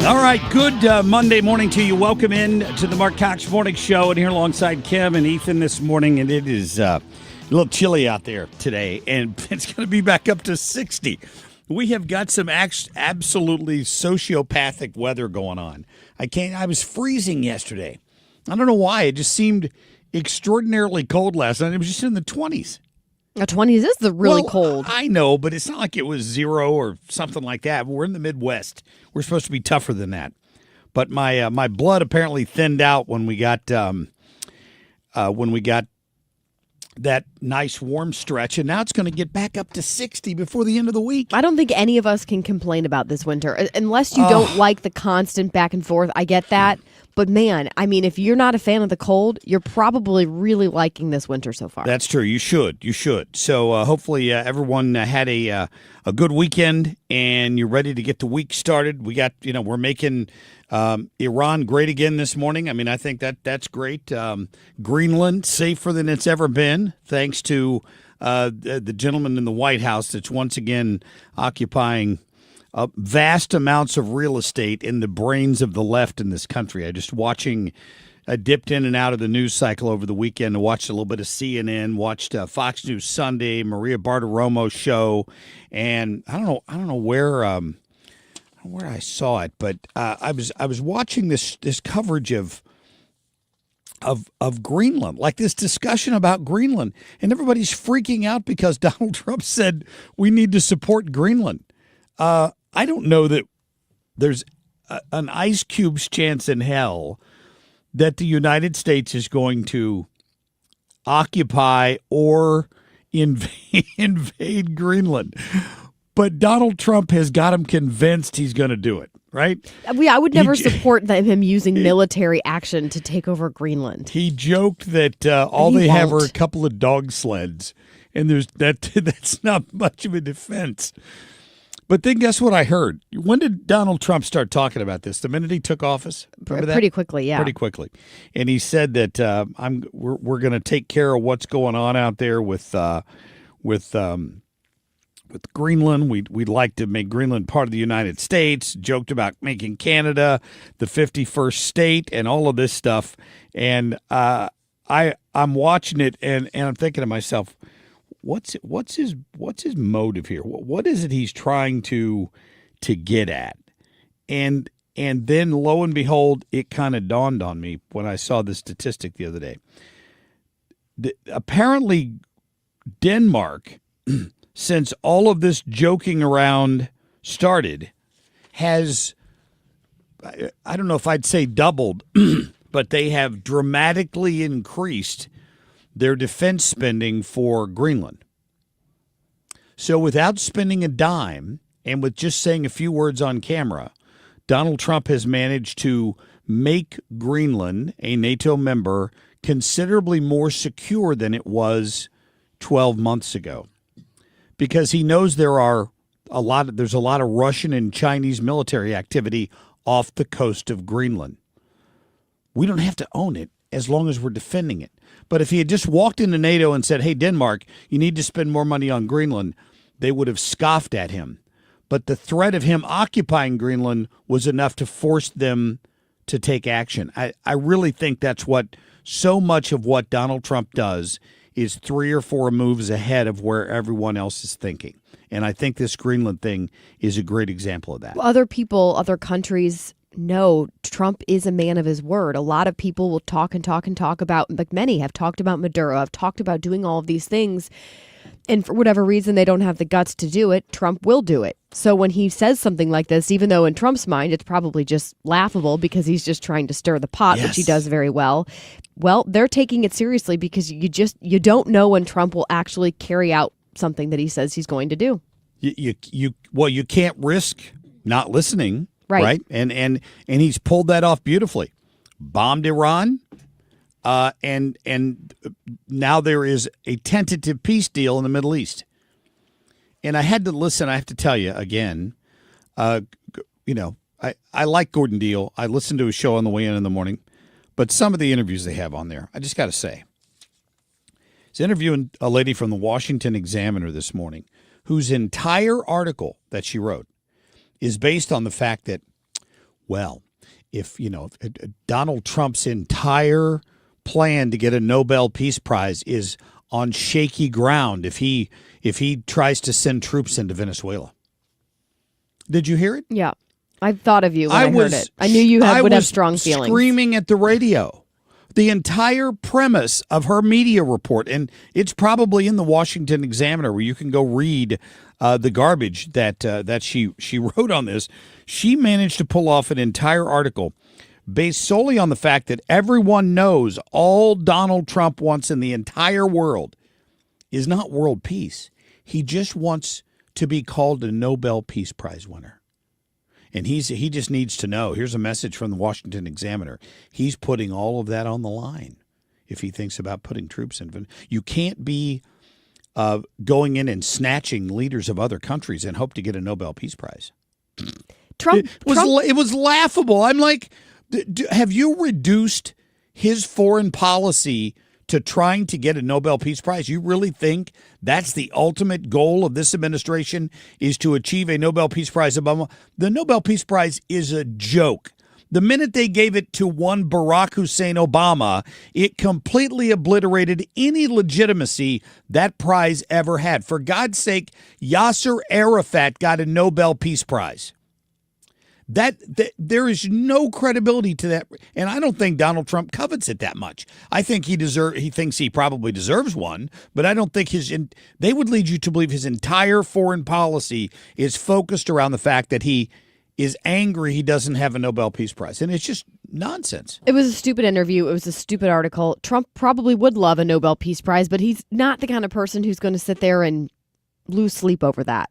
All right, good Monday morning to you. Welcome in to the Marc Cox Morning Show, and here alongside Kim and Ethan this morning, and it is a little chilly out there today, and it's going to be back up to 60. We have got some absolutely sociopathic weather going on. I was freezing yesterday. I don't know why. It just seemed extraordinarily cold last night. It was just in the 20s. The 20s is really cold. I know, but it's not like it was 0 or something like that. We're in the Midwest. We're supposed to be tougher than that. But my blood apparently thinned out when we got that nice warm stretch, and now it's going to get back up to 60 before the end of the week. I don't think any of us can complain about this winter, unless you don't like the constant back and forth. I get that. But man, I mean, if you're not a fan of the cold, you're probably really liking this winter so far. That's true. You should. So hopefully everyone had a good weekend, and you're ready to get the week started. We got, we're making Iran great again this morning. I mean, I think that's great. Greenland safer than it's ever been, thanks to the gentleman in the White House that's once again occupying vast amounts of real estate in the brains of the left in this country. I dipped in and out of the news cycle over the weekend. I watched a little bit of CNN, watched Fox News Sunday, Maria Bartiromo's show, and I don't know where I saw it, but I was watching this coverage of Greenland, like this discussion about Greenland, and everybody's freaking out because Donald Trump said we need to support Greenland. I don't know that there's an ice cube's chance in hell that the United States is going to occupy or invade Greenland. But Donald Trump has got him convinced he's going to do it, right? I would never support him using military action to take over Greenland. He joked that all they have are a couple of dog sleds, and that's not much of a defense. But then guess what I heard? When did Donald Trump start talking about this? The minute he took office? Remember that? Pretty quickly, yeah. Pretty quickly. And he said that we're going to take care of what's going on out there with Greenland. We'd like to make Greenland part of the United States. Joked about making Canada the 51st state and all of this stuff. And I'm watching it and I'm thinking to myself, What's his motive here? What is it he's trying to get at? And then lo and behold, it kind of dawned on me when I saw the statistic the other day. Apparently, Denmark, since all of this joking around started, has, I don't know if I'd say doubled, but they have dramatically increased their defense spending for Greenland. So without spending a dime and with just saying a few words on camera, Donald Trump has managed to make Greenland, a NATO member, considerably more secure than it was 12 months ago. Because he knows there's a lot of Russian and Chinese military activity off the coast of Greenland. We don't have to own it as long as we're defending it. But if he had just walked into NATO and said, hey, Denmark, you need to spend more money on Greenland, they would have scoffed at him. But the threat of him occupying Greenland was enough to force them to take action. I really think that's what so much of what Donald Trump does is 3 or 4 moves ahead of where everyone else is thinking. And I think this Greenland thing is a great example of that. Other people, other countries know Trump is a man of his word. A lot of people will talk about, like many have talked about Maduro, have talked about doing all of these things. And for whatever reason, they don't have the guts to do it. Trump will do it. So when he says something like this, even though in Trump's mind, it's probably just laughable because he's just trying to stir the pot, which he does very well. Well, they're taking it seriously because you don't know when Trump will actually carry out something that he says he's going to do. You can't risk not listening. Right. And he's pulled that off beautifully. Bombed Iran. And now there is a tentative peace deal in the Middle East. And I had to listen. I have to tell you again, I like Gordon Deal. I listened to his show on the way in the morning. But some of the interviews they have on there, I just got to say. He's interviewing a lady from the Washington Examiner this morning whose entire article that she wrote is based on the fact that Well, if Donald Trump's entire plan to get a Nobel Peace Prize is on shaky ground if he tries to send troops into Venezuela. Did you hear it? Yeah. I thought of you when I heard it. I knew you would have strong feelings. Screaming at the radio. The entire premise of her media report, and it's probably in the Washington Examiner where you can go read the garbage that she wrote on this. She managed to pull off an entire article based solely on the fact that everyone knows all Donald Trump wants in the entire world is not world peace. He just wants to be called a Nobel Peace Prize winner. And he just needs to know. Here's a message from the Washington Examiner. He's putting all of that on the line if he thinks about putting troops in. You can't be going in and snatching leaders of other countries and hope to get a Nobel Peace Prize. It was laughable. I'm like, have you reduced his foreign policy to trying to get a Nobel Peace Prize? You really think that's the ultimate goal of this administration, is to achieve a Nobel Peace Prize? The Nobel Peace Prize is a joke. The minute they gave it to one Barack Hussein Obama, it completely obliterated any legitimacy that prize ever had. For God's sake, Yasser Arafat got a Nobel Peace Prize. That there is no credibility to that, and I don't think Donald Trump covets it that much. I think he thinks he probably deserves one, but I don't think they would lead you to believe his entire foreign policy is focused around the fact that he is angry he doesn't have a Nobel Peace Prize, and it's just nonsense. It was a stupid interview. It was a stupid article. Trump probably would love a Nobel Peace Prize, but he's not the kind of person who's going to sit there and lose sleep over that.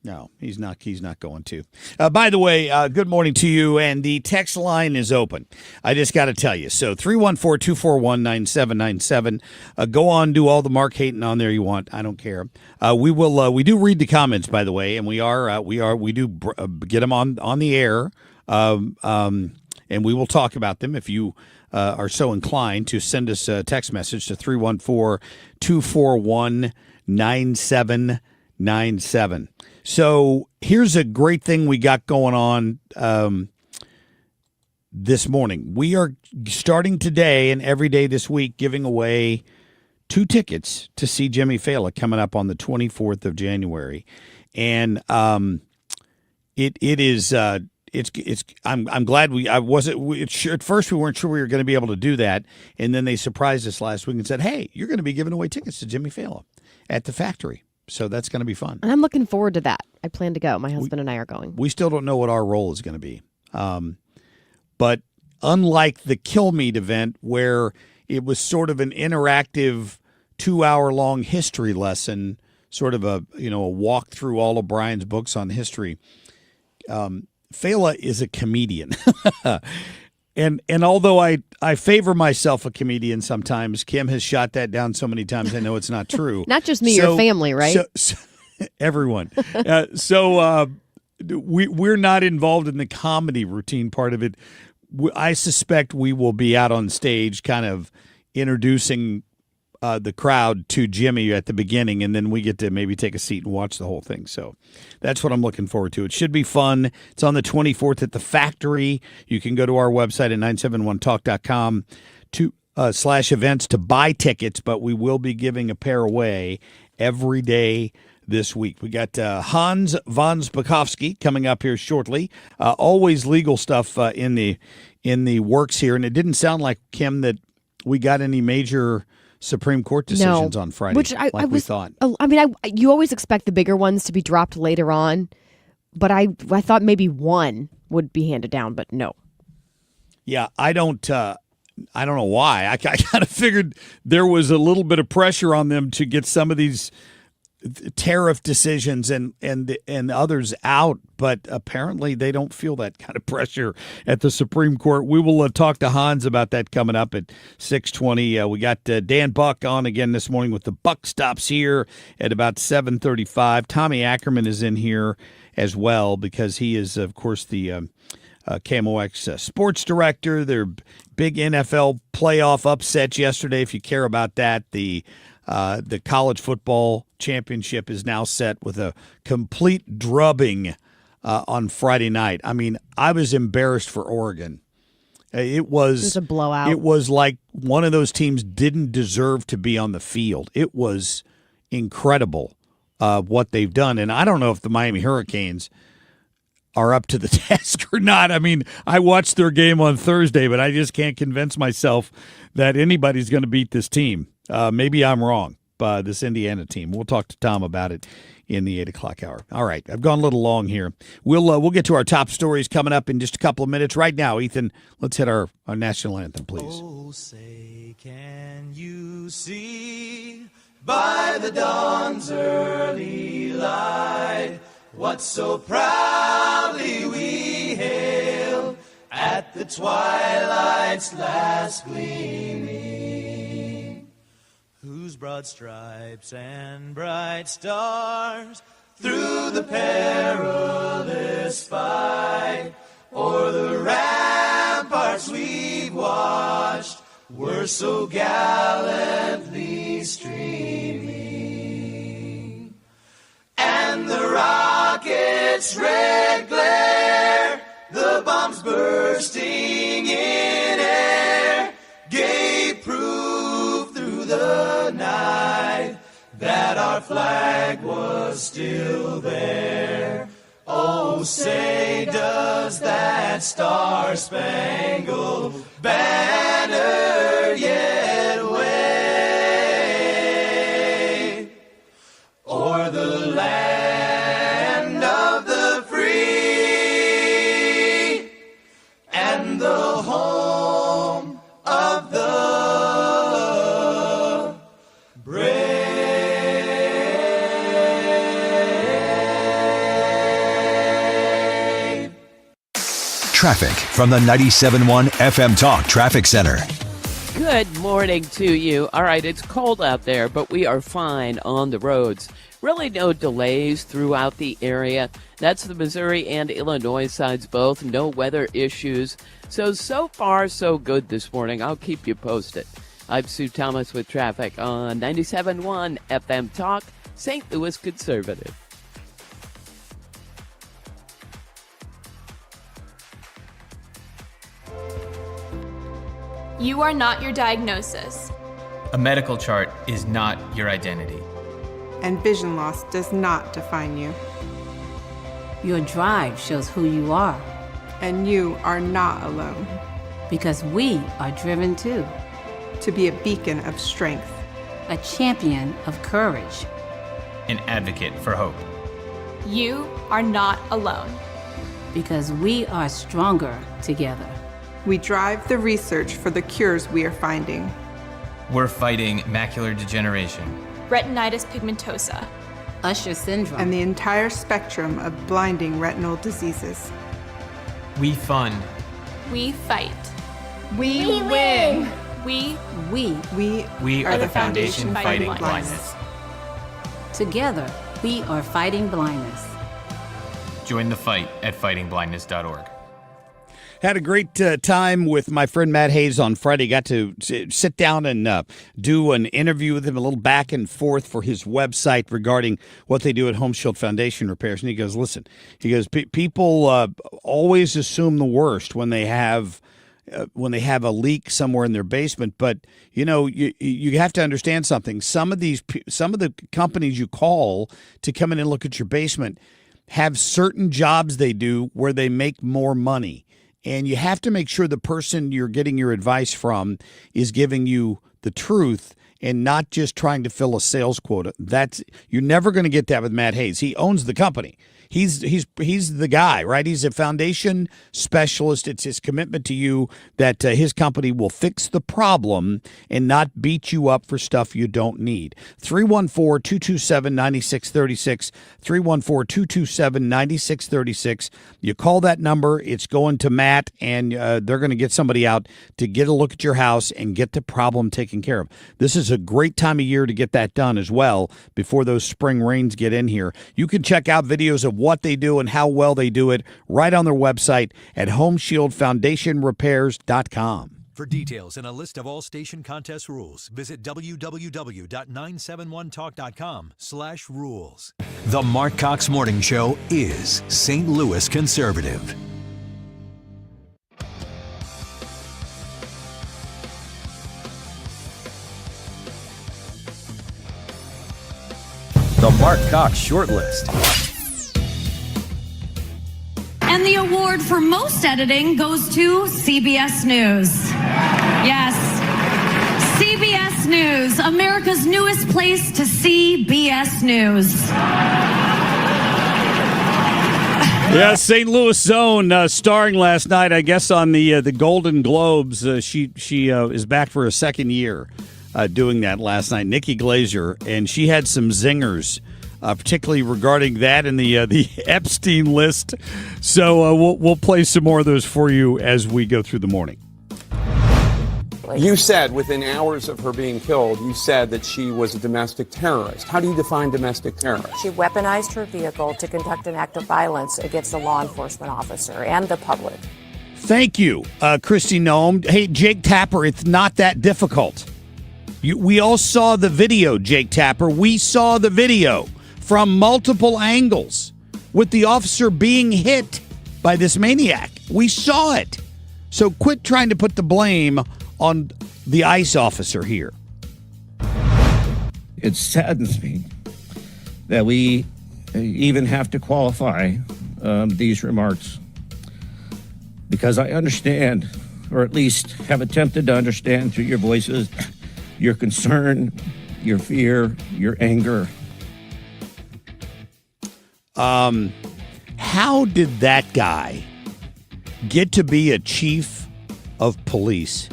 No, he's not going to. By the way, good morning to you, and the text line is open. I just got to tell you. So 314-241-9797. Go on, do all the Mark hating on there you want. I don't care. We do read the comments, by the way, and we do get them on the air, and we will talk about them if you are so inclined to send us a text message to 314-241-9797. So here's a great thing we got going on this morning. We are starting today and every day this week giving away 2 tickets to see Jimmy Fallon coming up on the 24th of January. And it is I'm glad at first we weren't sure we were going to be able to do that, and then they surprised us last week and said, "Hey, you're going to be giving away tickets to Jimmy Fallon at the Factory." So that's going to be fun. And I'm looking forward to that. I plan to go. My husband and I are going. We still don't know what our role is going to be. But unlike the Kill Meat event, where it was sort of an interactive 2-hour-long history lesson, sort of a walk through all of Brian's books on history, Fela is a comedian. And although I favor myself a comedian sometimes, Kim has shot that down so many times I know it's not true. Not just me, your family, right? So everyone. We're not involved in the comedy routine part of it. I suspect we will be out on stage kind of introducing the crowd to Jimmy at the beginning, and then we get to maybe take a seat and watch the whole thing. So that's what I'm looking forward to. It should be fun. It's on the 24th at the Factory. You can go to our website at 971talk.com /events to buy tickets, but we will be giving a pair away every day this week. We got Hans von Spakovsky coming up here shortly. Always legal stuff in the works here, and it didn't sound like, Kim, that we got any major Supreme Court decisions on Friday, which we thought. I mean, you always expect the bigger ones to be dropped later on, but I thought maybe one would be handed down, but no. Yeah, I don't know why. I kind of figured there was a little bit of pressure on them to get some of these tariff decisions and others out, but apparently they don't feel that kind of pressure at the Supreme Court. We will talk to Hans about that coming up at 6:20. We got Dan Buck on again this morning with the Buck Stops here at about 7:35. Tommy Ackerman is in here as well because he is, of course, the KMOX sports director. Their big NFL playoff upsets yesterday, if you care about that. The college football championship is now set with a complete drubbing on Friday night. I mean, I was embarrassed for Oregon. It was a blowout. It was like one of those teams didn't deserve to be on the field. It was incredible what they've done. And I don't know if the Miami Hurricanes are up to the task or not. I mean, I watched their game on Thursday, but I just can't convince myself that anybody's going to beat this team. Maybe I'm wrong, this Indiana team. We'll talk to Tom about it in the 8 o'clock hour. All right, I've gone a little long here. We'll get to our top stories coming up in just a couple of minutes. Right now, Ethan, let's hit our national anthem, please. Oh, say, can you see by the dawn's early light what so proudly we hailed at the twilight's last gleaming, whose broad stripes and bright stars through the perilous fight o'er the ramparts we've watched were so gallantly streaming, and the rocket's red glare, the bombs bursting in air, gave proof through the night that our flag was still there. Oh, say, does that star-spangled banner yet wave o'er the land of the free and the home of the brave? Traffic from the 97.1 FM Talk Traffic Center. Good morning to you. All right, it's cold out there, but we are fine on the roads. Really no delays throughout the area. That's the Missouri and Illinois sides both. No weather issues. So far, so good this morning. I'll keep you posted. I'm Sue Thomas with traffic on 97.1 FM Talk, St. Louis Conservative. You are not your diagnosis. A medical chart is not your identity. And vision loss does not define you. Your drive shows who you are. And you are not alone. Because we are driven too. To be a beacon of strength. A champion of courage. An advocate for hope. You are not alone. Because we are stronger together. We drive the research for the cures we are finding. We're fighting macular degeneration, retinitis pigmentosa, Usher syndrome, and the entire spectrum of blinding retinal diseases. We fund. We fight. We win. We are the Foundation Fighting Blindness. Together, we are fighting blindness. Join the fight at fightingblindness.org. Had a great time with my friend Matt Hayes on Friday. Got to sit down and do an interview with him, a little back and forth for his website regarding what they do at Home Shield Foundation Repairs. And he goes, listen, people always assume the worst when they have a leak somewhere in their basement. But, you have to understand something. Some of the companies you call to come in and look at your basement have certain jobs they do where they make more money. And you have to make sure the person you're getting your advice from is giving you the truth and not just trying to fill a sales quota. You're never going to get that with Matt Hayes. He owns the company. He's the guy, right? He's a foundation specialist. It's his commitment to you that his company will fix the problem and not beat you up for stuff you don't need. 314-227-9636, 314-227-9636. You call that number, it's going to Matt, and they're going to get somebody out to get a look at your house and get the problem taken care of. This is a great time of year to get that done as well before those spring rains get in here. You can check out videos of what they do and how well they do it right on their website at homeshieldfoundationrepairs.com. For details and a list of all station contest rules, visit www.971talk.com/rules. The Marc Cox Morning Show is St. Louis conservative. The Marc Cox Shortlist. And the award for most editing goes to CBS News. Yes, CBS News, America's newest place to see BS News. Yeah, St. Louis Zone starring last night, I guess, on the Golden Globes. She is back for a second year doing that last night. Nikki Glaser, and she had some zingers. Particularly regarding that and the Epstein list. So we'll play some more of those for you as we go through the morning. You said within hours of her being killed, you said that she was a domestic terrorist. How do you define domestic terrorist? She weaponized her vehicle to conduct an act of violence against a law enforcement officer and the public. Thank you, Christy Noem. Hey, Jake Tapper, it's not that difficult. We all saw the video, Jake Tapper. We saw the video from multiple angles with the officer being hit by this maniac. We saw it. So quit trying to put the blame on the ICE officer here. It saddens me that we even have to qualify these remarks, because I understand, or at least have attempted to understand through your voices, your concern, your fear, your anger. How did that guy get to be a chief of police?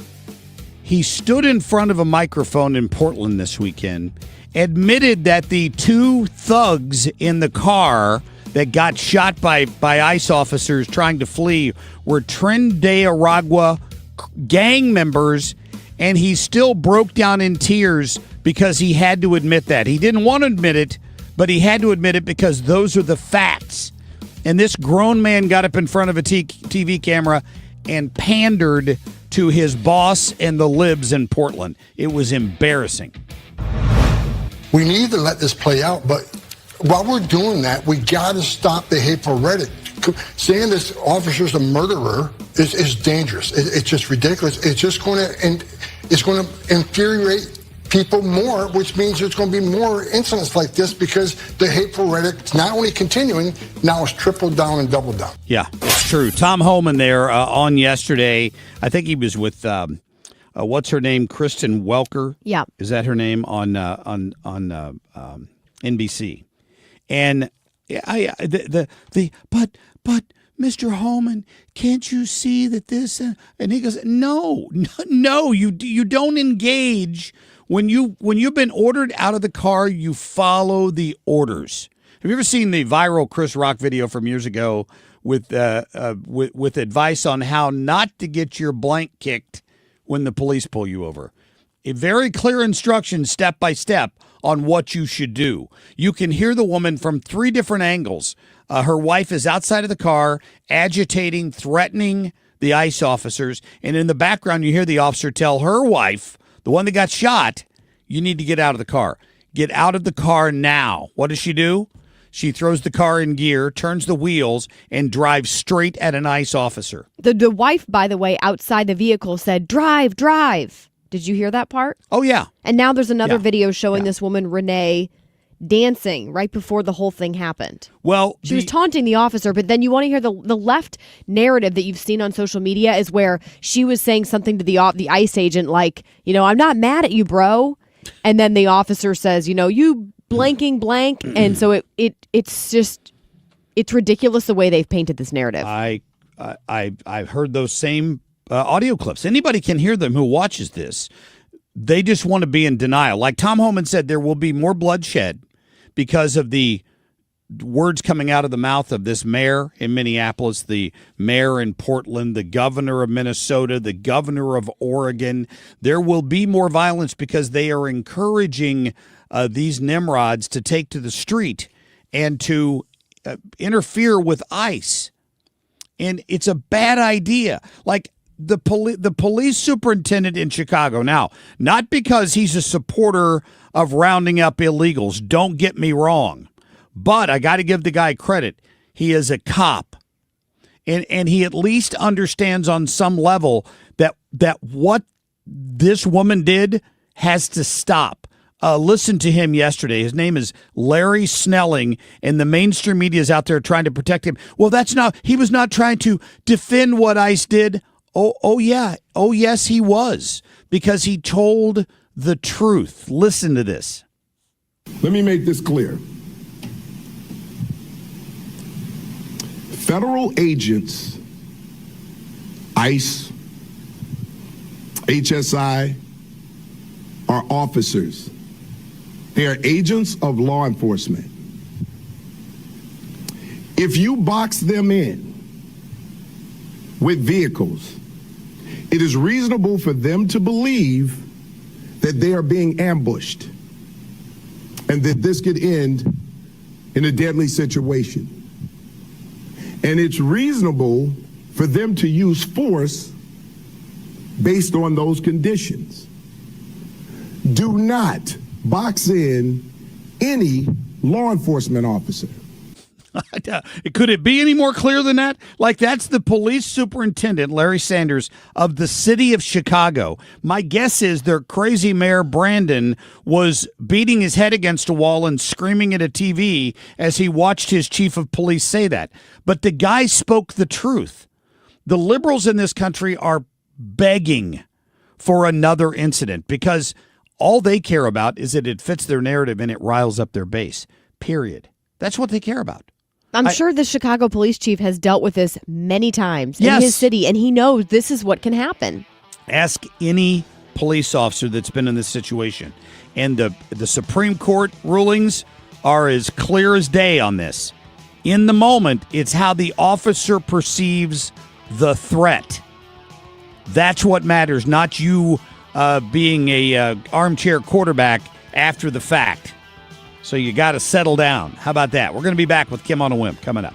He stood in front of a microphone in Portland this weekend, admitted that the two thugs in the car that got shot by ICE officers trying to flee were Trinidad gang members, and he still broke down in tears because he had to admit that. He didn't want to admit it, but he had to admit it because those are the facts. And this grown man got up in front of a TV camera and pandered to his boss and the libs in Portland. It was embarrassing. We need to let this play out, but while we're doing that, we got to stop the hateful rhetoric. Saying this officer's a murderer is dangerous. It's just ridiculous. It's just going to infuriate people more, which means there's going to be more incidents like this, because the hateful rhetoric is not only continuing, now it's tripled down and doubled down. Yeah, it's true. Tom Homan there on yesterday. I think he was with what's her name, Kristen Welker. Yeah, is that her name on NBC? And but Mr. Homan, can't you see that this? And he goes, no, you don't engage. When you've been ordered out of the car, you follow the orders. Have you ever seen the viral Chris Rock video from years ago with advice on how not to get your blank kicked when the police pull you over? A very clear instruction, step by step, on what you should do. You can hear the woman from three different angles. Her wife is outside of the car, agitating, threatening the ICE officers, and in the background, you hear the officer tell her wife, the one that got shot, you need to get out of the car. Get out of the car now. What does she do? She throws the car in gear, turns the wheels, and drives straight at an ICE officer. The wife, by the way, outside the vehicle said, "Drive, drive." Did you hear that part? Oh, yeah. And now there's another video showing this woman, Renee, dancing right before the whole thing happened. Well, she was taunting the officer, but then you want to hear the left narrative that you've seen on social media is where she was saying something to the ICE agent like, I'm not mad at you, bro. And then the officer says, you blanking blank. And so it's ridiculous the way they've painted this narrative. I've heard those same audio clips. Anybody can hear them who watches this. They just want to be in denial. Like Tom Homan said, there will be more bloodshed because of the words coming out of the mouth of this mayor in Minneapolis, the mayor in Portland, the governor of Minnesota, the governor of Oregon. There will be more violence because they are encouraging these Nimrods to take to the street and to interfere with ICE. And it's a bad idea. Like, the police superintendent in Chicago. Now, not because he's a supporter of rounding up illegals. Don't get me wrong. But I got to give the guy credit. He is a cop. And he at least understands on some level that what this woman did has to stop. Listen to him yesterday. His name is Larry Snelling, and the mainstream media is out there trying to protect him. Well, he was not trying to defend what ICE did. Oh yeah. Oh, yes, he was, because he told the truth. Listen to this. Let me make this clear. Federal agents, ICE, HSI, are officers. They are agents of law enforcement. If you box them in with vehicles, it is reasonable for them to believe that they are being ambushed and that this could end in a deadly situation. And it's reasonable for them to use force based on those conditions. Do not box in any law enforcement officer. Could it be any more clear than that? Like, that's the police superintendent, Larry Sanders, of the city of Chicago. My guess is their crazy mayor, Brandon, was beating his head against a wall and screaming at a TV as he watched his chief of police say that. But the guy spoke the truth. The liberals in this country are begging for another incident because all they care about is that it fits their narrative and it riles up their base, period. That's what they care about. I'm sure the Chicago police chief has dealt with this many times Yes. in his city, and he knows this is what can happen. Ask any police officer that's been in this situation. And the Supreme Court rulings are as clear as day on this. In the moment, it's how the officer perceives the threat. That's what matters, not you being a armchair quarterback after the fact. So you got to settle down. How about that? We're going to be back with Kim on a Whim coming up.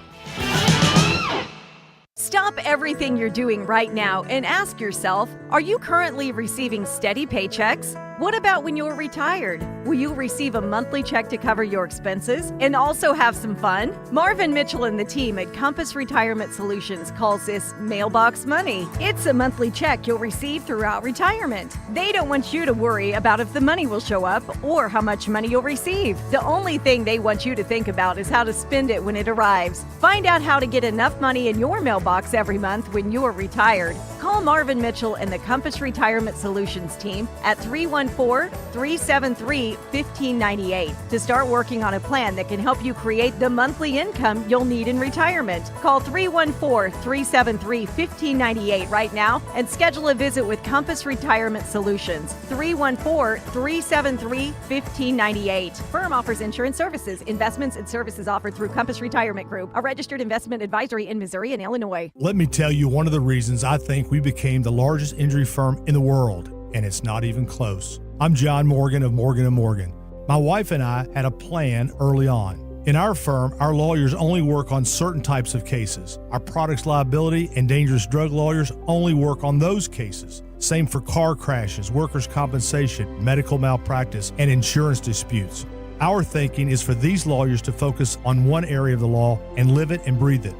Stop everything you're doing right now and ask yourself, are you currently receiving steady paychecks? What about when you're retired? Will you receive a monthly check to cover your expenses and also have some fun? Marvin Mitchell and the team at Compass Retirement Solutions calls this mailbox money. It's a monthly check you'll receive throughout retirement. They don't want you to worry about if the money will show up or how much money you'll receive. The only thing they want you to think about is how to spend it when it arrives. Find out how to get enough money in your mailbox every month when you're retired. Call Marvin Mitchell and the Compass Retirement Solutions team at 314-373-1598 to start working on a plan that can help you create the monthly income you'll need in retirement. Call 314-373-1598 right now and schedule a visit with Compass Retirement Solutions. 314-373-1598. Firm offers insurance services, investments, and services offered through Compass Retirement Group, a registered investment advisory in Missouri and Illinois. Let me tell you one of the reasons I think we became the largest injury firm in the world, and it's not even close. I'm John Morgan of Morgan & Morgan. My wife and I had a plan early on. In our firm, our lawyers only work on certain types of cases. Our products liability and dangerous drug lawyers only work on those cases. Same for car crashes, workers' compensation, medical malpractice, and insurance disputes. Our thinking is for these lawyers to focus on one area of the law and live it and breathe it.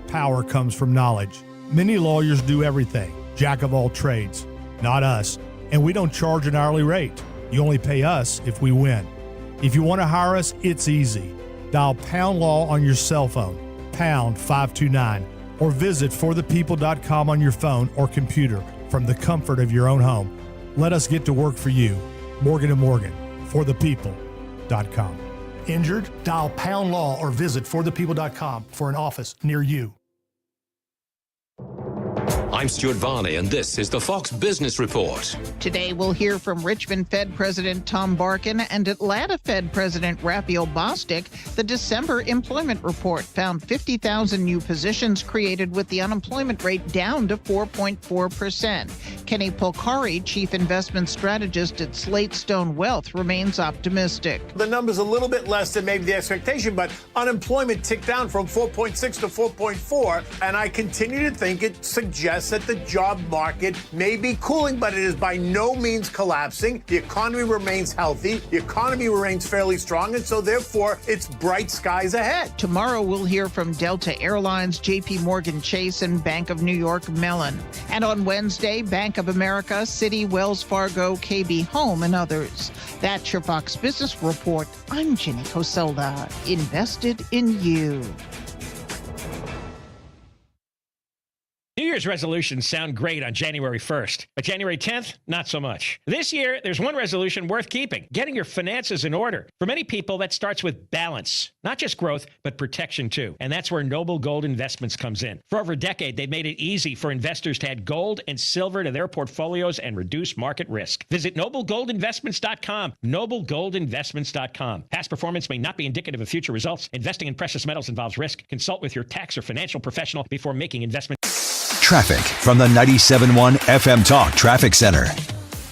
Power comes from knowledge. Many lawyers do everything, jack of all trades. Not us. And we don't charge an hourly rate. You only pay us if we win. If you want to hire us, it's easy. Dial Pound Law on your cell phone, pound 529, or visit forthepeople.com on your phone or computer from the comfort of your own home. Let us get to work for you. Morgan & Morgan, forthepeople.com. Injured? Dial Pound Law or visit forthepeople.com for an office near you. I'm Stuart Varney, and this is the Fox Business Report. Today, we'll hear from Richmond Fed President Tom Barkin and Atlanta Fed President Raphael Bostic. The December employment report found 50,000 new positions created with the unemployment rate down to 4.4%. Kenny Polcari, chief investment strategist at Slate Stone Wealth, remains optimistic. The number's a little bit less than maybe the expectation, but unemployment ticked down from 4.6 to 4.4, and I continue to think it suggests that the job market may be cooling, but it is by no means collapsing. The economy remains healthy. The economy remains fairly strong, and so therefore it's bright skies ahead. Tomorrow we'll hear from Delta Airlines, JP Morgan Chase, and Bank of New York Mellon. And on Wednesday, Bank of America, Citi, Wells Fargo, KB Home, and others. That's your Fox Business Report. I'm Jenny Coselda, invested in you. New Year's resolutions sound great on January 1st, but January 10th, not so much. This year, there's one resolution worth keeping, getting your finances in order. For many people, that starts with balance, not just growth, but protection too. And that's where Noble Gold Investments comes in. For over a decade, they've made it easy for investors to add gold and silver to their portfolios and reduce market risk. Visit noblegoldinvestments.com, noblegoldinvestments.com. Past performance may not be indicative of future results. Investing in precious metals involves risk. Consult with your tax or financial professional before making investment. Traffic from the 97.1 FM Talk Traffic Center.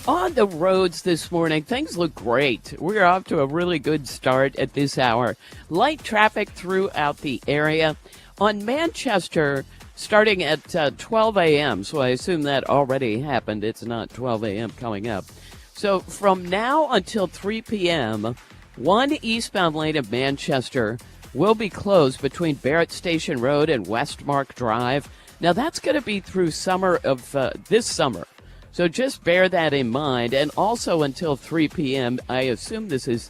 On the roads this morning, things look great. We're off to a really good start at this hour. Light traffic throughout the area. On Manchester, starting at 12 a.m., so I assume that already happened. It's not 12 a.m. coming up. So from now until 3 p.m., one eastbound lane of Manchester will be closed between Barrett Station Road and Westmark Drive. Now, that's going to be through summer of this summer, so just bear that in mind. And also until 3 p.m., I assume this is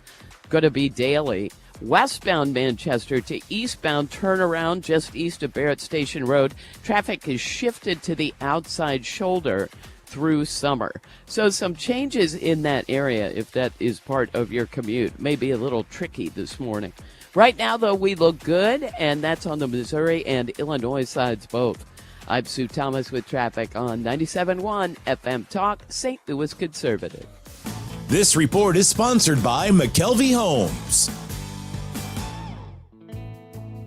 going to be daily. Westbound Manchester to eastbound turnaround just east of Barrett Station Road, traffic is shifted to the outside shoulder through summer. So some changes in that area, if that is part of your commute, may be a little tricky this morning. Right now, though, we look good, and that's on the Missouri and Illinois sides both. I'm Sue Thomas with traffic on 97.1 FM Talk, St. Louis Conservative. This report is sponsored by McKelvey Homes.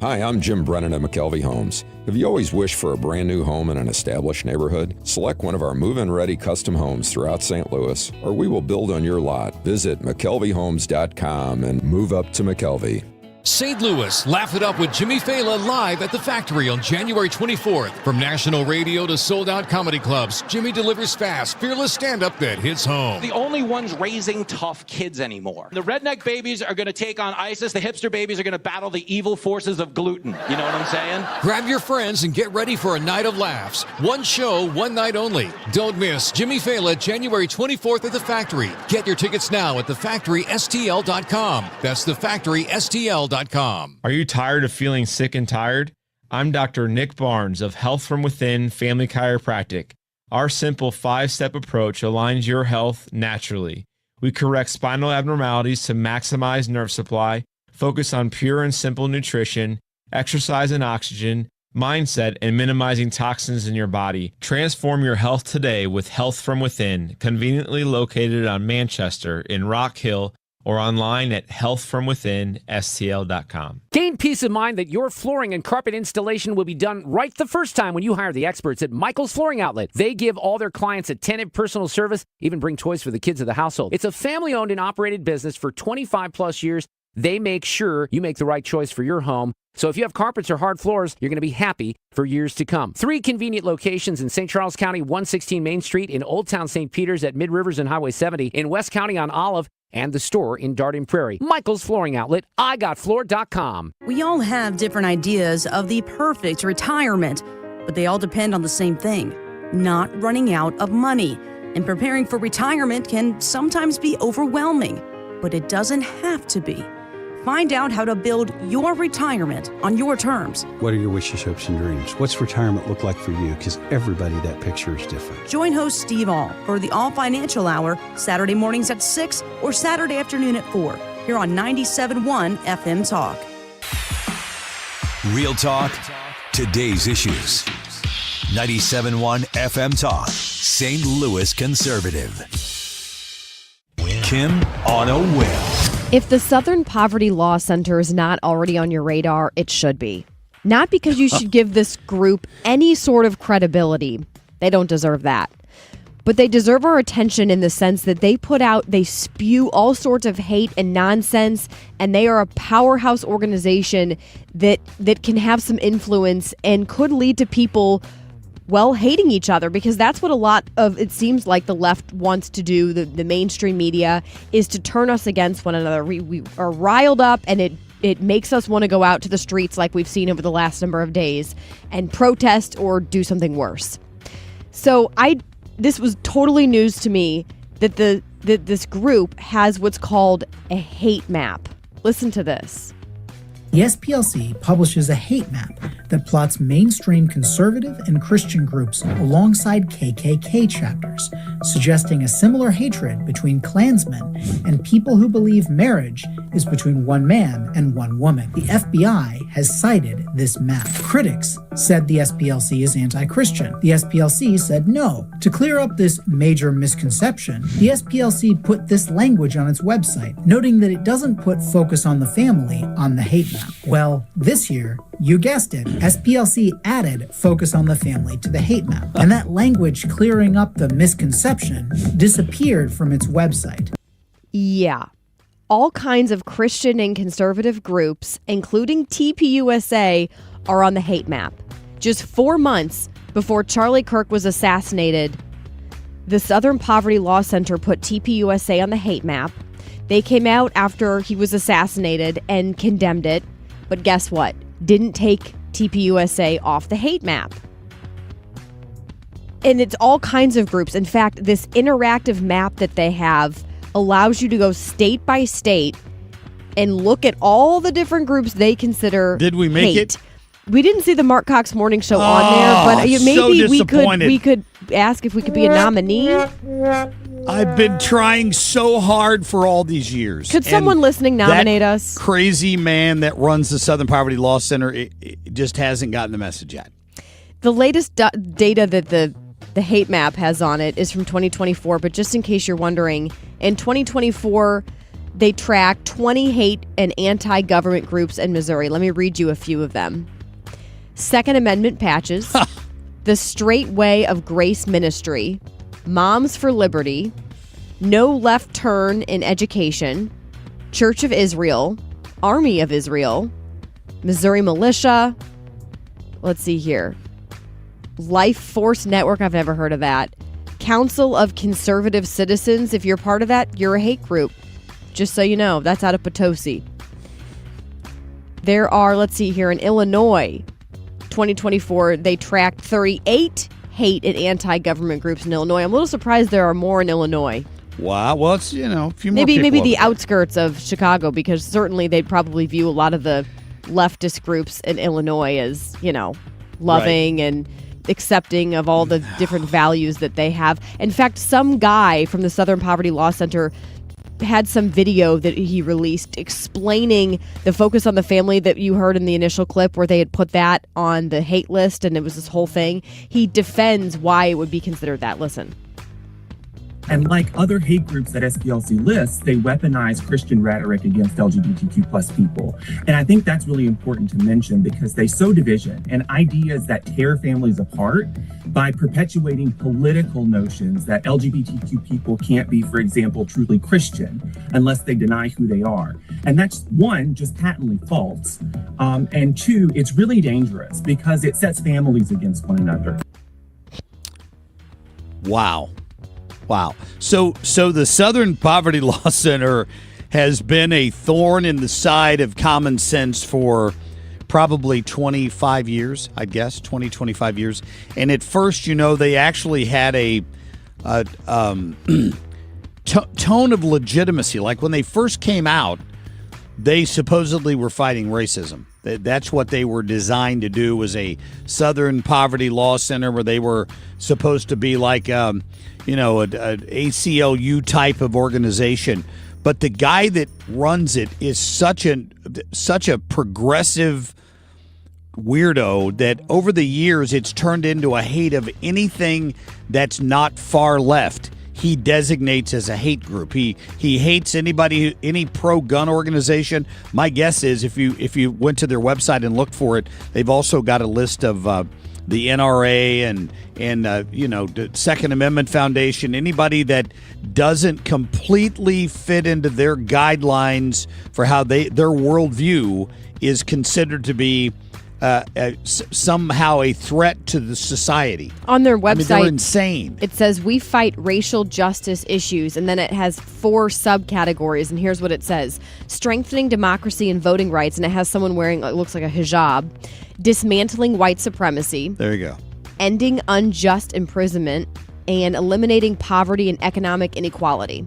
Hi, I'm Jim Brennan at McKelvey Homes. Have you always wished for a brand new home in an established neighborhood? Select one of our move-in ready custom homes throughout St. Louis, or we will build on your lot. Visit McKelveyhomes.com and move up to McKelvey. St. Louis, laugh it up with Jimmy Fallon live at the Factory on January 24th. From national radio to sold-out comedy clubs, Jimmy delivers fast, fearless stand-up that hits home. The only ones raising tough kids anymore. The redneck babies are going to take on ISIS. The hipster babies are going to battle the evil forces of gluten. You know what I'm saying? Grab your friends and get ready for a night of laughs. One show, one night only. Don't miss Jimmy Fallon January 24th at the Factory. Get your tickets now at thefactorystl.com. That's thefactorystl.com. Are you tired of feeling sick and tired? I'm Dr. Nick Barnes of Health from Within Family Chiropractic. Our simple 5-step approach aligns your health naturally. We correct spinal abnormalities to maximize nerve supply, focus on pure and simple nutrition, exercise and oxygen, mindset, and minimizing toxins in your body. Transform your health today with Health from Within, conveniently located on Manchester in Rock Hill, or online at healthfromwithinstl.com. Gain peace of mind that your flooring and carpet installation will be done right the first time when you hire the experts at Michael's Flooring Outlet. They give all their clients attentive personal service, even bring toys for the kids of the household. It's a family-owned and operated business for 25-plus years. They make sure you make the right choice for your home. So if you have carpets or hard floors, you're going to be happy for years to come. 3 convenient locations in St. Charles County, 116 Main Street, in Old Town St. Peters at Mid-Rivers and Highway 70, in West County on Olive, and the store in Darden Prairie. Michael's Flooring Outlet, igotfloor.com. We all have different ideas of the perfect retirement, but they all depend on the same thing, not running out of money. And preparing for retirement can sometimes be overwhelming, but it doesn't have to be. Find out how to build your retirement on your terms. What are your wishes, hopes, and dreams? What's retirement look like for you? Because everybody, that picture is different. Join host Steve All for the All Financial Hour, Saturday mornings at 6 or Saturday afternoon at 4, here on 97.1 FM Talk. Real talk, today's issues. 97.1 FM Talk, St. Louis Conservative. Kim on a whim. If the Southern Poverty Law Center is not already on your radar, it should be. Not because you should give this group any sort of credibility. They don't deserve that. but they deserve our attention in the sense that they spew all sorts of hate and nonsense, and they are a powerhouse organization that can have some influence and could lead to people, well, hating each other, because that's what a lot of, it seems like, the left wants to do, the mainstream media, is to turn us against one another. We are riled up, and it makes us want to go out to the streets like we've seen over the last number of days and protest or do something worse. So this was totally news to me that this group has what's called a hate map. Listen to this. The SPLC publishes a hate map that plots mainstream conservative and Christian groups alongside KKK chapters, suggesting a similar hatred between Klansmen and people who believe marriage is between one man and one woman. The FBI has cited this map. Critics said the SPLC is anti-Christian. The SPLC said no. To clear up this major misconception, the SPLC put this language on its website, noting that it doesn't put focus on the family on the hate map. Well, this year, you guessed it, SPLC added focus on the family to the hate map, and that language clearing up the misconception disappeared from its website. Yeah. All kinds of Christian and conservative groups, including TPUSA, are on the hate map. Just 4 months before Charlie Kirk was assassinated, the Southern Poverty Law Center put TPUSA on the hate map. They came out after he was assassinated and condemned it. But guess what? Didn't take TPUSA off the hate map. And it's all kinds of groups. In fact, this interactive map that they have allows you to go state by state and look at all the different groups they consider Did we make hate. it? We didn't see the Marc Cox morning show on there, but maybe we could ask if we could be a nominee. I've been trying so hard for all these years. Could someone listening nominate us? Crazy man that runs the Southern Poverty Law Center, it just hasn't gotten the message yet. The latest data that the hate map has on it is from 2024, but just in case you're wondering, in 2024, they tracked 20 hate and anti-government groups in Missouri. Let me read you a few of them. Second Amendment patches, the Straight Way of Grace Ministry, Moms for Liberty, No Left Turn in Education, Church of Israel, Army of Israel, Missouri Militia, let's see here, Life Force Network, I've never heard of that, Council of Conservative Citizens. If you're part of that, you're a hate group. Just so you know, that's out of Potosi. There are, let's see here, in Illinois, 2024, they tracked 38 hate and anti-government groups in Illinois. I'm a little surprised there are more in Illinois. Wow. Well, it's, a few more maybe people the up there. outskirts of Chicago, because certainly they'd probably view a lot of the leftist groups in Illinois as, loving and accepting of all the different values that they have. In fact, some guy from the Southern Poverty Law Center had some video that he released explaining the focus on the family that you heard in the initial clip, where they had put that on the hate list and it was this whole thing. He defends why it would be considered that. Listen. And like other hate groups that SPLC lists, they weaponize Christian rhetoric against LGBTQ plus people. And I think that's really important to mention, because they sow division and ideas that tear families apart by perpetuating political notions that LGBTQ people can't be, for example, truly Christian unless they deny who they are. And that's, one, just patently false. And two, it's really dangerous because it sets families against one another. Wow. So the Southern Poverty Law Center has been a thorn in the side of common sense for probably 25 years, I guess, 25 years. And at first, they actually had a tone of legitimacy. Like when they first came out, they supposedly were fighting racism. That's what they were designed to do, was a Southern Poverty Law Center where they were supposed to be like, an ACLU type of organization. But the guy that runs it is such a progressive weirdo that over the years it's turned into a hate of anything that's not far left. He designates as a hate group. He hates any pro-gun organization. My guess is if you went to their website and looked for it, they've also got a list of the NRA and the Second Amendment Foundation, anybody that doesn't completely fit into their guidelines for how their worldview is considered to be somehow a threat to the society. On their website, they're insane. It says, we fight racial justice issues, and then it has 4 subcategories, and here's what it says. Strengthening democracy and voting rights, and it has someone wearing, it looks like a hijab. Dismantling white supremacy. There you go. Ending unjust imprisonment, and eliminating poverty and economic inequality.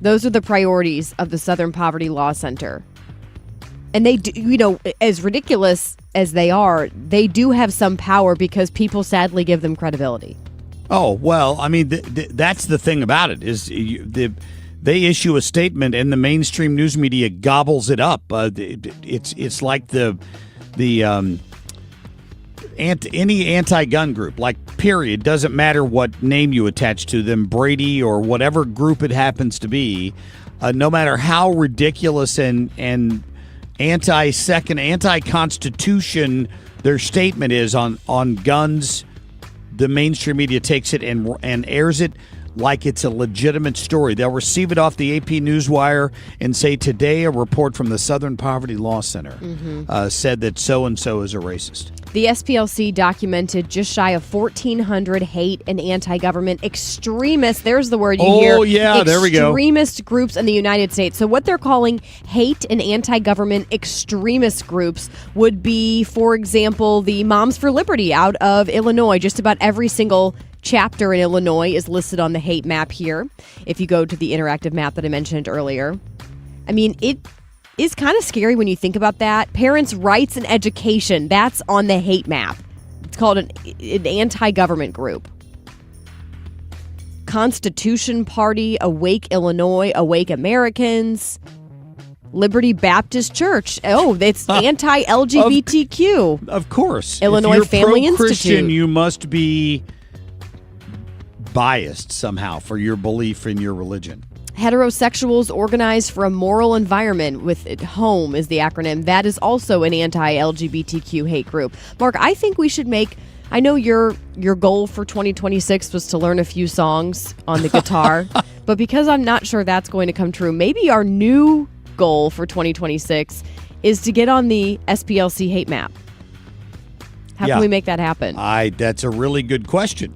Those are the priorities of the Southern Poverty Law Center. And they do, as ridiculous as they are, they do have some power because people sadly give them credibility. Oh, well, I mean, that's the thing about it is they issue a statement and the mainstream news media gobbles it up. It's like any anti-gun group, like, period, doesn't matter what name you attach to them, Brady or whatever group it happens to be, no matter how ridiculous and anti-Constitution their statement is on guns, the mainstream media takes it and airs it like it's a legitimate story. They'll receive it off the AP Newswire and say, today a report from the Southern Poverty Law Center said that so-and-so is a racist. The SPLC documented just shy of 1,400 hate and anti-government extremists. There's the word you hear. Oh, yeah, there we go. Extremist groups in the United States. So what they're calling hate and anti-government extremist groups would be, for example, the Moms for Liberty out of Illinois. Just about every single chapter in Illinois is listed on the hate map here. If you go to the interactive map that I mentioned earlier. I mean, it is kind of scary when you think about that. Parents' rights and education, that's on the hate map. It's called an anti-government group. Constitution Party, Awake Illinois, Awake Americans, Liberty Baptist Church. Oh, it's anti-LGBTQ. Of course. Illinois if you're Family pro-Christian, Institute. you must be biased somehow for your belief in your religion. Heterosexuals Organized for a Moral Environment, with HOME is the acronym. That is also an anti-LGBTQ hate group. Mark, I think we should make, I know your goal for 2026 was to learn a few songs on the guitar, but because I'm not sure that's going to come true, maybe our new goal for 2026 is to get on the SPLC hate map. How can we make that happen? That's a really good question.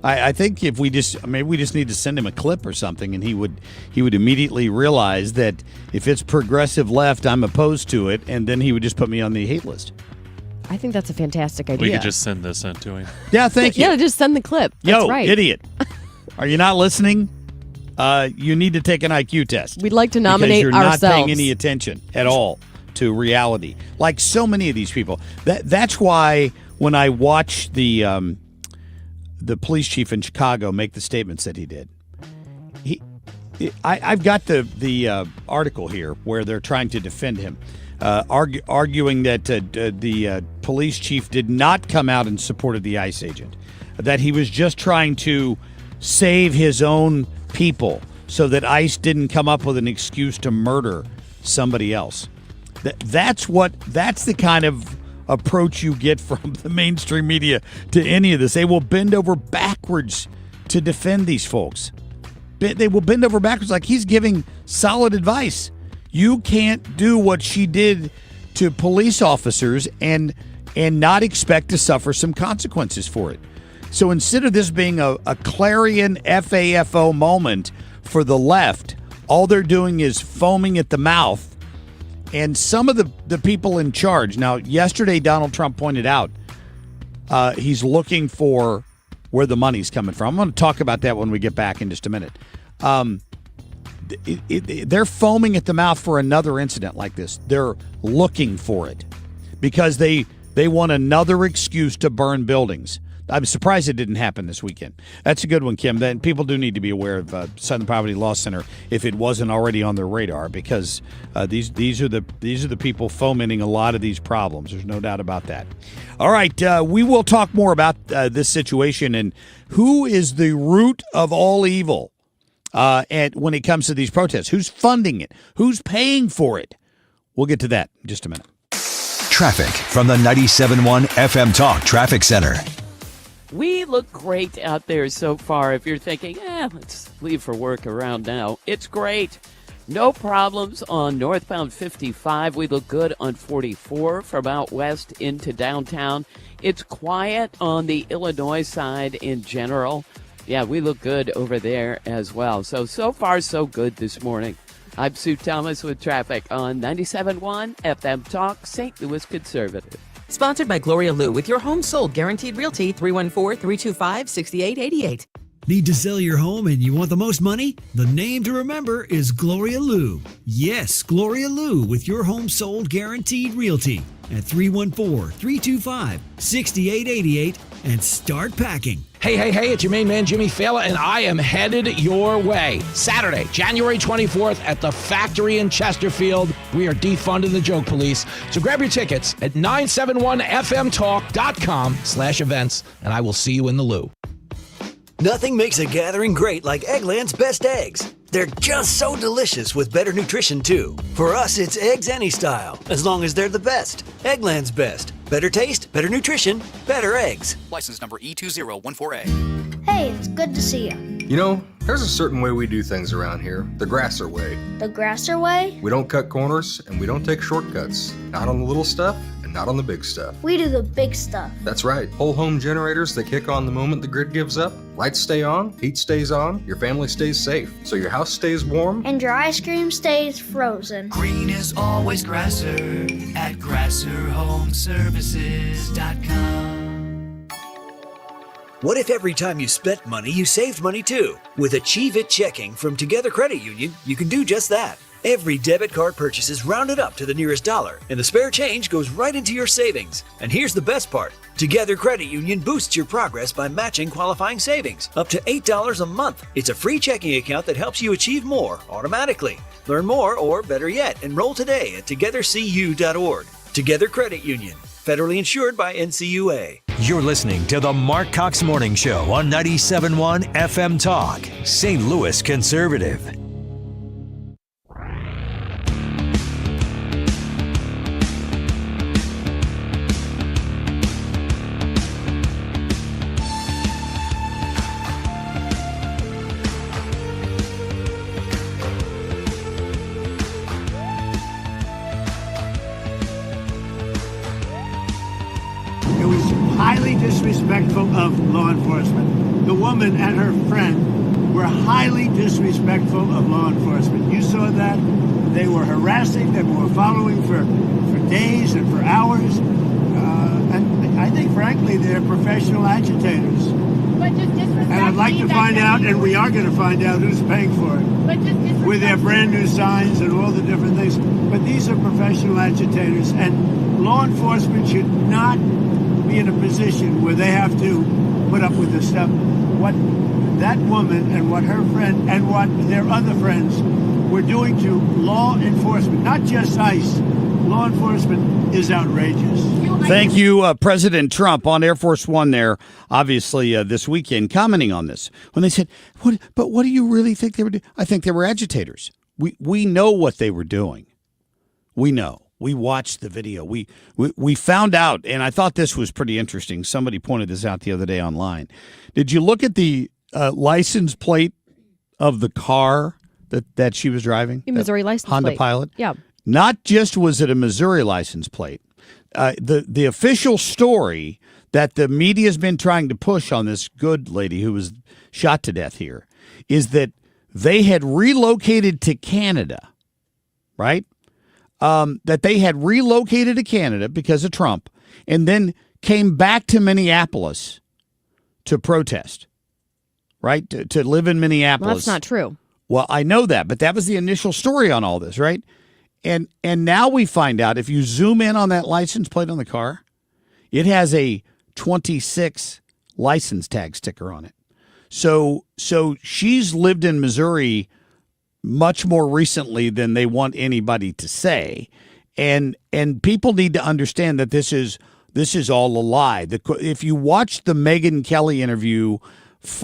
I think if we just need to send him a clip or something, and he would immediately realize that if it's progressive left, I'm opposed to it, and then he would just put me on the hate list. I think that's a fantastic idea. We could just send this in to him. Yeah, thank you. Yeah, just send the clip. That's right. Idiot. Are you not listening? You need to take an IQ test. We'd like to nominate because ourselves. you're not paying any attention at all to reality. Like so many of these people. That's why when I watch the police chief in Chicago make the statements that he did, I've got the article here where they're trying to defend him, arguing that the police chief did not come out in support of the ICE agent, that he was just trying to save his own people so that ICE didn't come up with an excuse to murder somebody else. That's the kind of approach you get from the mainstream media to any of this. They will bend over backwards to defend these folks. They will bend over backwards like he's giving solid advice. You can't do what she did to police officers and not expect to suffer some consequences for it. So instead of this being a clarion FAFO moment for the left, all they're doing is foaming at the mouth. And some of the people in charge, now yesterday Donald Trump pointed out he's looking for where the money's coming from. I'm going to talk about that when we get back in just a minute. They're foaming at the mouth for another incident like this. They're looking for it because they want another excuse to burn buildings. I'm surprised it didn't happen this weekend. That's a good one, Kim. Then people do need to be aware of Southern Poverty Law Center if it wasn't already on their radar, because these are the people fomenting a lot of these problems. There's no doubt about that. All right, we will talk more about this situation and who is the root of all evil. And when it comes to these protests, who's funding it? Who's paying for it? We'll get to that in just a minute. Traffic from the 97.1 FM Talk Traffic Center. We look great out there so far. If you're thinking, let's leave for work around now, it's great. No problems on northbound 55. We look good on 44 from out west into downtown. It's quiet on the Illinois side in general. Yeah, we look good over there as well. So far, so good this morning. I'm Sue Thomas with traffic on 97.1 FM Talk, St. Louis Conservative. Sponsored by Gloria Lou with your home sold guaranteed realty 314-325-6888. Need to sell your home and you want the most money? The name to remember is Gloria Lou. Yes, Gloria Lou with your home sold guaranteed realty at 314-325-6888 and start packing. Hey, it's your main man, Jimmy Fallon, and I am headed your way. Saturday, January 24th at the Factory in Chesterfield. We are defunding the joke police. So grab your tickets at 971fmtalk.com/events, and I will see you in the Lou. Nothing makes a gathering great like Eggland's best eggs. They're just so delicious with better nutrition, too. For us, it's eggs any style, as long as they're the best. Eggland's best. Better taste, better nutrition, better eggs. License number E2014A. Hey, it's good to see you. You know, there's a certain way we do things around here. The Grasser way. The Grasser way? We don't cut corners and we don't take shortcuts. Not on the little stuff and not on the big stuff. We do the big stuff. That's right. Whole home generators that kick on the moment the grid gives up. Lights stay on, heat stays on, your family stays safe. So your house stays warm. And your ice cream stays frozen. Green is always Grasser at GrasserHomeservices.com. What if every time you spent money, you saved money too? With Achieve It Checking from Together Credit Union, you can do just that. Every debit card purchase is rounded up to the nearest dollar, and the spare change goes right into your savings. And here's the best part. Together Credit Union boosts your progress by matching qualifying savings, up to $8 a month. It's a free checking account that helps you achieve more automatically. Learn more, or better yet, enroll today at togethercu.org. Together Credit Union, federally insured by NCUA. You're listening to the Marc Cox Morning Show on 97.1 FM Talk, St. Louis Conservative. Highly disrespectful of law enforcement. The woman and her friend were highly disrespectful of law enforcement. You saw that. They were harassing them, were following for days and for hours. And I think, frankly, they're professional agitators. And I'd like to find out, and we are going to find out who's paying for it. With their brand new signs and all the different things. But these are professional agitators, and law enforcement should not be in a position where they have to put up with this stuff. What that woman and what her friend and what their other friends were doing to law enforcement, not just ICE, law enforcement is outrageous. Thank you, President Trump on Air Force One there, obviously this weekend, commenting on this. When they said, what do you really think they were doing? I think they were agitators. We know what they were doing. We know. We watched the video. We found out, and I thought this was pretty interesting. Somebody pointed this out the other day online. Did you look at the license plate of the car that she was driving? The Missouri license Honda plate. Pilot? Yeah. Not just was it a Missouri license plate. The official story that the media's been trying to push on this good lady who was shot to death here is that they had relocated to Canada, right? That they had relocated to Canada because of Trump and then came back to Minneapolis to protest, right? To live in Minneapolis. Well, that's not true. Well, I know that, but that was the initial story on all this, right? And now we find out, if you zoom in on that license plate on the car, it has a 26 license tag sticker on it. So she's lived in Missouri much more recently than they want anybody to say. And people need to understand that this is all a lie. If you watch the Megyn Kelly interview,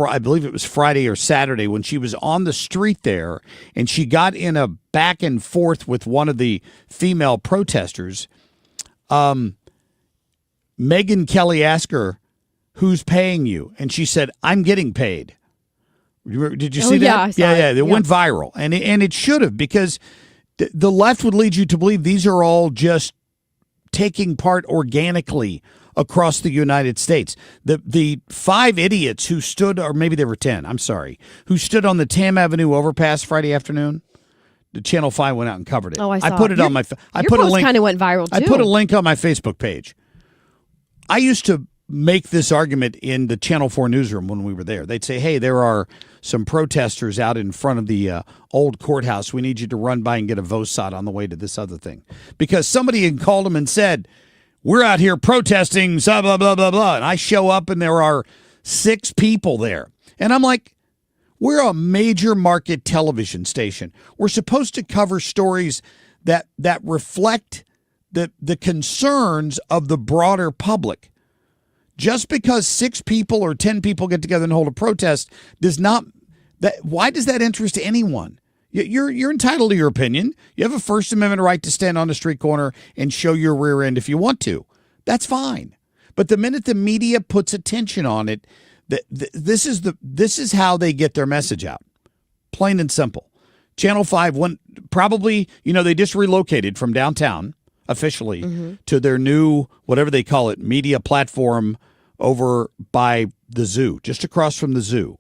I believe it was Friday or Saturday, when she was on the street there and she got in a back and forth with one of the female protesters, Megyn Kelly asked her, "Who's paying you?" And she said, "I'm getting paid." Did you see that? Yeah, I saw it. It went viral, and it should have, because the left would lead you to believe these are all just taking part organically across the United States. The 5 idiots who stood, or maybe there were 10, I'm sorry, who stood on the Tam Avenue overpass Friday afternoon. The Channel 5 went out and covered it. Oh, I saw put it Your- on my. I your put a post link. kind of went viral too. I put a link on my Facebook page. I used to make this argument in the Channel 4 newsroom when we were there. They'd say, "Hey, there are some protesters out in front of the old courthouse. We need you to run by and get a VOSOT on the way to this other thing." Because somebody had called them and said, "We're out here protesting, blah, blah, blah, blah, blah." And I show up and there are 6 people there. And I'm like, we're a major market television station. We're supposed to cover stories that reflect the concerns of the broader public. Just because 6 people or 10 people get together and hold a protest does not. Why does that interest anyone? You're entitled to your opinion. You have a First Amendment right to stand on a street corner and show your rear end if you want to. That's fine. But the minute the media puts attention on it, this is how they get their message out. Plain and simple. Channel 5 went probably, they just relocated from downtown officially to their new, whatever they call it, media platform over by the zoo, just across from the zoo.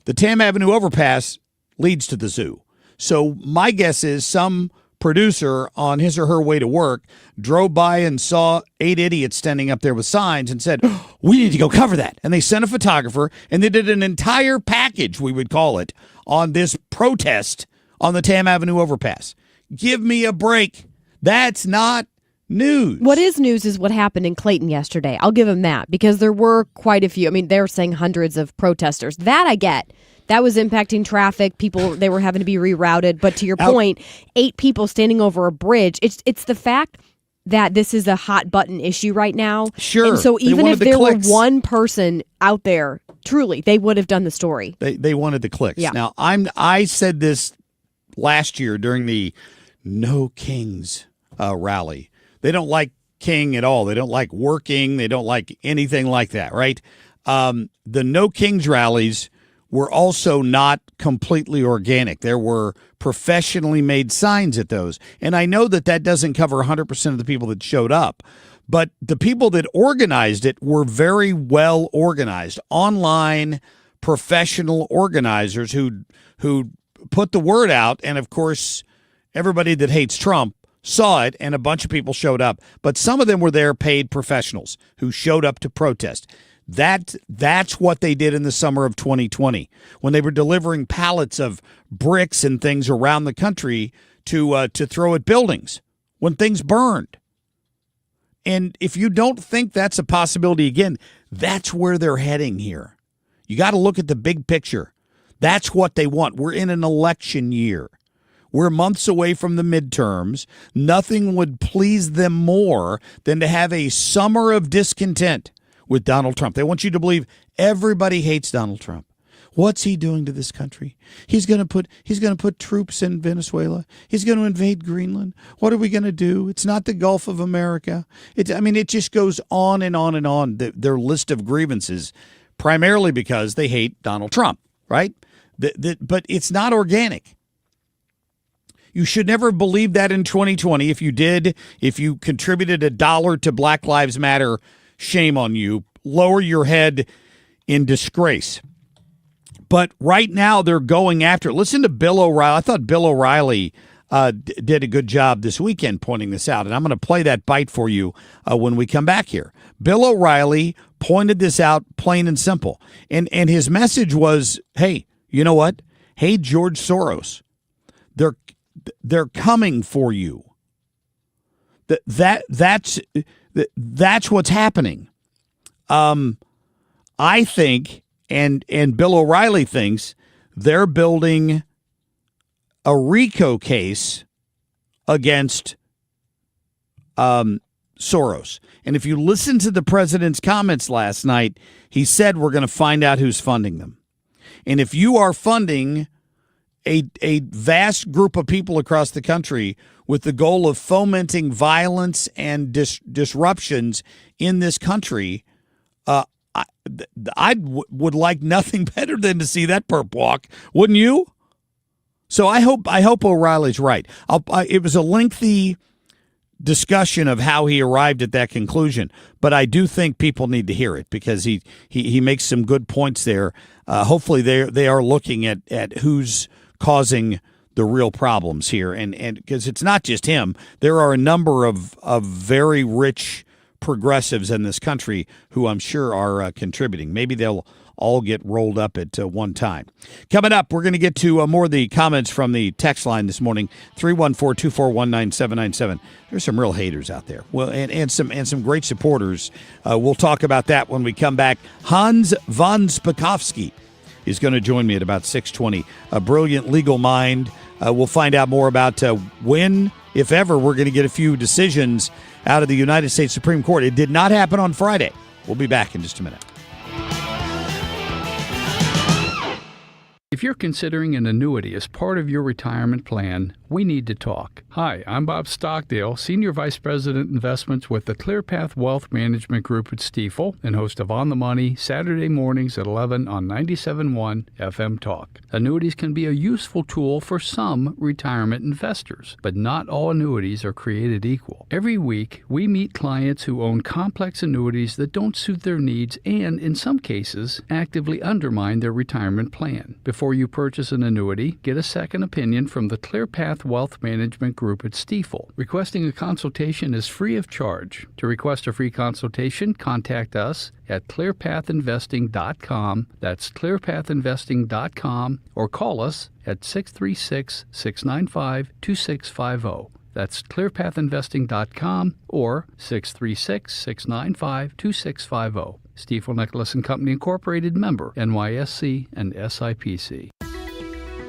The Tam Avenue overpass leads to the zoo. So my guess is some producer on his or her way to work drove by and saw 8 idiots standing up there with signs and said, "We need to go cover that." And they sent a photographer, and they did an entire package, we would call it, on this protest on the Tam Avenue overpass. Give me a break. That's not news. What is news is what happened in Clayton yesterday. I'll give them that, because there were quite a few. I mean, they were saying hundreds of protesters. That I get. That was impacting traffic. People, they were having to be rerouted. But to your point, 8 people standing over a bridge. It's the fact that this is a hot button issue right now. Sure. And so even if the there clicks. were one person out there, truly, they would have done the story. They wanted the clicks. Yeah. Now, I said this last year during the No Kings rally. They don't like king at all. They don't like working. They don't like anything like that, right? The No Kings rallies were also not completely organic. There were professionally made signs at those. And I know that doesn't cover 100% of the people that showed up, but the people that organized it were very well organized. Online professional organizers who put the word out, and of course, everybody that hates Trump saw it, and a bunch of people showed up. But some of them were there paid professionals who showed up to protest. That's what they did in the summer of 2020 when they were delivering pallets of bricks and things around the country to throw at buildings when things burned. And if you don't think that's a possibility again, that's where they're heading here. You got to look at the big picture. That's what they want. We're in an election year. We're months away from the midterms. Nothing would please them more than to have a summer of discontent with Donald Trump. They want you to believe everybody hates Donald Trump. What's he doing to this country? He's going to put troops in Venezuela. He's going to invade Greenland. What are we going to do? It's not the Gulf of America. It just goes on and on and on. Their list of grievances, primarily because they hate Donald Trump, right? But it's not organic. You should never believe that in 2020. If you did, if you contributed $1 to Black Lives Matter, shame on you. Lower your head in disgrace. But right now they're going after it. Listen to Bill O'Reilly. I thought Bill O'Reilly did a good job this weekend pointing this out. And I'm going to play that bite for you when we come back here. Bill O'Reilly pointed this out plain and simple. And his message was, hey, you know what? Hey, George Soros, they're coming for you. That's what's happening. I think, and Bill O'Reilly thinks, they're building a RICO case against Soros. And if you listen to the president's comments last night, he said we're going to find out who's funding them. And if you are funding a vast group of people across the country with the goal of fomenting violence and disruptions in this country, I would like nothing better than to see that perp walk, wouldn't you? So I hope O'Reilly's right. It was a lengthy discussion of how he arrived at that conclusion, but I do think people need to hear it because he makes some good points there. Hopefully they are looking at who's causing the real problems here, and because it's not just him. There are a number of very rich progressives in this country who I'm sure are contributing. Maybe they'll all get rolled up at one time. Coming up, we're going to get to more of the comments from the text line this morning, 314-241-9797. There's some real haters out there. Well, and some great supporters. We'll talk about that when we come back. Hans von Spakovsky is going to join me at about 6:20. A brilliant legal mind. We'll find out more about when, if ever, we're going to get a few decisions out of the United States Supreme Court. It did not happen on Friday. We'll be back in just a minute. If you're considering an annuity as part of your retirement plan, we need to talk. Hi, I'm Bob Stockdale, Senior Vice President Investments with the ClearPath Wealth Management Group at Stifel and host of On the Money Saturday mornings at 11 on 97.1 FM Talk. Annuities can be a useful tool for some retirement investors, but not all annuities are created equal. Every week, we meet clients who own complex annuities that don't suit their needs and, in some cases, actively undermine their retirement plan. Before you purchase an annuity, get a second opinion from the ClearPath Wealth Management Group at Stifel. Requesting a consultation is free of charge. To request a free consultation, contact us at clearpathinvesting.com. That's clearpathinvesting.com, or call us at 636-695-2650. That's clearpathinvesting.com or 636-695-2650. Stifel Nicholas & Company Incorporated, member NYSE and SIPC.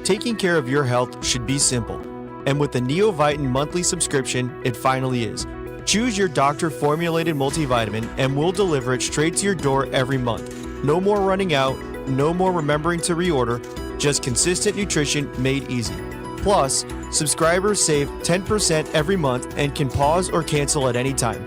Taking care of your health should be simple. And with the Neovitin monthly subscription, it finally is. Choose your doctor-formulated multivitamin and we'll deliver it straight to your door every month. No more running out, no more remembering to reorder, just consistent nutrition made easy. Plus, subscribers save 10% every month and can pause or cancel at any time.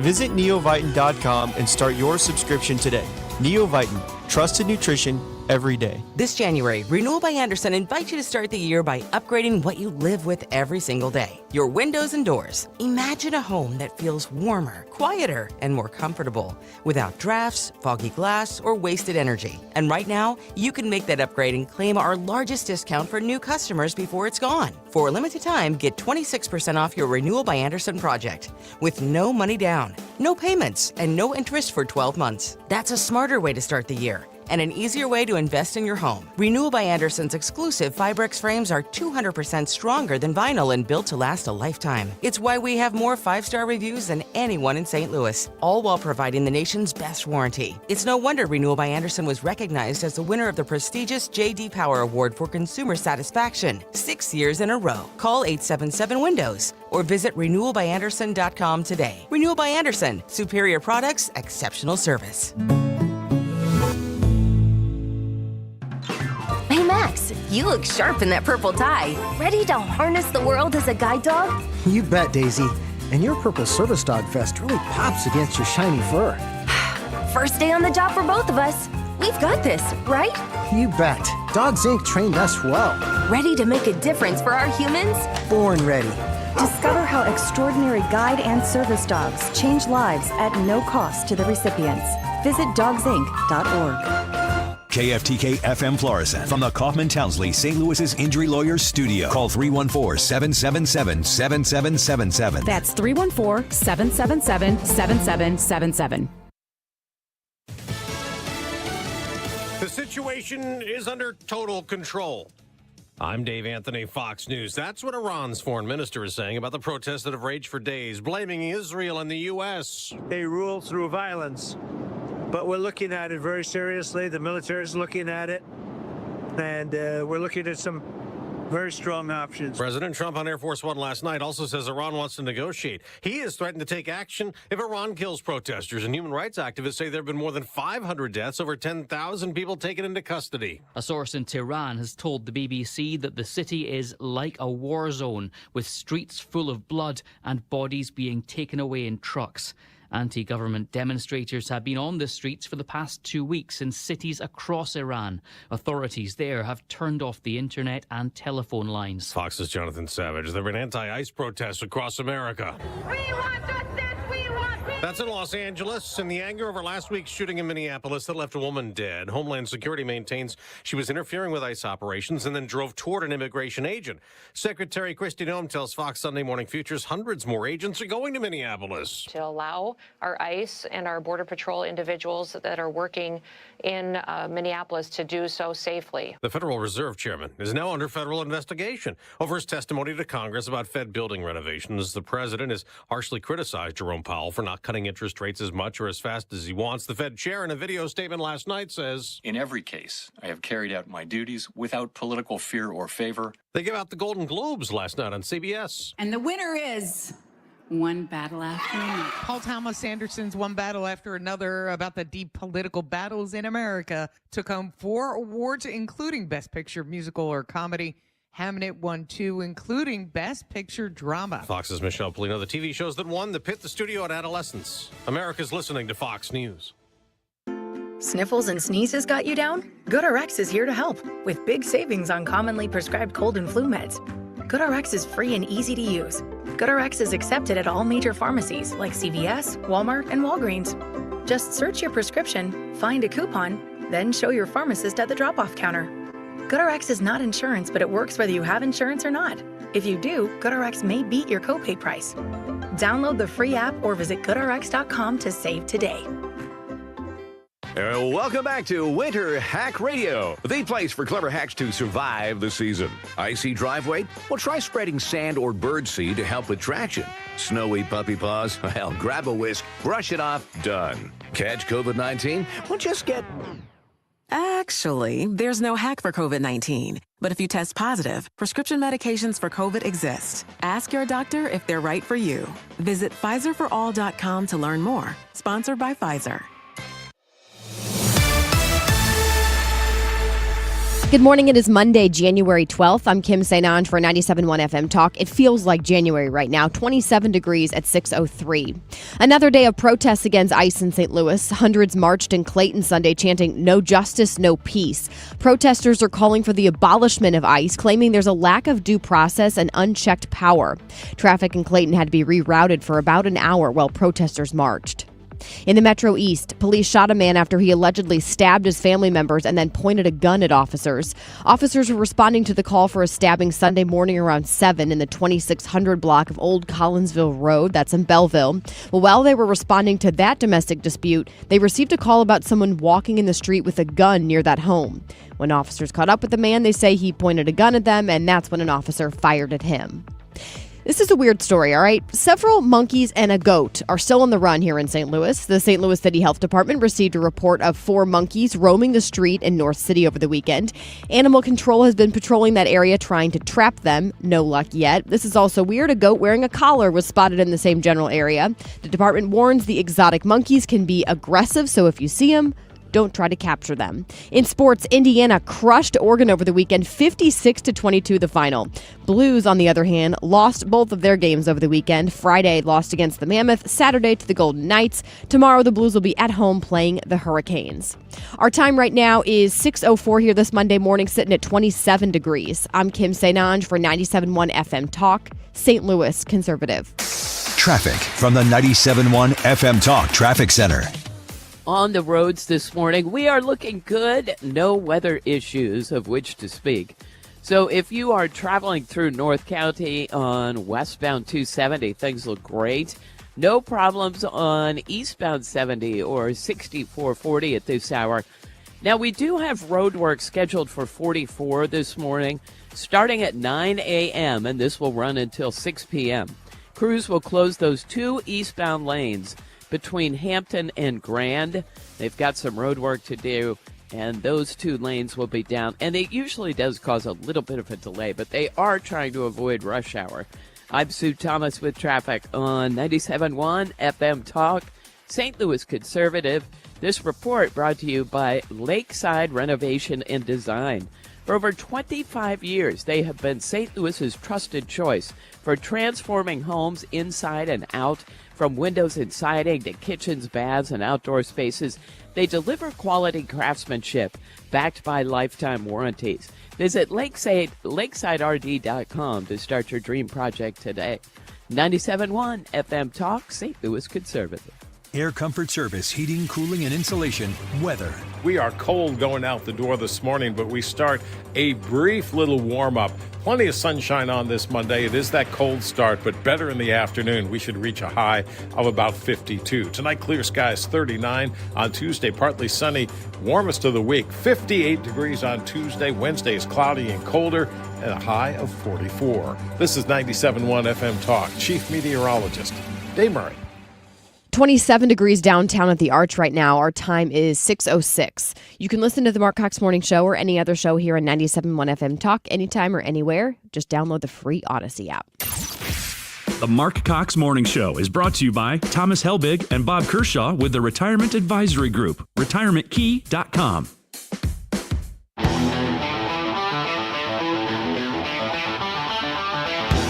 Visit neovitin.com and start your subscription today. Neovitin, trusted nutrition every day. This January, Renewal by Andersen invites you to start the year by upgrading what you live with every single day. Your windows and doors. Imagine a home that feels warmer, quieter, and more comfortable, without drafts, foggy glass, or wasted energy. And right now, you can make that upgrade and claim our largest discount for new customers before it's gone. For a limited time, get 26% off your Renewal by Andersen project with no money down, no payments, and no interest for 12 months. That's a smarter way to start the year and an easier way to invest in your home. Renewal by Andersen's exclusive Fibrex frames are 200% stronger than vinyl and built to last a lifetime. It's why we have more 5-star reviews than anyone in St. Louis, all while providing the nation's best warranty. It's no wonder Renewal by Andersen was recognized as the winner of the prestigious J.D. Power Award for Consumer Satisfaction 6 years in a row. Call 877-WINDOWS or visit renewalbyandersen.com today. Renewal by Andersen. Superior products, exceptional service. Hey Max, you look sharp in that purple tie. Ready to harness the world as a guide dog? You bet, Daisy. And your purple service dog vest really pops against your shiny fur. First day on the job for both of us. We've got this, right? You bet. Dogs Inc. trained us well. Ready to make a difference for our humans? Born ready. Discover how extraordinary guide and service dogs change lives at no cost to the recipients. Visit dogsinc.org. KFTK FM Florissant from the Kaufman Townsley St. Louis's Injury Lawyers Studio. Call 314-777-7777. That's 314-777-7777. The situation is under total control. I'm Dave Anthony, Fox News. That's what Iran's foreign minister is saying about the protests that have raged for days, blaming Israel and the U.S. They rule through violence. But we're looking at it very seriously. The military is looking at it. And we're looking at some Very strong options. President Trump on Air Force One last night also says Iran wants to negotiate. He has threatened to take action if Iran kills protesters, and human rights activists say there have been more than 500 deaths, over 10,000 people taken into custody. A source in Tehran has told the BBC that the city is like a war zone, with streets full of blood and bodies being taken away in trucks. Anti-government demonstrators have been on the streets for the past 2 weeks in cities across Iran. Authorities there have turned off the internet and telephone lines. Fox's Jonathan Savage. There have been anti-ICE protests across America. We want justice! We want peace! That's in Los Angeles. In the anger over last week's shooting in Minneapolis that left a woman dead, Homeland Security maintains she was interfering with ICE operations and then drove toward an immigration agent. Secretary Kristi Noem tells Fox Sunday Morning Futures hundreds more agents are going to Minneapolis. To allow our ICE and our Border Patrol individuals that are working in Minneapolis to do so safely. The Federal Reserve Chairman is now under federal investigation over his testimony to Congress about Fed building renovations. The president has harshly criticized Jerome Powell for not cutting interest rates as much or as fast as he wants. The Fed chair, in a video statement last night, says, "In every case, I have carried out my duties without political fear or favor." They gave out the Golden Globes last night on CBS. And the winner is One Battle After Another. Paul Thomas Anderson's One Battle After Another about the deep political battles in America took home 4 awards, including Best Picture, Musical, or Comedy. Hamnet won 2, including Best Picture Drama. Fox's Michelle Polino. The TV shows that won the Pit the Studio at Adolescence. America's listening to Fox News. Sniffles and sneezes got you down? GoodRx is here to help with big savings on commonly prescribed cold and flu meds. GoodRx is free and easy to use. GoodRx is accepted at all major pharmacies like CVS, Walmart, and Walgreens. Just search your prescription, find a coupon, then show your pharmacist at the drop-off counter. GoodRx is not insurance, but it works whether you have insurance or not. If you do, GoodRx may beat your copay price. Download the free app or visit GoodRx.com to save today. Welcome back to Winter Hack Radio, the place for clever hacks to survive the season. Icy driveway? Well, try spreading sand or birdseed to help with traction. Snowy puppy paws? Well, grab a whisk, brush it off, done. Catch COVID-19? Well, just get... Actually, there's no hack for COVID-19. But if you test positive, prescription medications for COVID exist. Ask your doctor if they're right for you. Visit PfizerForAll.com to learn more. Sponsored by Pfizer. Good morning. It is Monday, January 12th. I'm Kim St. Ange for 97.1 FM Talk. It feels like January right now, 27 degrees at 6:03. Another day of protests against ICE in St. Louis. Hundreds marched in Clayton Sunday chanting, "No justice, no peace." Protesters are calling for the abolishment of ICE, claiming there's a lack of due process and unchecked power. Traffic in Clayton had to be rerouted for about an hour while protesters marched. In the Metro East, police shot a man after he allegedly stabbed his family members and then pointed a gun at officers. Officers were responding to the call for a stabbing Sunday morning around 7 in the 2600 block of Old Collinsville Road, that's in Belleville. Well, while they were responding to that domestic dispute, they received a call about someone walking in the street with a gun near that home. When officers caught up with the man, they say he pointed a gun at them, and that's when an officer fired at him. This is a weird story, all right? Several monkeys and a goat are still on the run here in St. Louis. The St. Louis City Health Department received a report of 4 monkeys roaming the street in North City over the weekend. Animal Control has been patrolling that area trying to trap them. No luck yet. This is also weird. A goat wearing a collar was spotted in the same general area. The department warns the exotic monkeys can be aggressive, so if you see them, don't try to capture them. In sports, Indiana crushed Oregon over the weekend, 56-22 the final. Blues, on the other hand, lost both of their games over the weekend. Friday lost against the Mammoth, Saturday to the Golden Knights. Tomorrow the Blues will be at home playing the Hurricanes. Our time right now is 6:04 here this Monday morning, sitting at 27 degrees. I'm Kim St. Ange for 97.1 FM Talk, St. Louis Conservative. Traffic from the 97.1 FM Talk Traffic Center. On the roads this morning, we are looking good. No weather issues of which to speak. So if you are traveling through North County on westbound 270, things look great. No problems on eastbound 70 or 6440 at this hour. Now, we do have road work scheduled for 44 this morning, starting at 9 a.m., and this will run until 6 p.m. Crews will close those 2 eastbound lanes between Hampton and Grand. They've got some road work to do and those 2 lanes will be down. And it usually does cause a little bit of a delay, but they are trying to avoid rush hour. I'm Sue Thomas with traffic on 97.1 FM Talk, St. Louis Conservative. This report brought to you by Lakeside Renovation and Design. For over 25 years, they have been St. Louis's trusted choice for transforming homes inside and out. From windows and siding to kitchens, baths, and outdoor spaces, they deliver quality craftsmanship backed by lifetime warranties. Visit lakesiderd.com to start your dream project today. 97.1 FM Talk, St. Louis Conservative. Air Comfort Service, heating, cooling, and insulation. Weather. We are cold going out the door this morning, but we start a brief little warm-up. Plenty of sunshine on this Monday. It is that cold start, but better in the afternoon. We should reach a high of about 52. Tonight, clear skies, 39. On Tuesday, partly sunny. Warmest of the week, 58 degrees on Tuesday. Wednesday is cloudy and colder, and a high of 44. This is 97.1 FM Talk. Chief Meteorologist Dave Murray. 27 degrees downtown at the Arch right now. Our time is 6:06. You can listen to the Marc Cox Morning Show or any other show here on 97.1 FM Talk anytime or anywhere. Just download the free Odyssey app. The Marc Cox Morning Show is brought to you by Thomas Helbig and Bob Kershaw with the Retirement Advisory Group, retirementkey.com.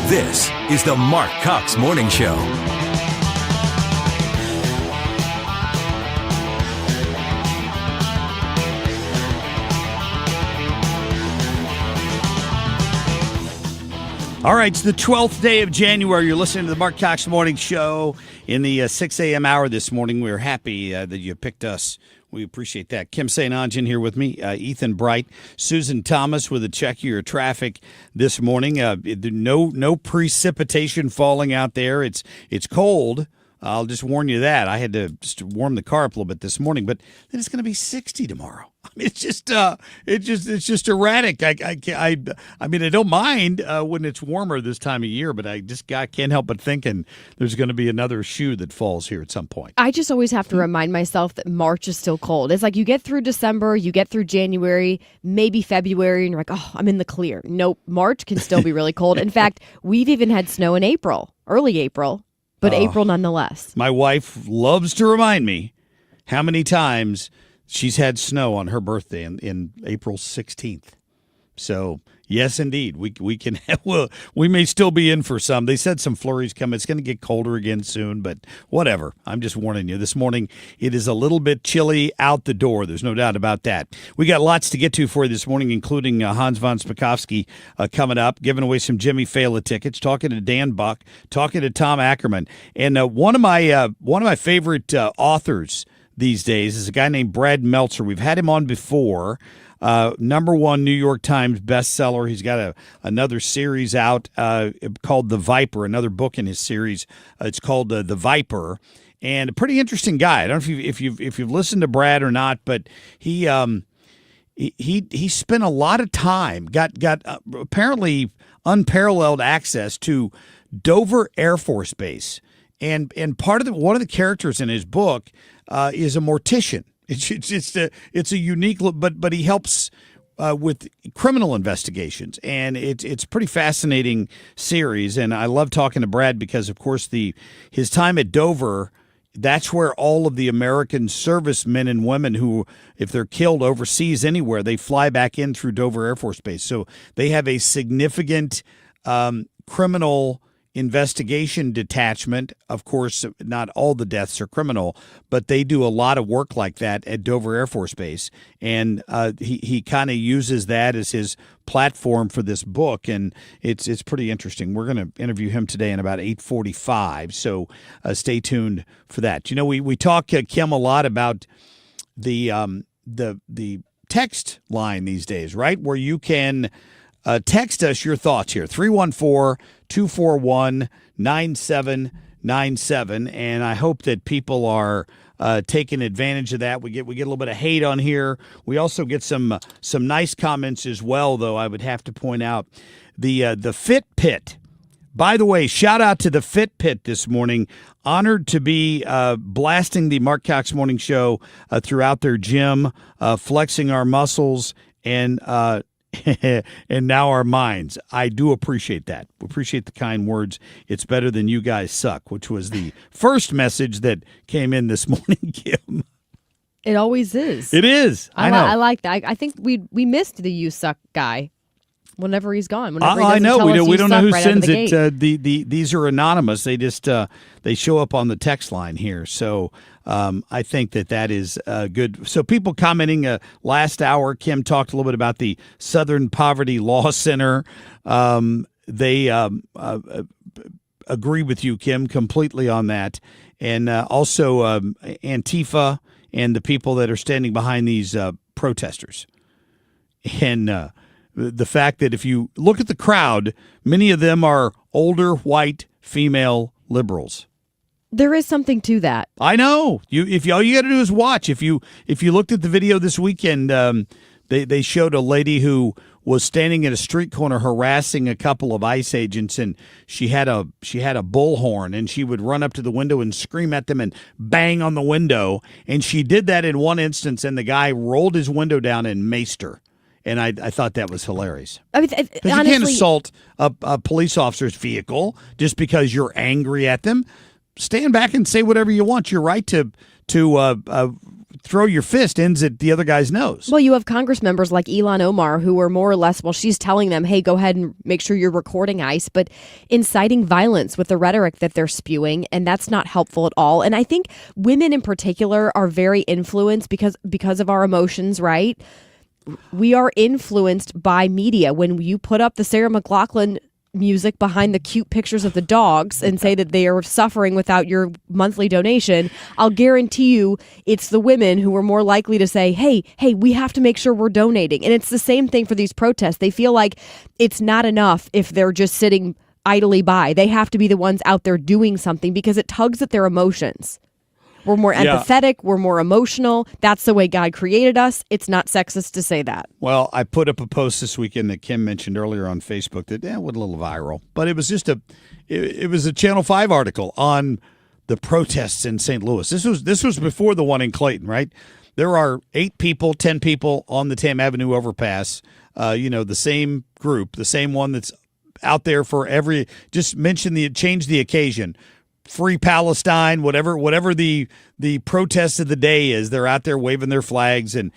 This is the Marc Cox Morning Show. All right, it's the 12th day of January. You're listening to the Marc Cox Morning Show in the 6 a.m. hour this morning. We're happy that you picked us. We appreciate that. Kim St. Ongen here with me, Ethan Bright, Susan Thomas with a check of your traffic this morning. No precipitation falling out there. It's cold. I'll just warn you that. I had to just warm the car up a little bit this morning, but then it's going to be 60 tomorrow. I mean, it's just erratic. I mean, I don't mind when it's warmer this time of year, but I can't help but thinking there's going to be another shoe that falls here at some point. I just always have to remind myself that March is still cold. It's like you get through December, you get through January, maybe February, and you're like, oh, I'm in the clear. Nope, March can still be really cold. In fact, we've even had snow in April, early April. But April nonetheless. My wife loves to remind me how many times she's had snow on her birthday in April 16th. So, yes, indeed, we can. We may still be in for some. They said some flurries come. It's going to get colder again soon, but whatever. I'm just warning you. This morning, it is a little bit chilly out the door. There's no doubt about that. We got lots to get to for you this morning, including Hans von Spakovsky coming up, giving away some Jimmy Fallon tickets, talking to Dan Buck, talking to Tom Ackerman, and one of my favorite authors these days is a guy named Brad Meltzer. We've had him on before. #1 New York Times bestseller. He's got another series out called The Viper, another book in his series. It's called The Viper, and a pretty interesting guy. I don't know if you've listened to Brad or not, but he spent a lot of time, got apparently unparalleled access to Dover Air Force Base, and one of the characters in his book is a mortician. It's a unique look, but he helps with criminal investigations, and it's a pretty fascinating series. And I love talking to Brad because, of course, his time at Dover, that's where all of the American servicemen and women who, if they're killed overseas anywhere, they fly back in through Dover Air Force Base. So they have a significant criminal investigation detachment. Of course, not all the deaths are criminal, but they do a lot of work like that at Dover Air Force Base. And he kind of uses that as his platform for this book, and it's pretty interesting. We're going to interview him today in about 8:45, so stay tuned for that. You know, we talk, Kim, a lot about the text line these days, right, where you can text us your thoughts here, 314-241-9797, and I hope that people are taking advantage of that. We get a little bit of hate on here. We also get some nice comments as well, though I would have to point out the Fit Pit By the way, shout out to the Fit Pit this morning. Honored to be blasting the Marc Cox Morning Show throughout their gym, flexing our muscles and and now our minds. I do appreciate that. Appreciate the kind words. It's better than you guys suck, which was the first message that came in this morning, Kim. It always is. It is. I know. I like that. I think we missed the "you suck" guy. Whenever he's gone, whenever he doesn't I know tell us we don't know who right sends it. These are anonymous. They just they show up on the text line here. So I think that is good. So people commenting last hour, Kim talked a little bit about the Southern Poverty Law Center. They agree with you, Kim, completely on that, and also Antifa and the people that are standing behind these protesters, and. The fact that if you look at the crowd, many of them are older, white, female liberals. There is something to that. I know. If all you got to do is watch. If you looked at the video this weekend, they showed a lady who was standing at a street corner harassing a couple of ICE agents, and she had a bullhorn, and she would run up to the window and scream at them and bang on the window. And she did that in one instance, and the guy rolled his window down and maced her. And I thought that was hilarious. I mean, honestly, you can't assault a police officer's vehicle just because you're angry at them. Stand back and say whatever you want. Your right to throw your fist ends at the other guy's nose. Well, you have Congress members like Ilhan Omar who are more or less, well, she's telling them, hey, go ahead and make sure you're recording ICE, but inciting violence with the rhetoric that they're spewing, and that's not helpful at all. And I think women in particular are very influenced because of our emotions, right? We are influenced by media. When you put up the Sarah McLachlan music behind the cute pictures of the dogs and say that they are suffering without your monthly donation, I'll guarantee you it's the women who are more likely to say, hey, we have to make sure we're donating. And it's the same thing for these protests. They feel like it's not enough if they're just sitting idly by. They have to be the ones out there doing something because it tugs at their emotions. We're more empathetic. We're more emotional. That's the way God created us. It's not sexist to say that. Well, I put up a post this weekend that Kim mentioned earlier on Facebook that went a little viral, but it was just it was a Channel 5 article on the protests in St. Louis. This was before the one in Clayton, right? There are 10 people on the Tam Avenue overpass. The same group, the same one that's out there for just change the occasion. Free Palestine, whatever the protest of the day is, they're out there waving their flags, and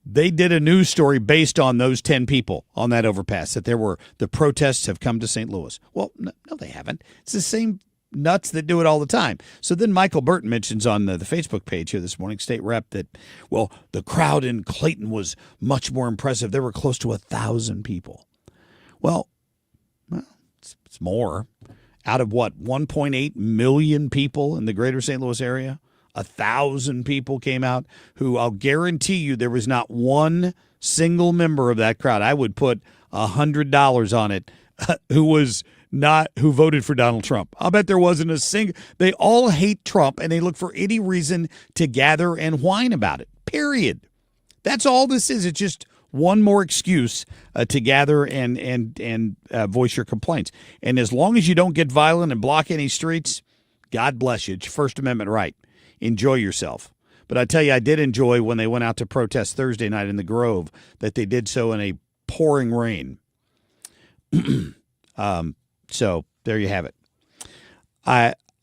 they did a news story based on those 10 people on that overpass, that the protests have come to St. Louis. Well, no, they haven't. It's the same nuts that do it all the time. So then Michael Burton mentions on the Facebook page here this morning, state rep, that, well, the crowd in Clayton was much more impressive. There were close to 1,000 people. Well, it's more. Out of 1.8 million people in the greater St. Louis area, 1,000 people came out who I'll guarantee you there was not one single member of that crowd. I would put $100 on it who voted for Donald Trump. I'll bet there wasn't a single. They all hate Trump and they look for any reason to gather and whine about it. Period. That's all this is. It's just one more excuse to gather and voice your complaints. And as long as you don't get violent and block any streets, God bless you. It's your First Amendment right. Enjoy yourself. But I tell you, I did enjoy when they went out to protest Thursday night in the Grove, that they did so in a pouring rain. So there you have it.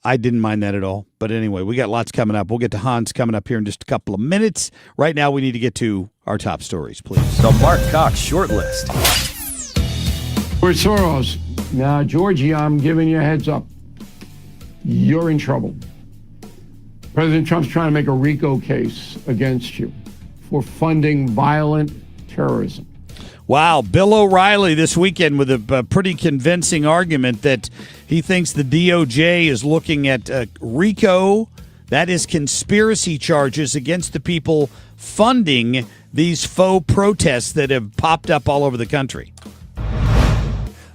I didn't mind that at all. But anyway, we got lots coming up. We'll get to Hans coming up here in just a couple of minutes. Right now, we need to get to our top stories, please. The Marc Cox Short List. George Soros. Now, Georgie, I'm giving you a heads up. You're in trouble. President Trump's trying to make a RICO case against you for funding violent terrorism. Wow, Bill O'Reilly this weekend with a pretty convincing argument that he thinks the DOJ is looking at RICO, that is conspiracy charges against the people funding these faux protests that have popped up all over the country.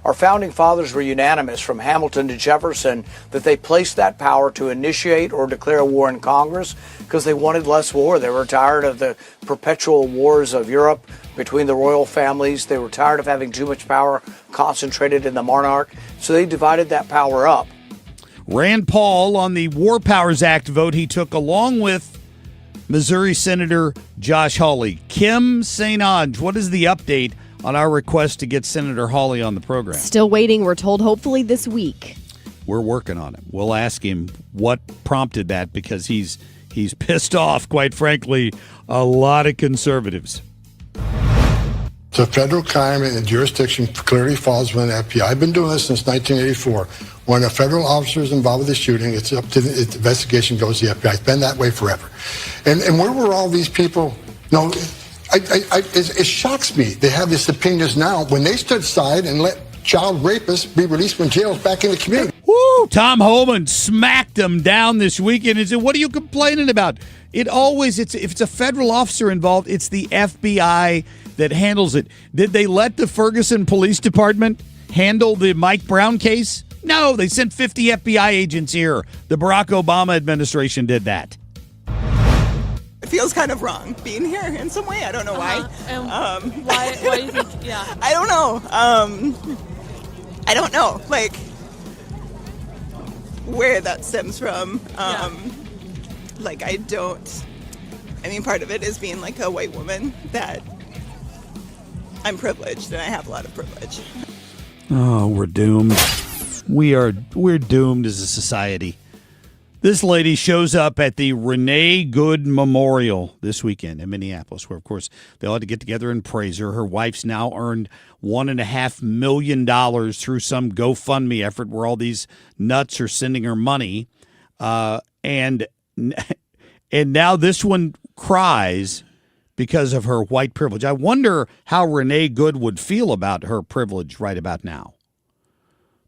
Our founding fathers were unanimous from Hamilton to Jefferson that they placed that power to initiate or declare war in Congress because they wanted less war. They were tired of the perpetual wars of Europe between the royal families. They were tired of having too much power concentrated in the monarch. So they divided that power up. Rand Paul on the War Powers Act vote he took along with Missouri Senator Josh Hawley. Kim St. Ange, what is the update on our request to get Senator Hawley on the program? Still waiting. We're told hopefully this week. We're working on it. We'll ask him what prompted that because he's pissed off, quite frankly, a lot of conservatives. The federal crime and jurisdiction clearly falls within the FBI. I've been doing this since 1984. When a federal officer is involved with the shooting, it's up to the investigation goes to the FBI. It's been that way forever. And where were all these people? No, it shocks me. They have these opinions now when they stood aside and let child rapists be released from jails back in the community. Woo! Tom Homan smacked them down this weekend and said, what are you complaining about? If it's a federal officer involved, it's the FBI that handles it. Did they let the Ferguson Police Department handle the Mike Brown case? No, they sent 50 FBI agents here. The Barack Obama administration did that. It feels kind of wrong being here in some way. I don't know why. Why do you think, yeah. I don't know. I don't know, like, where that stems from. Like, I mean, part of it is being, like, a white woman that I'm privileged, and I have a lot of privilege. Oh, we're doomed. We're doomed as a society. This lady shows up at the Renee Good Memorial this weekend in Minneapolis, where, of course, they all had to get together and praise her. Her wife's now earned $1.5 million through some GoFundMe effort where all these nuts are sending her money. And now this one cries because of her white privilege. I wonder how Renee Good would feel about her privilege right about now.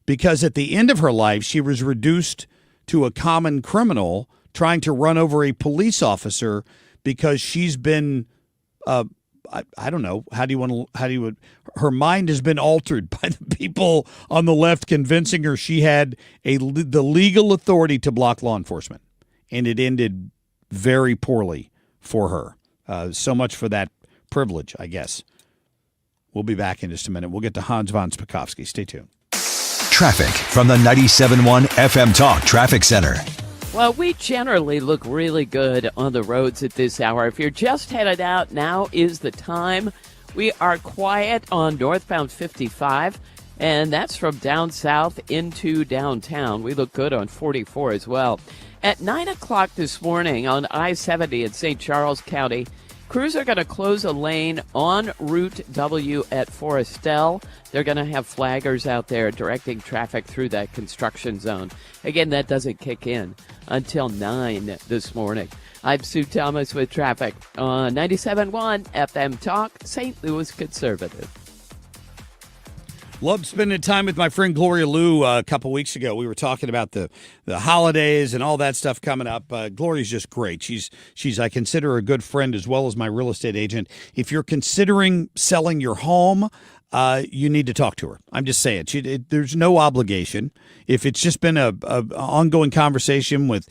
Because at the end of her life, she was reduced to a common criminal trying to run over a police officer because she's been, I don't know, her mind has been altered by the people on the left convincing her she had the legal authority to block law enforcement. And it ended very poorly for her. So much for that privilege, I guess. We'll be back in just a minute. We'll get to Hans von Spakovsky. Stay tuned. Traffic from the 97.1 FM Talk Traffic Center. Well, we generally look really good on the roads at this hour. If you're just headed out, now is the time. We are quiet on northbound 55, and that's from down south into downtown. We look good on 44 as well. At 9 o'clock this morning on I-70 in St. Charles County, crews are going to close a lane on Route W at Forestell. They're going to have flaggers out there directing traffic through that construction zone. Again, that doesn't kick in until 9 this morning. I'm Sue Thomas with traffic on 97.1 FM Talk, St. Louis Conservative. Loved spending time with my friend Gloria Liu a couple weeks ago. We were talking about the holidays and all that stuff coming up. Gloria's just great. She's I consider her a good friend as well as my real estate agent. If you're considering selling your home, you need to talk to her. I'm just saying. There's no obligation. If it's just been a ongoing conversation with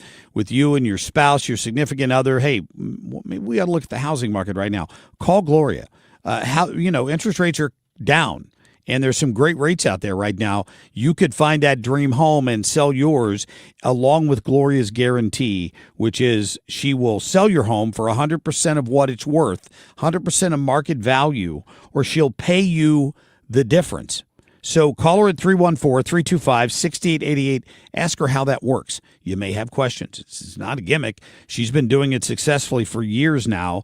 you and your spouse, your significant other, hey, maybe we got to look at the housing market right now. Call Gloria. Interest rates are down. And there's some great rates out there right now. You could find that dream home and sell yours along with Gloria's guarantee, which is she will sell your home for 100% of what it's worth, 100% of market value, or she'll pay you the difference. So call her at 314-325-6888. Ask her how that works. You may have questions. It's not a gimmick. She's been doing it successfully for years now.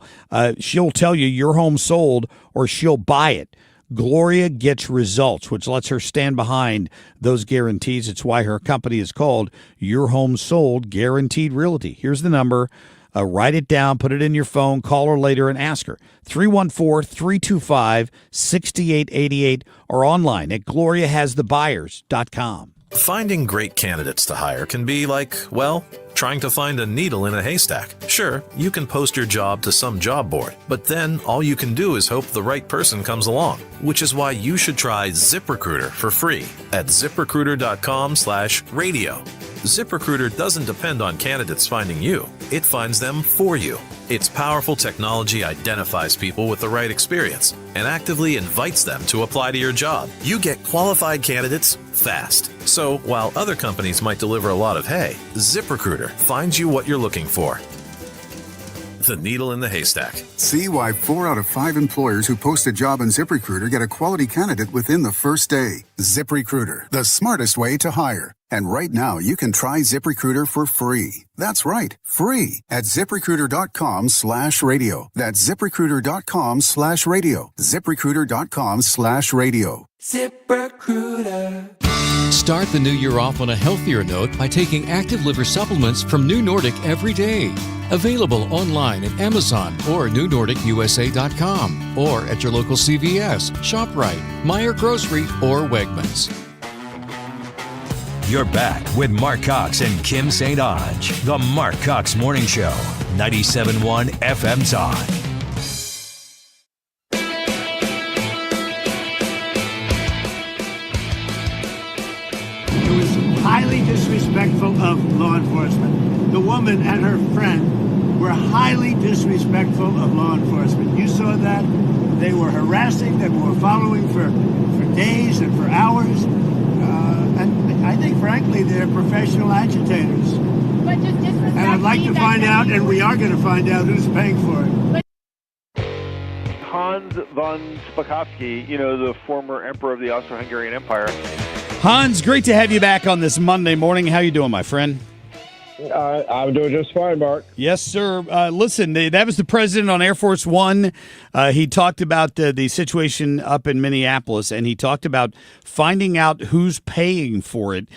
She'll tell you your home sold or she'll buy it. Gloria gets results, which lets her stand behind those guarantees. It's why her company is called Your Home Sold Guaranteed Realty. Here's the number. Write it down, put it in your phone, call her later and ask her. 314-325-6888 or online at gloriahasthebuyers.com. Finding great candidates to hire can be like, well, trying to find a needle in a haystack. Sure, you can post your job to some job board, but then all you can do is hope the right person comes along, which is why you should try ZipRecruiter for free at ZipRecruiter.com/radio. ZipRecruiter doesn't depend on candidates finding you. It finds them for you. Its powerful technology identifies people with the right experience and actively invites them to apply to your job. You get qualified candidates fast. So while other companies might deliver a lot of hay, ZipRecruiter finds you what you're looking for. The needle in the haystack. See why 4 out of 5 employers who post a job on ZipRecruiter get a quality candidate within the first day. ZipRecruiter, the smartest way to hire. And right now, you can try ZipRecruiter for free. That's right, free at ZipRecruiter.com/radio. That's ZipRecruiter.com/radio. ZipRecruiter.com/radio. ZipRecruiter. Start the new year off on a healthier note by taking active liver supplements from New Nordic every day. Available online at Amazon or NewNordicUSA.com or at your local CVS, ShopRite, Meijer Grocery, or Wegmans. You're back with Marc Cox and Kim St. Onge. The Marc Cox Morning Show, 97.1 FM Talk. It was highly disrespectful of law enforcement. The woman and her friend were highly disrespectful of law enforcement. You saw that. They were harassing, they were following for days and for hours. And I think, frankly, they're professional agitators. But just and I'd like to find out, and we are going to find out, who's paying for it. Hans von Spakovsky, the former emperor of the Austro-Hungarian Empire. Hans, great to have you back on this Monday morning. How you doing, my friend? I'm doing just fine, Mark. Yes, sir. Listen, that was the president on Air Force One. He talked about the situation up in Minneapolis, and he talked about finding out who's paying for it.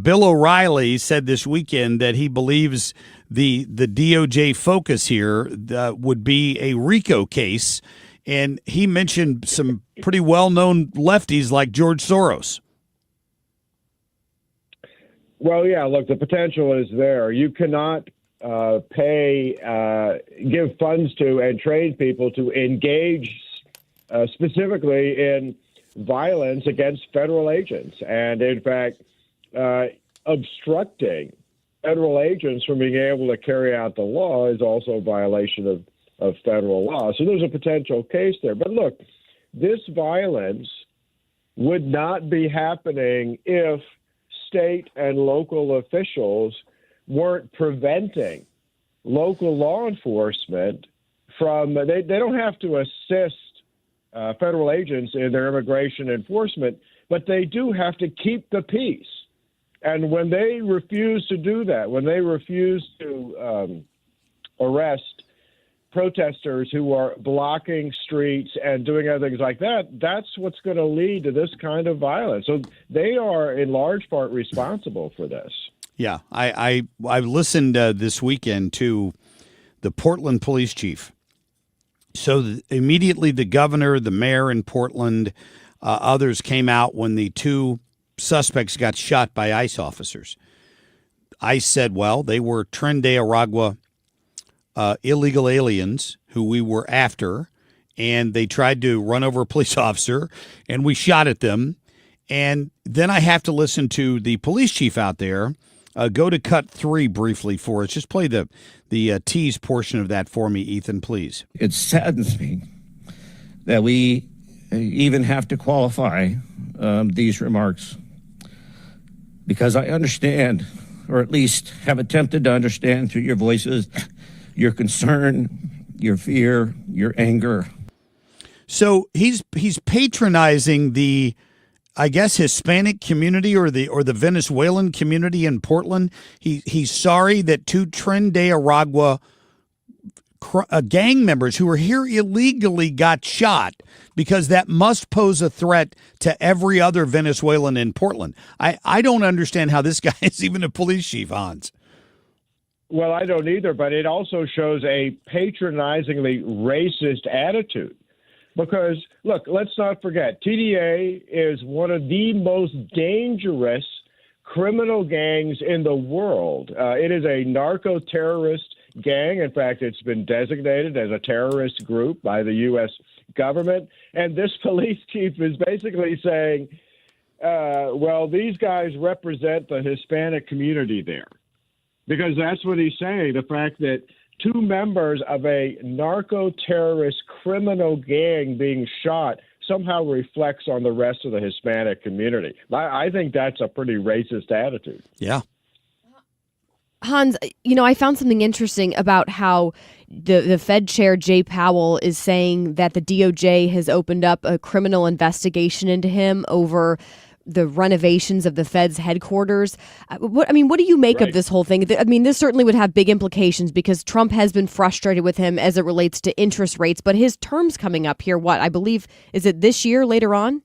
Bill O'Reilly said this weekend that he believes the DOJ focus here would be a RICO case, and he mentioned some pretty well-known lefties like George Soros. Well, yeah, look, the potential is there. You cannot give funds to and train people to engage specifically in violence against federal agents. And in fact, obstructing federal agents from being able to carry out the law is also a violation of federal law. So there's a potential case there. But look, this violence would not be happening if state and local officials weren't preventing local law enforcement from, they don't have to assist federal agents in their immigration enforcement, but they do have to keep the peace. And when they refuse to do that, when they refuse to arrest protesters who are blocking streets and doing other things like that, that's what's going to lead to this kind of violence. So they are in large part responsible for this. Yeah, I listened this weekend to the Portland police chief. So immediately the governor, the mayor in Portland, others came out when the 2 suspects got shot by ICE officers. ICE said, well, they were Tren de Aragua illegal aliens who we were after, and they tried to run over a police officer, and we shot at them. And then I have to listen to the police chief out there. Go to cut 3 briefly for us. Just play the tease portion of that for me, Ethan, please. It saddens me that we even have to qualify these remarks, because I understand, or at least have attempted to understand through your voices, your concern, your fear, your anger. So he's patronizing the, I guess, Hispanic community or the Venezuelan community in Portland. He's sorry that 2 Tren de Aragua gang members who were here illegally got shot, because that must pose a threat to every other Venezuelan in Portland. I don't understand how this guy is even a police chief, Hans. Well, I don't either, but it also shows a patronizingly racist attitude. Because, look, let's not forget, TDA is one of the most dangerous criminal gangs in the world. It is a narco-terrorist gang. In fact, it's been designated as a terrorist group by the U.S. government. And this police chief is basically saying, well, these guys represent the Hispanic community there. Because that's what he's saying, the fact that two members of a narco-terrorist criminal gang being shot somehow reflects on the rest of the Hispanic community. I think that's a pretty racist attitude. Yeah. Hans, I found something interesting about how the Fed chair, Jay Powell, is saying that the DOJ has opened up a criminal investigation into him over the renovations of the Fed's headquarters. What do you make of this whole thing? This certainly would have big implications because Trump has been frustrated with him as it relates to interest rates, but his term's coming up here, I believe, is it this year later on?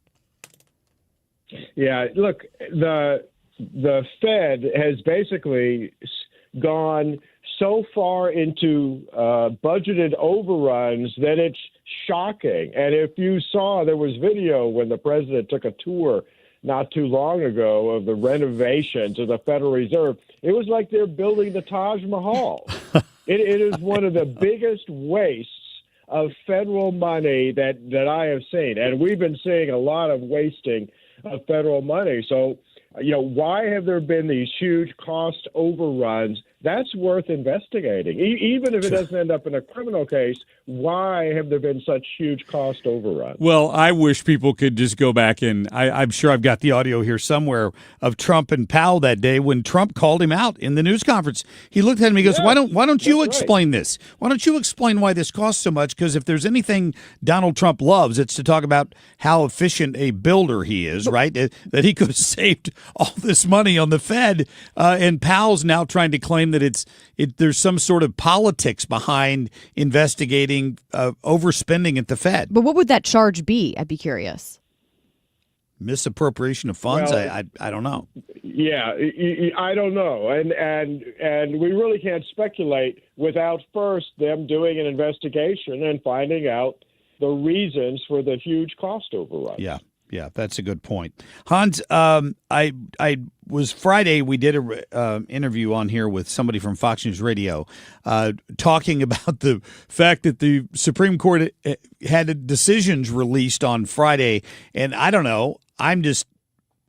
Yeah, look, the Fed has basically gone so far into budgeted overruns that it's shocking. And if you saw, there was video when the president took a tour not too long ago of the renovations of the Federal Reserve. It was like they're building the Taj Mahal. It is one of the biggest wastes of federal money that I have seen. And we've been seeing a lot of wasting of federal money. So, why have there been these huge cost overruns? That's worth investigating. Even if it doesn't end up in a criminal case, why have there been such huge cost overruns? Well, I wish people could just go back and I'm sure I've got the audio here somewhere of Trump and Powell that day when Trump called him out in the news conference. He looked at him and he goes, "Why don't you explain this? Why don't you explain why this costs so much? Because if there's anything Donald Trump loves, it's to talk about how efficient a builder he is, right? That he could have saved all this money on the Fed, and Powell's now trying to claim that there's some sort of politics behind investigating overspending at the Fed. But what would that charge be? I'd be curious. Misappropriation of funds? Well, I don't know. Yeah, I don't know. And we really can't speculate without first them doing an investigation and finding out the reasons for the huge cost overrun. Yeah, that's a good point. Hans, I was Friday, we did a interview on here with somebody from Fox News Radio talking about the fact that the Supreme Court had decisions released on Friday. And I don't know, I'm just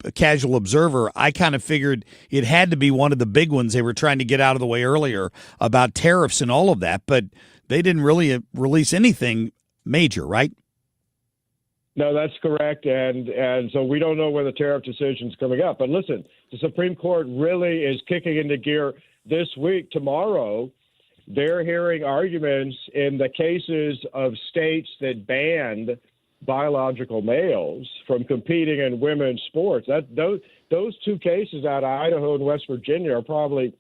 a casual observer. I kind of figured it had to be one of the big ones they were trying to get out of the way earlier about tariffs and all of that. But they didn't really release anything major, right? No, that's correct, and so we don't know when the tariff decision's coming up. But listen, the Supreme Court really is kicking into gear this week. Tomorrow, they're hearing arguments in the cases of states that banned biological males from competing in women's sports. Those two cases out of Idaho and West Virginia are probably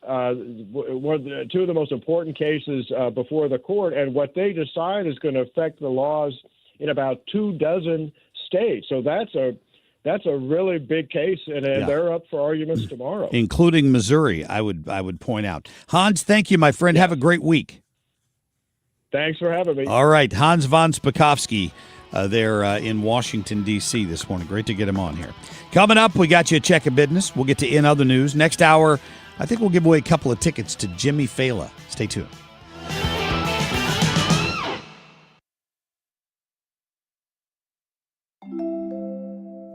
two of the most important cases before the court, and what they decide is going to affect the laws in about 24 states. So that's a really big case, and they're up for arguments tomorrow, including Missouri. I would point out. Hans, thank you, my friend. Have a great week. Thanks for having me. All right, Hans von Spakovsky there in Washington, D.C. this morning. Great to get him on here. Coming up, we got you a check of business. We'll get to In Other News. Next hour, I think we'll give away a couple of tickets to Jimmy Fallon. Stay tuned.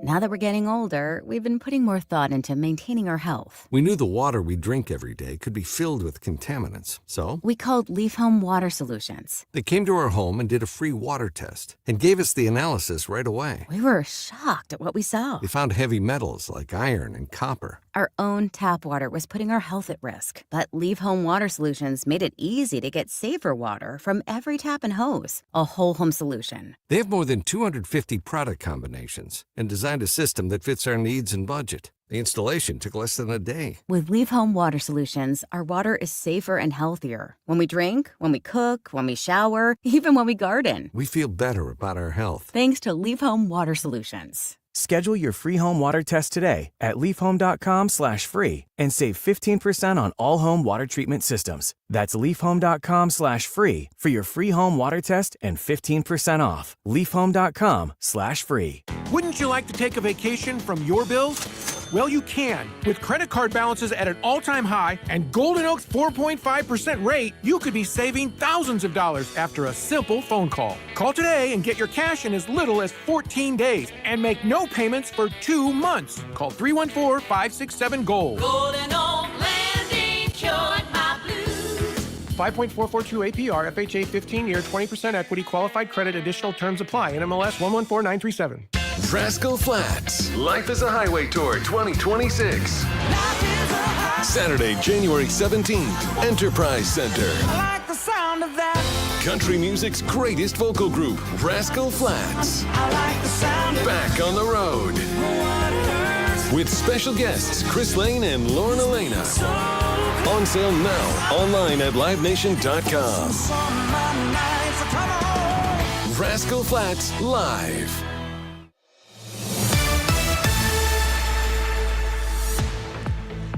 Now that we're getting older, we've been putting more thought into maintaining our health. We knew the water we drink every day could be filled with contaminants, so we called Leaf Home Water Solutions. They came to our home and did a free water test and gave us the analysis right away. We were shocked at what we saw. They found heavy metals like iron and copper. Our own tap water was putting our health at risk, but Leaf Home Water Solutions made it easy to get safer water from every tap and hose. A whole home solution. They have more than 250 product combinations and designed a system that fits our needs and budget. The installation took less than a day. With Leaf Home Water Solutions, our water is safer and healthier. When we drink, when we cook, when we shower, even when we garden. We feel better about our health. Thanks to Leaf Home Water Solutions. Schedule your free home water test today at leafhome.com/free and save 15% on all home water treatment systems. That's leafhome.com/free for your free home water test and 15% off. leafhome.com/free. Wouldn't you like to take a vacation from your bills? Well, you can. With credit card balances at an all-time high and Golden Oak's 4.5% rate, you could be saving thousands of dollars after a simple phone call. Call today and get your cash in as little as 14 days and make no payments for 2 months. Call 314-567-GOLD. Golden Oak Landing cured my blues. 5.442 APR, FHA 15-year, 20% equity, qualified credit, additional terms apply. NMLS 114937. Rascal Flatts, Life is a Highway Tour 2026. Saturday, January 17th, Enterprise Center. I like the sound of that. Country music's greatest vocal group, Rascal Flatts. I like the sound of Back on the road. With special guests Chris Lane and Lauren Elena. On sale now, online at livenation.com. Rascal Flatts Live.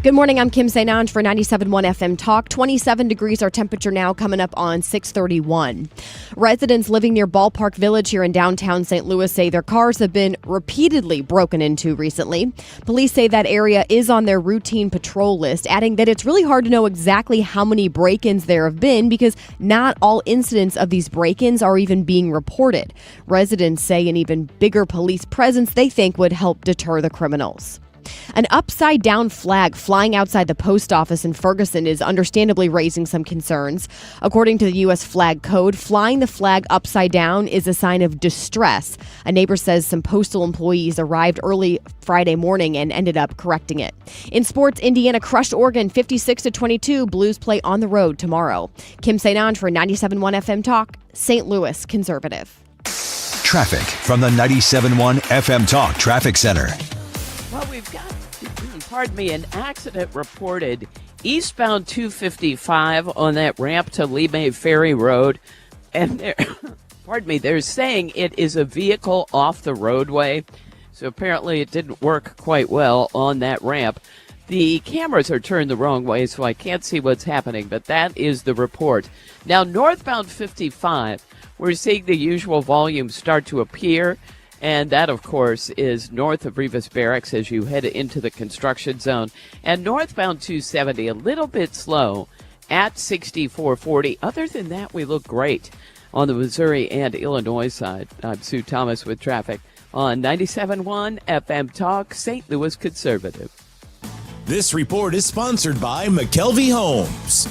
Good morning, I'm Kim Sainange for 97.1 FM Talk. 27 degrees our temperature now, coming up on 6:31. Residents living near Ballpark Village here in downtown St. Louis say their cars have been repeatedly broken into recently. Police say that area is on their routine patrol list, adding that it's really hard to know exactly how many break-ins there have been because not all incidents of these break-ins are even being reported. Residents say an even bigger police presence they think would help deter the criminals. An upside-down flag flying outside the post office in Ferguson is understandably raising some concerns. According to the U.S. Flag Code, flying the flag upside down is a sign of distress. A neighbor says some postal employees arrived early Friday morning and ended up correcting it. In sports, Indiana crushed Oregon 56-22. Blues play on the road tomorrow. Kim Sainange for 97.1 FM Talk, St. Louis Conservative. Traffic from the 97.1 FM Talk Traffic Center. Well, we've got, an accident reported eastbound 255 on that ramp to Lee May Ferry Road. And they're saying it is a vehicle off the roadway. So apparently it didn't work quite well on that ramp. The cameras are turned the wrong way, so I can't see what's happening, but that is the report. Now, northbound 55, we're seeing the usual volume start to appear. And that, of course, is north of Rivas Barracks as you head into the construction zone. And northbound 270, a little bit slow at 6440. Other than that, we look great on the Missouri and Illinois side. I'm Sue Thomas with traffic on 97.1 FM Talk, St. Louis Conservative. This report is sponsored by McKelvey Homes.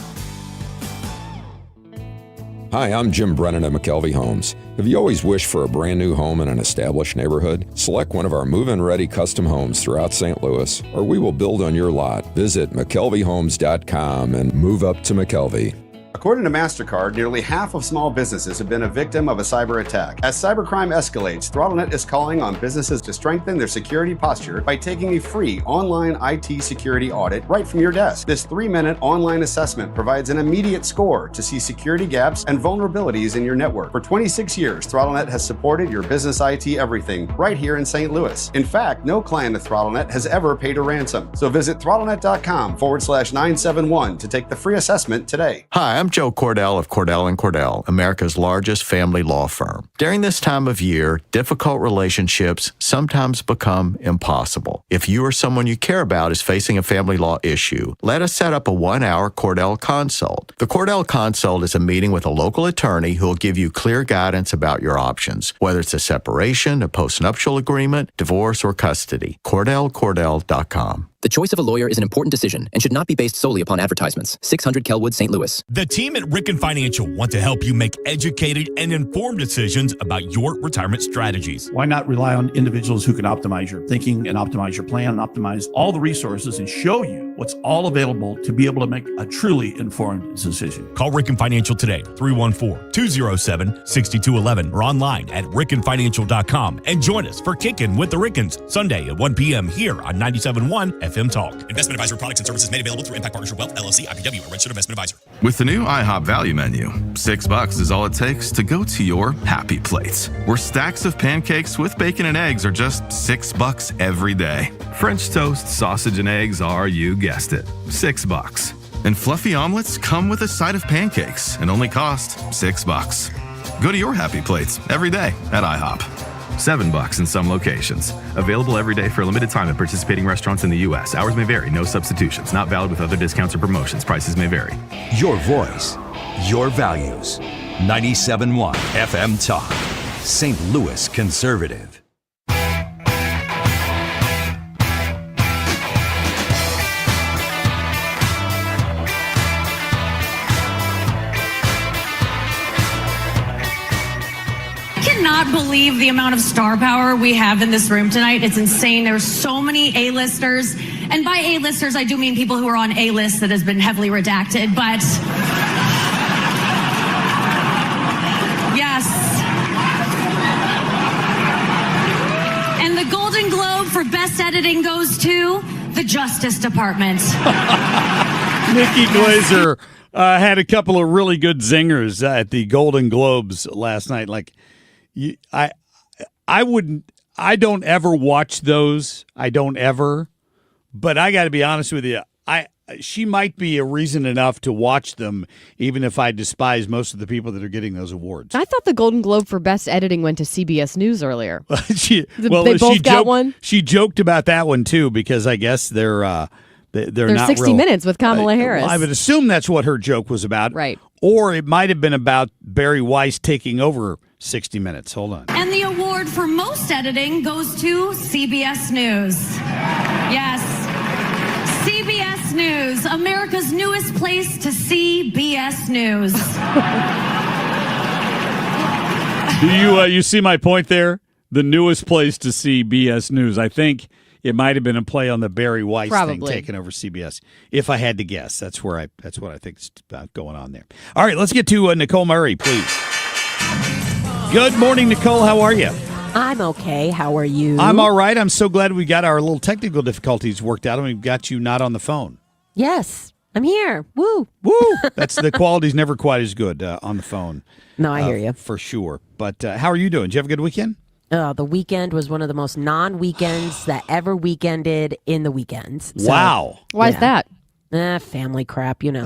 Hi, I'm Jim Brennan at McKelvey Homes. Have you always wished for a brand new home in an established neighborhood? Select one of our move-in ready custom homes throughout St. Louis, or we will build on your lot. Visit McKelveyHomes.com and move up to McKelvey. According to MasterCard, nearly half of small businesses have been a victim of a cyber attack. As cybercrime escalates, ThrottleNet is calling on businesses to strengthen their security posture by taking a free online IT security audit right from your desk. This 3-minute online assessment provides an immediate score to see security gaps and vulnerabilities in your network. For 26 years, ThrottleNet has supported your business IT everything right here in St. Louis. In fact, no client of ThrottleNet has ever paid a ransom. So visit ThrottleNet.com/971 to take the free assessment today. Hi, I'm Joe Cordell of Cordell & Cordell, America's largest family law firm. During this time of year, difficult relationships sometimes become impossible. If you or someone you care about is facing a family law issue, let us set up a 1-hour Cordell Consult. The Cordell Consult is a meeting with a local attorney who will give you clear guidance about your options, whether it's a separation, a postnuptial agreement, divorce, or custody. CordellCordell.com. The choice of a lawyer is an important decision and should not be based solely upon advertisements. 600 Kelwood, St. Louis. The team at Ricken Financial want to help you make educated and informed decisions about your retirement strategies. Why not rely on individuals who can optimize your thinking and optimize your plan and optimize all the resources and show you what's all available to be able to make a truly informed decision? Call Ricken Financial today, 314-207-6211 or online at rickenfinancial.com and join us for Kickin' with the Rickens Sunday at 1 p.m. here on 97.1 FM Talk. Investment advisor products and services made available through Impact Partnership Wealth, LLC, IPW, a registered investment advisor. With the new IHOP value menu, $6 is all it takes to go to your happy place, where stacks of pancakes with bacon and eggs are just $6 every day. French toast, sausage, and eggs are, you guessed it, $6. And fluffy omelets come with a side of pancakes and only cost $6. Go to your happy plates every day at IHOP. $7 in some locations. Available every day for a limited time at participating restaurants in the U.S. Hours may vary. No substitutions. Not valid with other discounts or promotions. Prices may vary. Your voice, your values. 97.1 FM Talk. St. Louis Conservative. Cannot believe the amount of star power we have in this room tonight. It's insane. There's so many A-listers. And by A-listers, I do mean people who are on A-list that has been heavily redacted. But yes. And the Golden Globe for Best Editing goes to the Justice Department. Nikki Glazer had a couple of really good zingers at the Golden Globes last night. Like, I don't ever watch those. I don't ever. But I got to be honest with you. She might be a reason enough to watch them, even if I despise most of the people that are getting those awards. I thought the Golden Globe for Best Editing went to CBS News earlier. They both got one? She joked about that one, too, because I guess they're not 60 real, Minutes with Kamala Harris. I would assume that's what her joke was about. Right. Or it might have been about Barry Weiss taking over 60 Minutes. Hold on. And the award for most editing goes to CBS News. Yes. CBS News, America's newest place to see BS News. Do you see my point there? The newest place to see BS News. I think it might have been a play on the Barry Weiss thing taking over CBS. If I had to guess, that's what I think is going on there. All right, let's get to Nicole Murray, please. Good morning, Nicole. How are you? I'm okay. How are you? I'm all right. I'm so glad we got our little technical difficulties worked out and we've got you not on the phone. Yes, I'm here. Woo. Woo. That's the quality's never quite as good on the phone. No, I hear you. For sure. But how are you doing? Did you have a good weekend? The weekend was one of the most non-weekends that ever weekended in the weekends. So, wow. Why is that? Family crap, you know.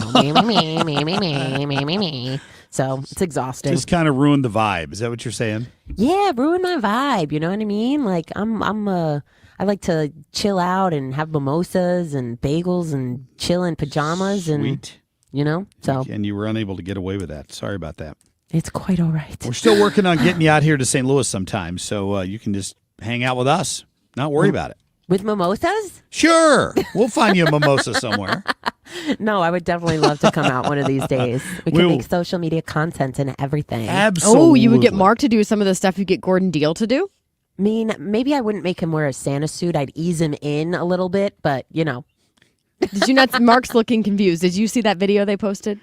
me. So it's exhausting. Just kind of ruined the vibe. Is that what you're saying? Yeah, ruined my vibe. You know what I mean? Like I like to chill out and have mimosas and bagels and chill in pajamas. Sweet. And you know, so. And you were unable to get away with that. Sorry about that. It's quite all right. We're still working on getting you out here to St. Louis sometime, so you can just hang out with us. Not worry about it. With mimosas? Sure. We'll find you a mimosa somewhere. No, I would definitely love to come out one of these days. We can make social media content and everything. Absolutely. Oh, you would get Mark to do some of the stuff you get Gordon Deal to do? I mean, maybe I wouldn't make him wear a Santa suit. I'd ease him in a little bit, but, you know. Did you not? Mark's looking confused. Did you see that video they posted?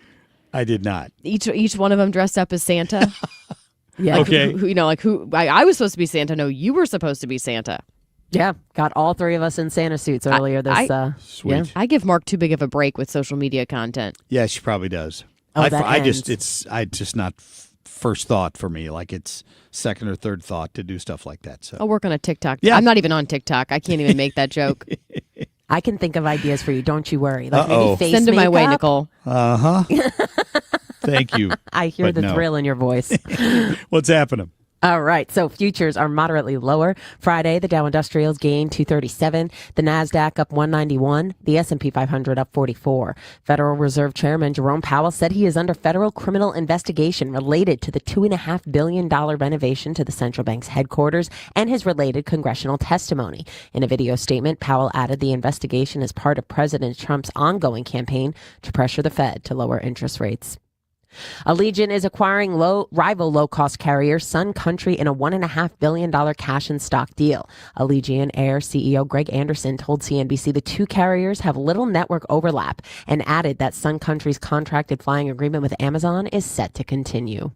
I did not. Each one of them dressed up as Santa. Yeah. Like, okay. I was supposed to be Santa. No, you were supposed to be Santa. Yeah, got all three of us in Santa suits earlier this. Sweet. Yeah. I give Mark too big of a break with social media content. Yeah, she probably does. Oh, I just not first thought for me. Like it's second or third thought to do stuff like that. So I'll work on a TikTok. Yeah. I'm not even on TikTok. I can't even make that joke. I can think of ideas for you. Don't you worry. Like Uh-oh. maybe face Send it my way, makeup. Nicole. Uh-huh. Thank you. I hear the thrill in your voice. What's happening? All right, so futures are moderately lower. Friday, the Dow Industrials gained 237, the Nasdaq up 191, the S&P 500 up 44. Federal Reserve Chairman Jerome Powell said he is under federal criminal investigation related to the $2.5 billion renovation to the central bank's headquarters and his related congressional testimony. In a video statement, Powell added the investigation is part of President Trump's ongoing campaign to pressure the Fed to lower interest rates. Allegiant is acquiring rival low-cost carrier Sun Country in a $1.5 billion cash and stock deal. Allegiant Air CEO Greg Anderson told CNBC the two carriers have little network overlap and added that Sun Country's contracted flying agreement with Amazon is set to continue.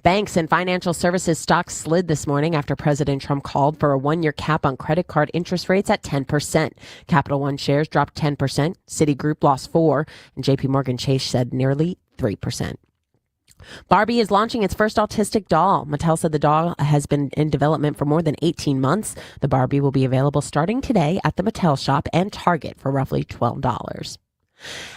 Banks and financial services stocks slid this morning after President Trump called for a one-year cap on credit card interest rates at 10%. Capital One shares dropped 10%, Citigroup lost 4%, and JP Morgan Chase said nearly 3%. Barbie is launching its first autistic doll. Mattel said the doll has been in development for more than 18 months. The Barbie will be available starting today at the Mattel shop and Target for roughly $12.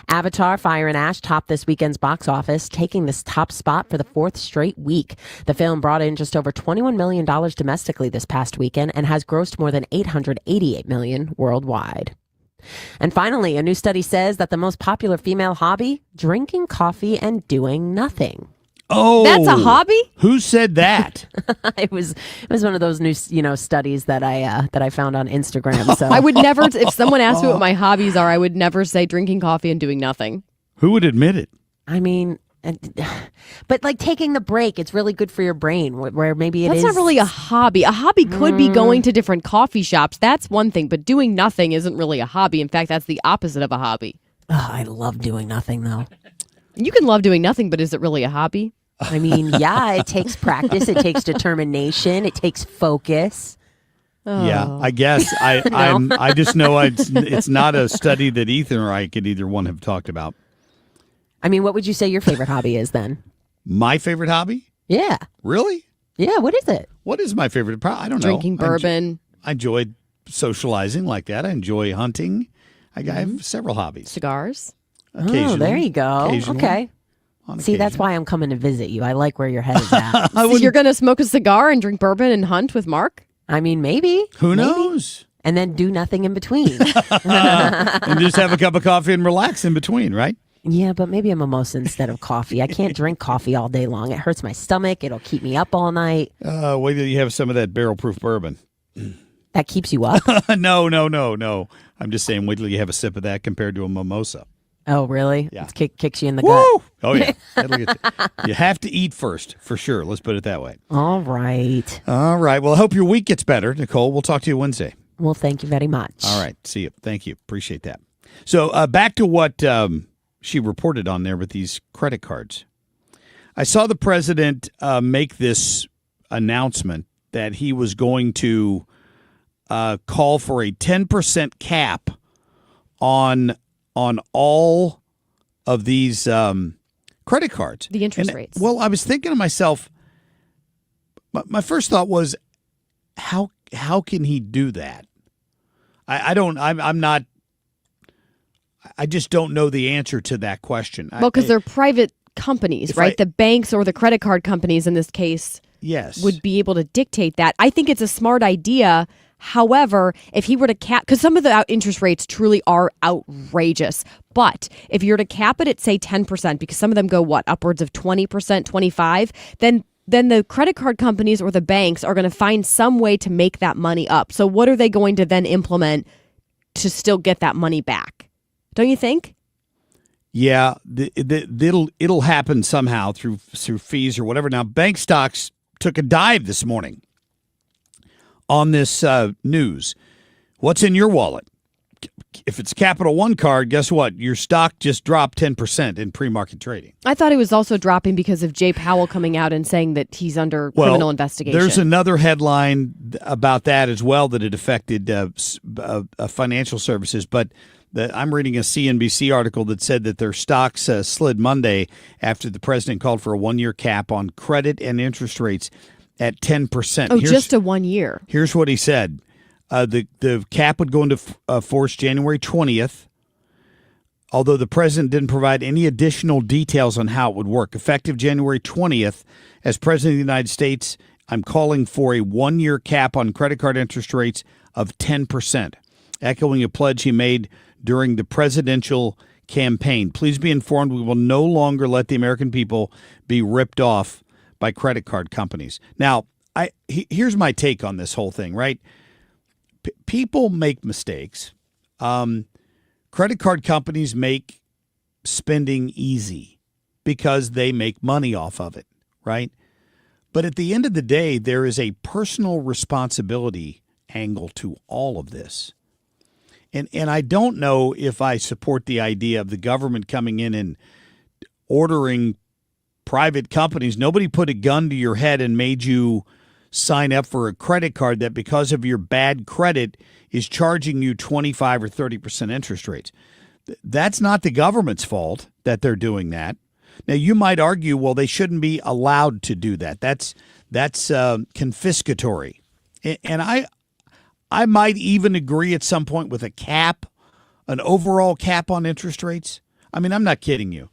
Avatar, Fire and Ash topped this weekend's box office, taking this top spot for the fourth straight week. The film brought in just over $21 million domestically this past weekend and has grossed more than $888 million worldwide. And finally, a new study says that the most popular female hobby, drinking coffee and doing nothing. Oh, that's a hobby? Who said that? It was one of those new studies that I found on Instagram. So I would never, if someone asked me what my hobbies are, I would never say drinking coffee and doing nothing. Who would admit it? I mean, but like taking the break, it's really good for your brain. Where maybe That's not really a hobby. A hobby could be going to different coffee shops. That's one thing, but doing nothing isn't really a hobby. In fact, that's the opposite of a hobby. Oh, I love doing nothing though. You can love doing nothing, but is it really a hobby? I mean, yeah, it takes practice, it takes determination, it takes focus. Yeah, I guess I just know it's not a study that Ethan or I could either one have talked about. I mean, what would you say your favorite hobby is then? My favorite hobby? Yeah. Really? Yeah. What is it? What is my favorite? I don't know. Drinking bourbon. I enjoy socializing like that. I enjoy hunting. I have several hobbies. Cigars. Oh, there you go. Okay. See, that's why I'm coming to visit you. I like where your head is at. So you're going to smoke a cigar and drink bourbon and hunt with Mark? I mean, maybe. Who knows? And then do nothing in between. And just have a cup of coffee and relax in between, right? Yeah, but maybe a mimosa instead of coffee. I can't drink coffee all day long. It hurts my stomach. It'll keep me up all night. Wait till you have some of that barrel-proof bourbon. That keeps you up? No. I'm just saying, wait till you have a sip of that compared to a mimosa. Oh, really? Yeah. It kicks you in the Woo! gut. Oh, yeah. You have to eat first, for sure. Let's put it that way. All right. All right. Well, I hope your week gets better, Nicole. We'll talk to you Wednesday. Well, thank you very much. All right. See you. Thank you. Appreciate that. So back to what she reported on there with these credit cards. I saw the president make this announcement that he was going to call for a 10% cap on all of these credit cards. The interest rates. Well, I was thinking to myself, my first thought was, how can he do that? I just don't know the answer to that question. Well, because they're private companies, right? The banks or the credit card companies in this case would be able to dictate that. I think it's a smart idea. However, if he were to cap, because some of the interest rates truly are outrageous, but if you're to cap it at, say, 10%, because some of them go, upwards of 20%, 25%, then the credit card companies or the banks are going to find some way to make that money up. So what are they going to then implement to still get that money back? Don't you think? Yeah, it'll happen somehow through fees or whatever. Now, bank stocks took a dive this morning on this news. What's in your wallet? If it's Capital One card, guess what? Your stock just dropped 10% in pre-market trading. I thought it was also dropping because of Jay Powell coming out and saying that he's under criminal investigation. There's another headline about that as well, that it affected financial services. But I'm reading a CNBC article that said that their stocks slid Monday after the president called for a one-year cap on credit and interest rates at 10%. Oh, just a 1 year. Here's what he said. The cap would go into force January 20th, although the president didn't provide any additional details on how it would work. Effective January 20th, as president of the United States, I'm calling for a one-year cap on credit card interest rates of 10%, echoing a pledge he made during the presidential campaign. Please be informed we will no longer let the American people be ripped off by credit card companies. Now, here's my take on this whole thing, right? People make mistakes. Credit card companies make spending easy because they make money off of it, right? But at the end of the day, there is a personal responsibility angle to all of this. And I don't know if I support the idea of the government coming in and ordering private companies. Nobody put a gun to your head and made you sign up for a credit card that, because of your bad credit, is charging you 25 or 30% interest rates. That's not the government's fault that they're doing that. Now, you might argue, well, they shouldn't be allowed to do that. That's confiscatory. And I might even agree at some point with a cap an overall cap on interest rates? I mean, I'm not kidding you.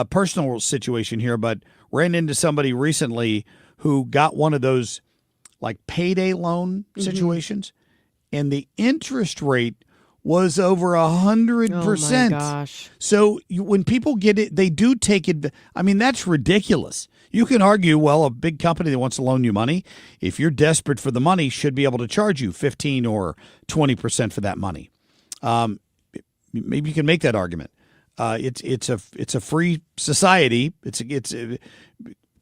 Personal situation here, but ran into somebody recently who got one of those like payday loan situations, and the interest rate was over 100%. Oh my gosh. So when people get it, they do take it. I mean, that's ridiculous. You can argue, well, a big company that wants to loan you money, if you're desperate for the money, should be able to charge you 15 or 20% for that money. Maybe you can make that argument. It's a free society. It's a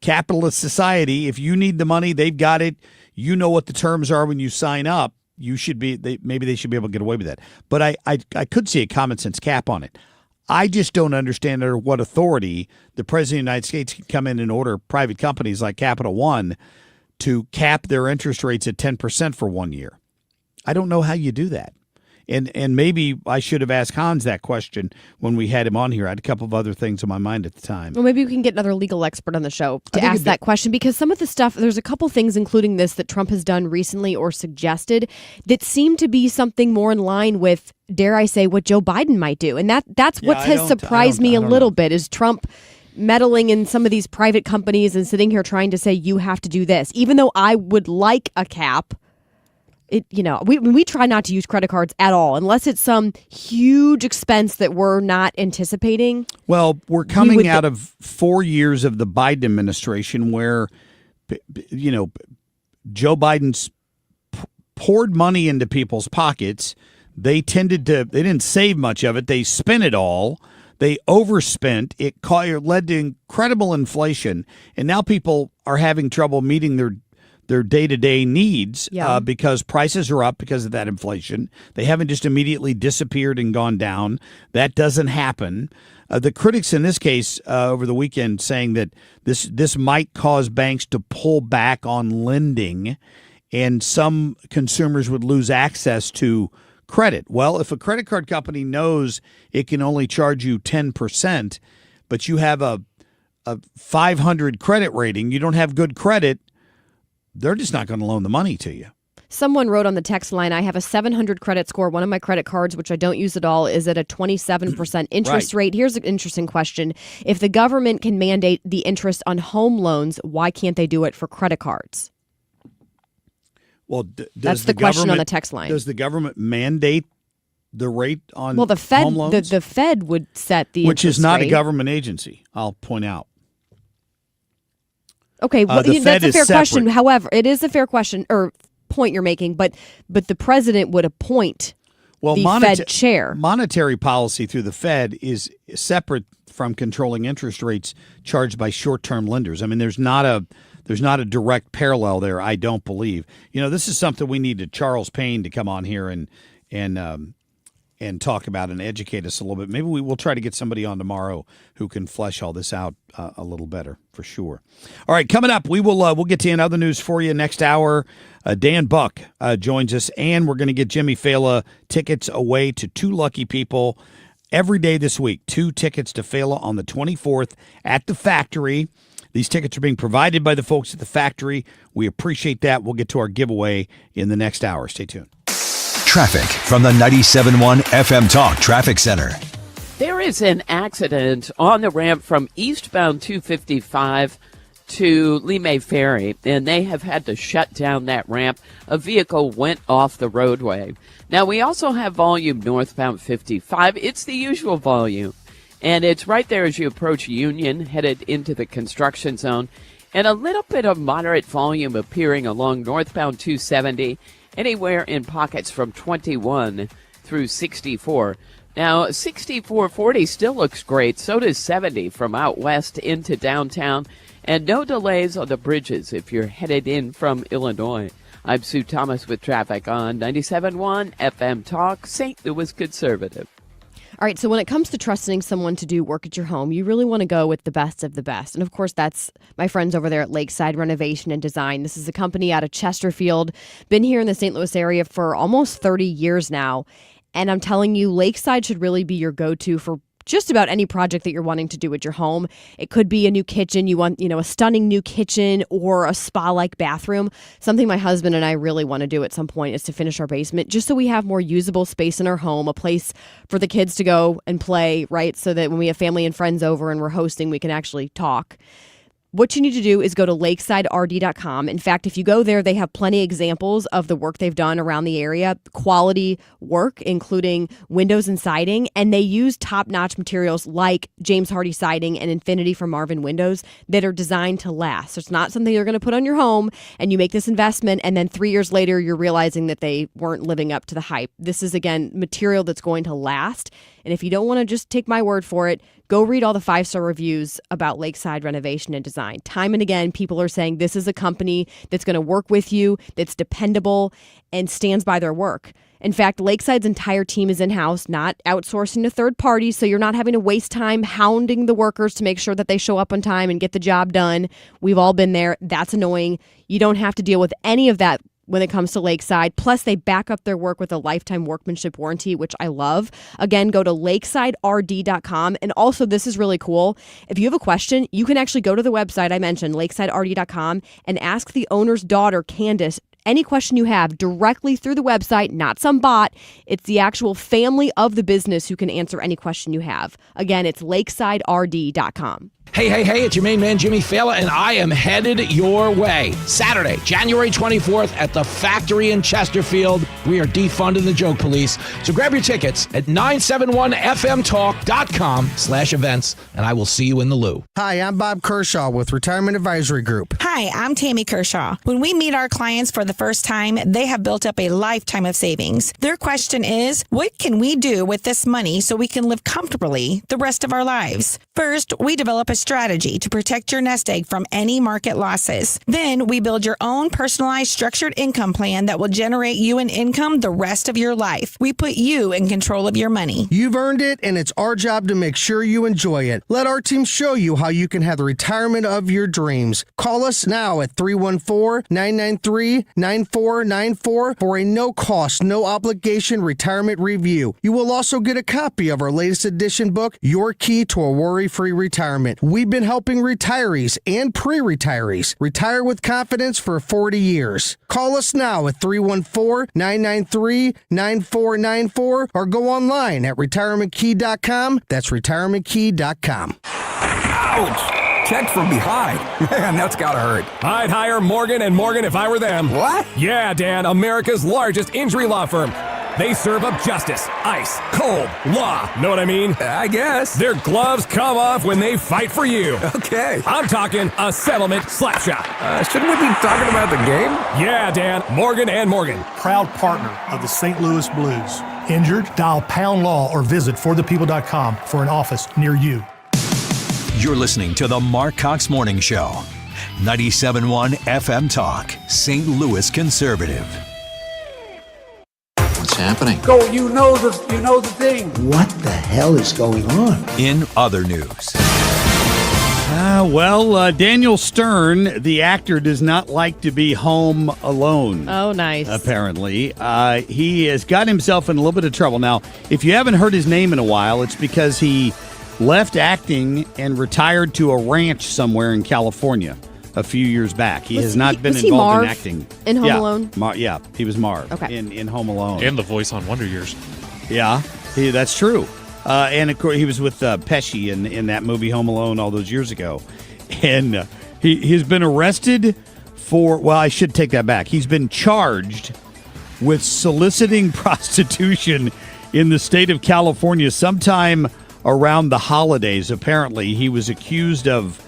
capitalist society. If you need the money, they've got it. You know what the terms are when you sign up. You should be. Maybe they should be able to get away with that. But I could see a common sense cap on it. I just don't understand under what authority the President of the United States can come in and order private companies like Capital One to cap their interest rates at 10% for 1 year. I don't know how you do that. And maybe I should have asked Hans that question when we had him on here. I had a couple of other things on my mind at the time. Well, maybe we can get another legal expert on the show to ask that question, because some of the stuff, there's a couple things, including this, that Trump has done recently or suggested that seem to be something more in line with, dare I say, what Joe Biden might do. And that's what has surprised me a little bit, is Trump meddling in some of these private companies and sitting here trying to say, you have to do this. Even though I would like a cap, we try not to use credit cards at all unless it's some huge expense that we're not anticipating. Well, we're coming out of 4 years of the Biden administration where, Joe Biden's poured money into people's pockets. They didn't save much of it. They spent it all. They overspent. It led to incredible inflation. And now people are having trouble meeting their day-to-day needs because prices are up because of that inflation. They haven't just immediately disappeared and gone down. That doesn't happen. The critics in this case over the weekend saying that this might cause banks to pull back on lending and some consumers would lose access to credit. Well, if a credit card company knows it can only charge you 10%, but you have a 500 credit rating, you don't have good credit, they're just not going to loan the money to you. Someone wrote on the text line, I have a 700 credit score. One of my credit cards, which I don't use at all, is at a 27% interest rate. Here's an interesting question. If the government can mandate the interest on home loans, why can't they do it for credit cards? Well, that's the question on the text line. Does the government mandate the rate on the Fed, home loans? The Fed would set the which is not rate. A government agency, I'll point out. Okay, well, that's a fair separate. question. However, it is a fair question or point you're making, but the president would appoint the Fed chair. Monetary policy through the Fed is separate from controlling interest rates charged by short-term lenders. I mean, there's not a direct parallel there, I don't believe. This is something we need Charles Payne to come on here and talk about and educate us a little bit. Maybe we'll try to get somebody on tomorrow who can flesh all this out a little better, for sure. All right, coming up, we'll get to other news for you next hour. Dan Buck joins us, and we're going to get Jimmy Fela tickets away to 2 lucky people every day this week. 2 tickets to Fela on the 24th at the Factory. These tickets are being provided by the folks at the Factory. We appreciate that. We'll get to our giveaway in the next hour. Stay tuned. Traffic from the 97.1 FM Talk Traffic Center. There is an accident on the ramp from eastbound 255 to Lee May Ferry, and they have had to shut down that ramp. A vehicle went off the roadway. Now, we also have volume northbound 55. It's the usual volume, and it's right there as you approach Union, headed into the construction zone, and a little bit of moderate volume appearing along northbound 270, anywhere in pockets from 21 through 64. Now, 6440 still looks great. So does 70 from out west into downtown. And no delays on the bridges if you're headed in from Illinois. I'm Sue Thomas with traffic on 97.1 FM Talk, St. Louis Conservative. All right, so when it comes to trusting someone to do work at your home, you really want to go with the best of the best. And of course, that's my friends over there at Lakeside Renovation and Design. This is a company out of Chesterfield, been here in the St. Louis area for almost 30 years now. And I'm telling you, Lakeside should really be your go-to for just about any project that you're wanting to do at your home. It could be a new kitchen. You want, a stunning new kitchen or a spa-like bathroom. Something my husband and I really want to do at some point is to finish our basement just so we have more usable space in our home, a place for the kids to go and play, right? So that when we have family and friends over and we're hosting, we can actually talk. What you need to do is go to lakesiderd.com. In fact, if you go there, they have plenty of examples of the work they've done around the area, quality work, including windows and siding, and they use top-notch materials like James Hardie siding and Infinity from Marvin Windows that are designed to last. So it's not something you're going to put on your home and you make this investment and then 3 years later you're realizing that they weren't living up to the hype. This is, again, material that's going to last. And if you don't want to just take my word for it, go read all the 5-star reviews about Lakeside renovation and design. Time and again, people are saying this is a company that's going to work with you, that's dependable, and stands by their work. In fact, Lakeside's entire team is in-house, not outsourcing to third parties, so you're not having to waste time hounding the workers to make sure that they show up on time and get the job done. We've all been there. That's annoying. You don't have to deal with any of that when it comes to Lakeside. Plus, they back up their work with a lifetime workmanship warranty, which I love. Again, go to lakesiderd.com. And also, this is really cool. If you have a question, you can actually go to the website I mentioned, lakesiderd.com, and ask the owner's daughter, Candace, any question you have directly through the website, not some bot. It's the actual family of the business who can answer any question you have. Again, it's lakesiderd.com. Hey, it's your main man, Jimmy Fallon, and I am headed your way. Saturday, January 24th at the Factory in Chesterfield. We are defunding the joke police. So grab your tickets at 971fmtalk.com/events, and I will see you in the loo. Hi, I'm Bob Kershaw with Retirement Advisory Group. Hi, I'm Tammy Kershaw. When we meet our clients for the first time, they have built up a lifetime of savings. Their question is, what can we do with this money so we can live comfortably the rest of our lives? First, we develop a strategy to protect your nest egg from any market losses. Then we build your own personalized structured income plan that will generate you an income the rest of your life. We put you in control of your money. You've earned it, and it's our job to make sure you enjoy it. Let our team show you how you can have the retirement of your dreams. Call us now at 314-993-9494 for a no-cost, no-obligation retirement review. You will also get a copy of our latest edition book, Your Key to a Worry-Free Retirement. We've been helping retirees and pre-retirees retire with confidence for 40 years. Call us now at 314-993-9494 or go online at retirementkey.com. That's retirementkey.com. Ouch! Checked from behind. Man, that's gotta hurt. I'd hire Morgan & Morgan if I were them. What? Yeah, Dan, America's largest injury law firm. They serve up justice, ice, cold, law. Know what I mean? I guess. Their gloves come off when they fight for you. Okay. I'm talking a settlement slapshot. Shouldn't we be talking about the game? Yeah, Dan. Morgan & Morgan. Proud partner of the St. Louis Blues. Injured? Dial Pound Law or visit forthepeople.com for an office near you. You're listening to the Marc Cox Morning Show. 97.1 FM Talk, St. Louis Conservative. What's happening? Go, you know the thing. What the hell is going on? In other news. Daniel Stern, the actor, does not like to be home alone. Oh, nice. Apparently. He has got himself in a little bit of trouble. Now, if you haven't heard his name in a while, it's because he left acting and retired to a ranch somewhere in California a few years back. He has not been involved in acting. In Home Alone? He was Marv in Home Alone. And the voice on Wonder Years. Yeah, that's true. And of course, he was with Pesci in that movie Home Alone all those years ago. And he's been arrested for, well, I should take that back. He's been charged with soliciting prostitution in the state of California sometime around the holidays. Apparently, he was accused of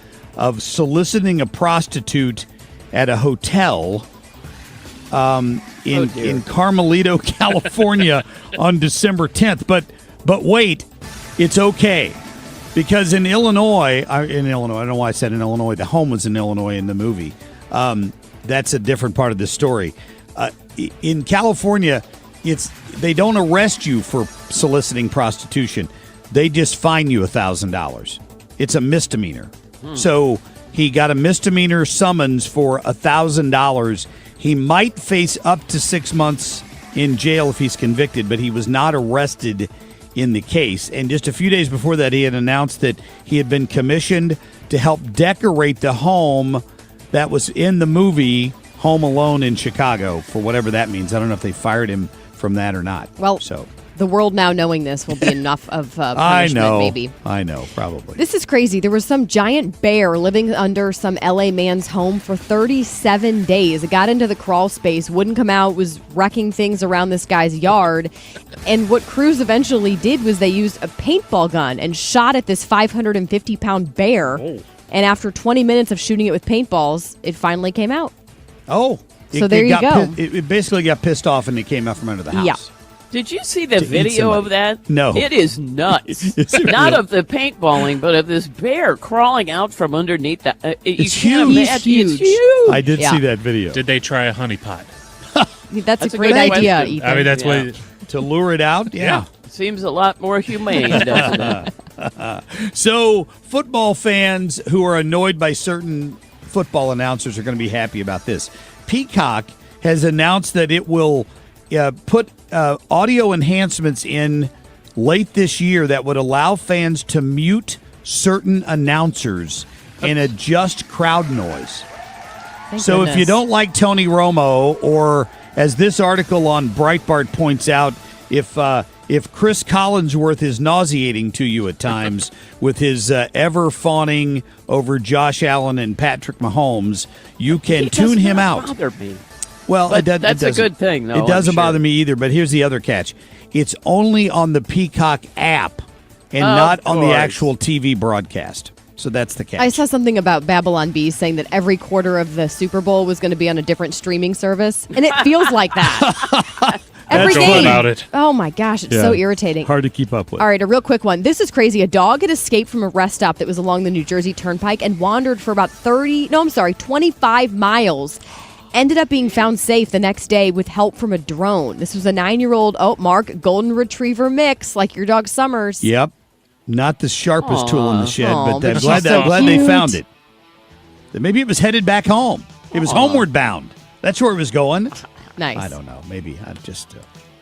soliciting a prostitute at a hotel in Carmelito, California on December 10th. But wait, it's okay. Because in Illinois, I don't know why I said in Illinois. The home was in Illinois in the movie. That's a different part of the story. In California, they don't arrest you for soliciting prostitution. They just fine you $1,000. It's a misdemeanor. So he got a misdemeanor summons for $1,000. He might face up to 6 months in jail if he's convicted, but he was not arrested in the case. And just a few days before that, he had announced that he had been commissioned to help decorate the home that was in the movie Home Alone in Chicago, for whatever that means. I don't know if they fired him from that or not. Well, the world now knowing this will be enough of punishment, maybe. I know, probably. This is crazy. There was some giant bear living under some L.A. man's home for 37 days. It got into the crawl space, wouldn't come out, was wrecking things around this guy's yard. And what crews eventually did was they used a paintball gun and shot at this 550-pound bear. Oh. And after 20 minutes of shooting it with paintballs, it finally came out. Oh. So there you go. It basically got pissed off and it came out from under the house. Yeah. Did you see the video of that? No. It is nuts. Not of the paintballing, but of this bear crawling out from underneath the... It's huge. It's huge. I did see that video. Did they try a honeypot? That's a great idea, Ethan. I mean, that's what... To lure it out? Yeah. Seems a lot more humane, doesn't it? So, football fans who are annoyed by certain football announcers are going to be happy about this. Peacock has announced that it will put audio enhancements in late this year that would allow fans to mute certain announcers and adjust crowd noise. So if you don't like Tony Romo, or as this article on Breitbart points out, if Chris Collinsworth is nauseating to you at times with his ever fawning over Josh Allen and Patrick Mahomes, you can tune him out. Bother me. Well, that's a good thing, though. It doesn't bother me either, but here's the other catch. It's only on the Peacock app and not on the actual TV broadcast. So that's the catch. I saw something about Babylon Bee saying that every quarter of the Super Bowl was going to be on a different streaming service, and it feels like that. Every game. About it. Oh my gosh, it's so irritating. Hard to keep up with. All right, a real quick one. This is crazy. A dog had escaped from a rest stop that was along the New Jersey Turnpike and wandered for about 25 miles. Ended up being found safe the next day with help from a drone. This was a 9-year-old, Mark, golden retriever mix, like your dog Summers. Yep. Not the sharpest tool in the shed, but I'm glad so they found it. Maybe it was headed back home. It was homeward bound. That's where it was going. Nice. I don't know. Maybe I'm just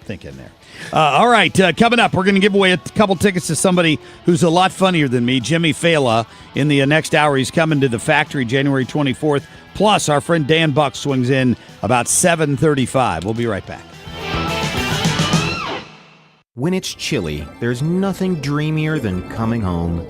thinking there. All right. Coming up, we're going to give away a couple tickets to somebody who's a lot funnier than me, Jimmy Fela. In the next hour, he's coming to the factory January 24th. Plus, our friend Dan Buck swings in about 7:35. We'll be right back. When it's chilly, there's nothing dreamier than coming home.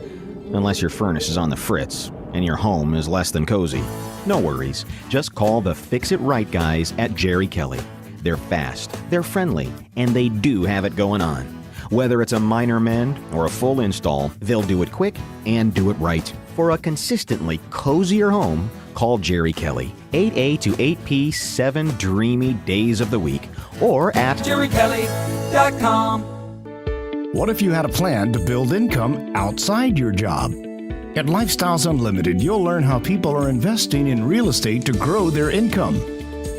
Unless your furnace is on the fritz and your home is less than cozy. No worries. Just call the Fix It Right guys at Jerry Kelly. They're fast, they're friendly, and they do have it going on. Whether it's a minor mend or a full install, they'll do it quick and do it right. For a consistently cozier home, call Jerry Kelly, 8A to 8P, 7 dreamy days of the week, or at JerryKelly.com. What if you had a plan to build income outside your job? At Lifestyles Unlimited, you'll learn how people are investing in real estate to grow their income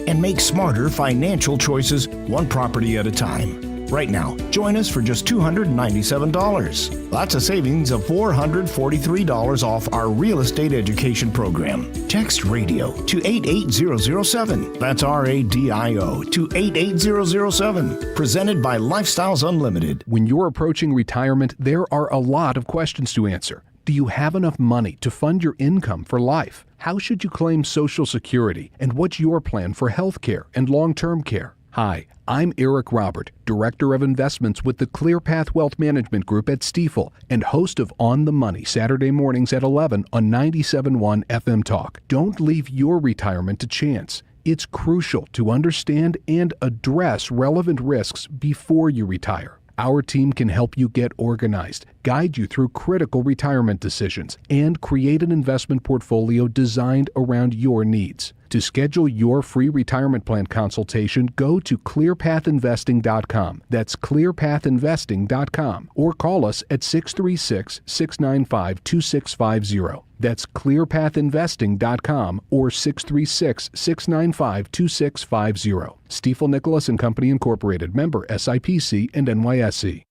and make smarter financial choices one property at a time. Right now, join us for just $297. That's a savings of $443 off our real estate education program. Text RADIO to 88007. That's RADIO to 88007. Presented by Lifestyles Unlimited. When you're approaching retirement, there are a lot of questions to answer. Do you have enough money to fund your income for life? How should you claim Social Security? And what's your plan for health care and long-term care? Hi, I'm Eric Robert, Director of Investments with the ClearPath Wealth Management Group at Stifel and host of On the Money Saturday mornings at 11 on 97.1 FM Talk. Don't leave your retirement to chance. It's crucial to understand and address relevant risks before you retire. Our team can help you get organized, guide you through critical retirement decisions, and create an investment portfolio designed around your needs. To schedule your free retirement plan consultation, go to clearpathinvesting.com. That's clearpathinvesting.com. Or call us at 636-695-2650. That's clearpathinvesting.com or 636-695-2650. Stifel Nicholas and Company Incorporated. Member SIPC and NYSE.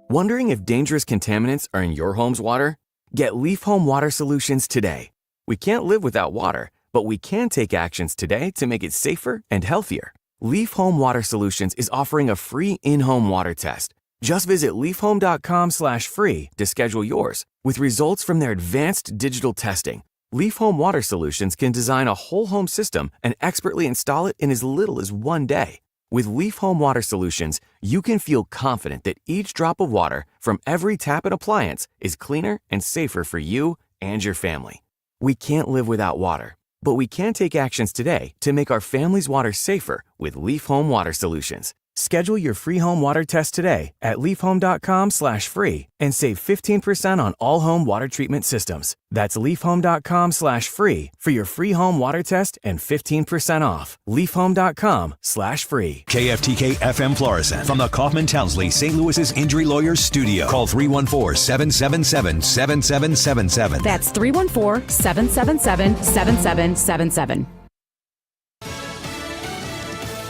Wondering if dangerous contaminants are in your home's water? Get Leaf Home Water Solutions today. We can't live without water, but we can take actions today to make it safer and healthier. Leaf Home Water Solutions is offering a free in-home water test. Just visit leafhome.com/free to schedule yours. With results from their advanced digital testing, Leaf Home Water Solutions can design a whole home system and expertly install it in as little as 1 day. With Leaf Home Water Solutions, you can feel confident that each drop of water from every tap and appliance is cleaner and safer for you and your family. We can't live without water, but we can take actions today to make our family's water safer with Leaf Home Water Solutions. Schedule your free home water test today at leafhome.com/free and save 15% on all home water treatment systems. That's leafhome.com/free for your free home water test and 15% off. leafhome.com/free. KFTK FM Florissant from the Kaufman Townsley St. Louis's Injury Lawyers Studio. Call 314-777-7777. That's 314-777-7777.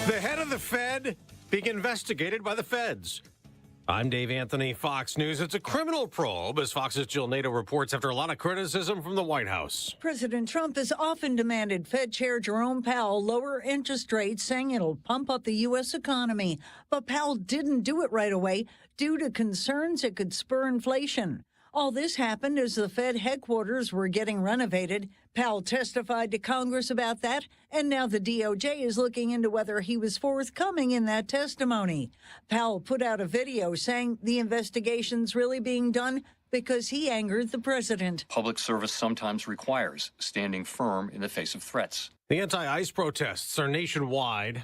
The head of the Fed being investigated by the feds. I'm Dave Anthony, Fox News. It's a criminal probe, as Fox's Jill Nato reports after a lot of criticism from the White House. President Trump has often demanded Fed Chair Jerome Powell lower interest rates, saying it'll pump up the U.S. economy. But Powell didn't do it right away due to concerns it could spur inflation. All this happened as the Fed headquarters were getting renovated. Powell testified to Congress about that, and now the DOJ is looking into whether he was forthcoming in that testimony. Powell put out a video saying the investigation's really being done because he angered the president. Public service sometimes requires standing firm in the face of threats. The anti-ICE protests are nationwide.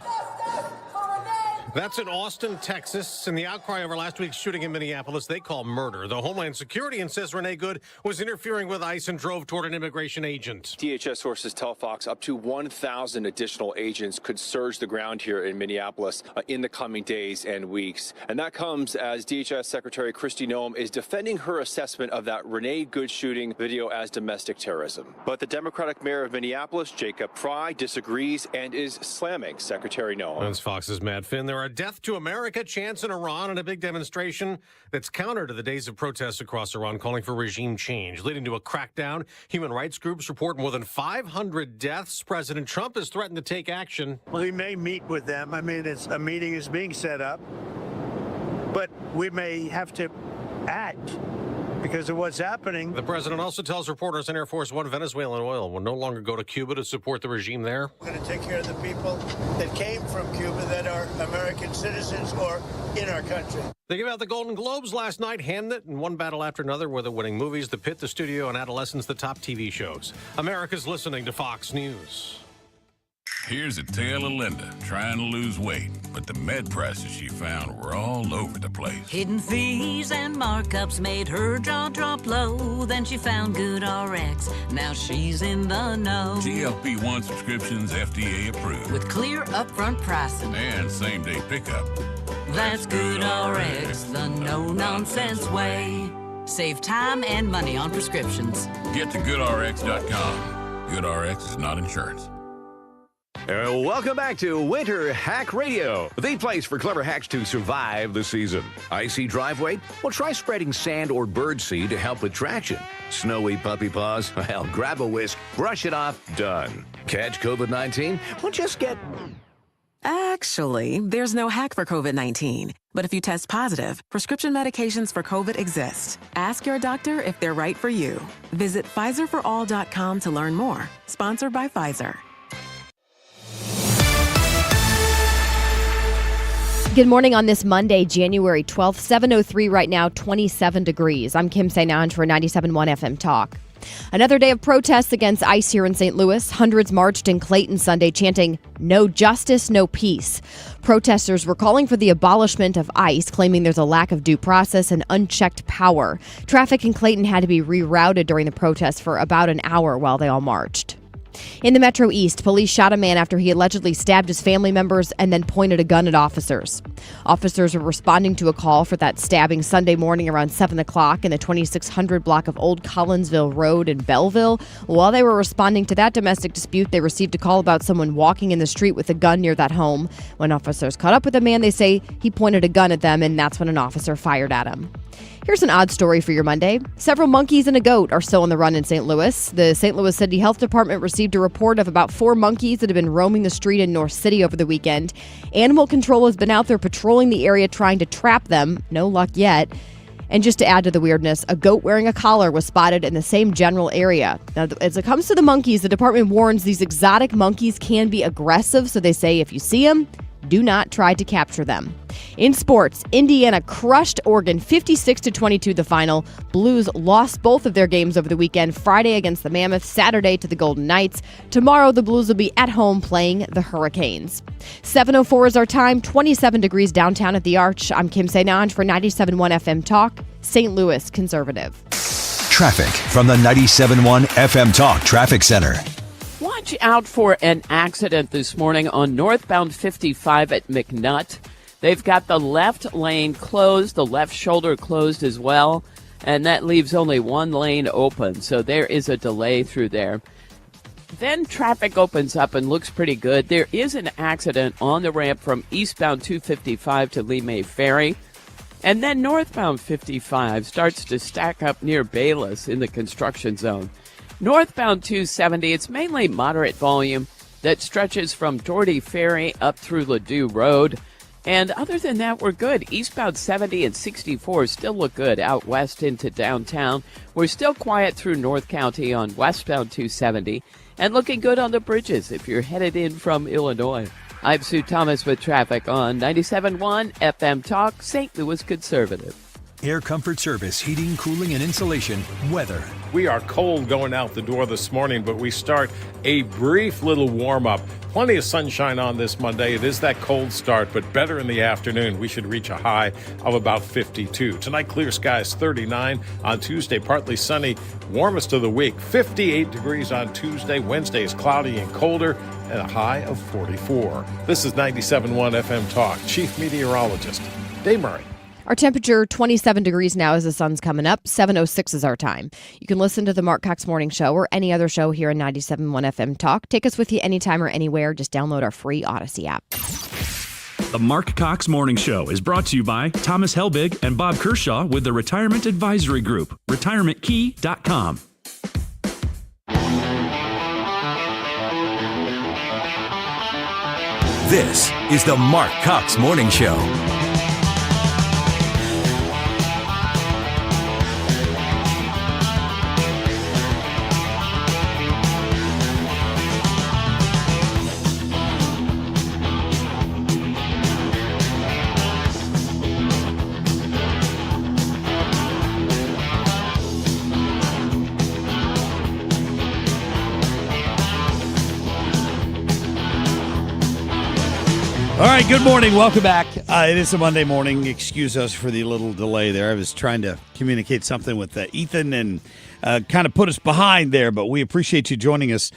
That's in Austin, Texas, and the outcry over last week's shooting in Minneapolis they call murder. The Homeland Security insists Renee Good was interfering with ICE and drove toward an immigration agent. DHS sources tell Fox up to 1,000 additional agents could surge the ground here in Minneapolis in the coming days and weeks. And that comes as DHS Secretary Kristi Noem is defending her assessment of that Renee Good shooting video as domestic terrorism. But the Democratic mayor of Minneapolis, Jacob Fry, disagrees and is slamming Secretary Noem. That's Fox's Matt Finn. There are Death to America chants in Iran and a big demonstration that's counter to the days of protests across Iran calling for regime change, leading to a crackdown. Human rights groups report more than 500 deaths. President Trump has threatened to take action. Well, he may meet with them. I mean, a meeting is being set up, but we may have to act because of what's happening. The president also tells reporters on Air Force One Venezuelan oil will no longer go to Cuba to support the regime there. We're going to take care of the people that came from Cuba that are American citizens or in our country. They gave out the Golden Globes last night, Hamnet and one battle after another were the winning movies, The Pit, The Studio, and Adolescence, the top TV shows. America's listening to Fox News. Here's a tale of Linda trying to lose weight, but the med prices she found were all over the place. Hidden fees and markups made her jaw drop low. Then she found Good RX. Now she's in the know. GLP-1 subscriptions FDA approved. With clear upfront pricing. And same-day pickup. That's Good RX, the no-nonsense way. Save time and money on prescriptions. Get to GoodRx.com. GoodRx is not insurance. Welcome back to Winter Hack Radio, the place for clever hacks to survive the season. Icy driveway? Well, try spreading sand or birdseed to help with traction. Snowy puppy paws? Well, grab a whisk, brush it off, done. Catch COVID-19? Well, just get... Actually, there's no hack for COVID-19. But if you test positive, prescription medications for COVID exist. Ask your doctor if they're right for you. Visit PfizerForAll.com to learn more. Sponsored by Pfizer. Good morning on this Monday, January 12th, 7:03 right now, 27 degrees. I'm Kim St. for 97.1 FM Talk. Another day of protests against ICE here in St. Louis. Hundreds marched in Clayton Sunday chanting, "No justice, no peace." Protesters were calling for the abolishment of ICE, claiming there's a lack of due process and unchecked power. Traffic in Clayton had to be rerouted during the protests for about an hour while they all marched. In the Metro East, police shot a man after he allegedly stabbed his family members and then pointed a gun at officers. Officers were responding to a call for that stabbing Sunday morning around 7 o'clock in the 2600 block of Old Collinsville Road in Belleville. While they were responding to that domestic dispute, they received a call about someone walking in the street with a gun near that home. When officers caught up with the man, they say he pointed a gun at them, and that's when an officer fired at him. Here's an odd story for your Monday. Several monkeys and a goat are still on the run in St. Louis. The St. Louis City Health Department received a report of about 4 monkeys that have been roaming the street in North City over the weekend. Animal Control has been out there patrolling the area trying to trap them. No luck yet. And just to add to the weirdness, a goat wearing a collar was spotted in the same general area. Now, as it comes to the monkeys, the department warns these exotic monkeys can be aggressive, so they say if you see them, do not try to capture them. In sports, Indiana crushed Oregon 56-22 the final. Blues lost both of their games over the weekend, Friday against the Mammoth, Saturday to the Golden Knights. Tomorrow, the Blues will be at home playing the Hurricanes. 7:04 is our time, 27 degrees downtown at the Arch. I'm Kim St. for 97.1 FM Talk, St. Louis Conservative. Traffic from the 97.1 FM Talk Traffic Center. Watch out for an accident this morning on northbound 55 at McNutt. They've got the left lane closed, the left shoulder closed as well, and that leaves only one lane open, so there is a delay through there. Then traffic opens up and looks pretty good. There is an accident on the ramp from eastbound 255 to Lee May Ferry, and then northbound 55 starts to stack up near Bayless in the construction zone. Northbound 270, it's mainly moderate volume that stretches from Doherty Ferry up through Ladue Road. And other than that, we're good. Eastbound 70 and 64 still look good out west into downtown. We're still quiet through North County on westbound 270 and looking good on the bridges if you're headed in from Illinois. I'm Sue Thomas with traffic on 97.1 FM Talk, St. Louis Conservative. Air Comfort Service, heating, cooling, and insulation, weather. We are cold going out the door this morning, but we start a brief little warm-up. Plenty of sunshine on this Monday. It is that cold start, but better in the afternoon. We should reach a high of about 52. Tonight, clear skies, 39. On Tuesday, partly sunny, warmest of the week. 58 degrees on Tuesday. Wednesday is cloudy and colder, and a high of 44. This is 97.1 FM Talk. Chief Meteorologist Dave Murray. Our temperature, 27 degrees now as the sun's coming up. 7:06 is our time. You can listen to the Marc Cox Morning Show or any other show here in 97.1 FM Talk. Take us with you anytime or anywhere. Just download our free Odyssey app. The Marc Cox Morning Show is brought to you by Thomas Helbig and Bob Kershaw with the Retirement Advisory Group, retirementkey.com. This is the Marc Cox Morning Show. All right, good morning. Welcome back. It is a Monday morning. Excuse us for the little delay there. I was trying to communicate something with Ethan and kind of put us behind there, but we appreciate you joining us.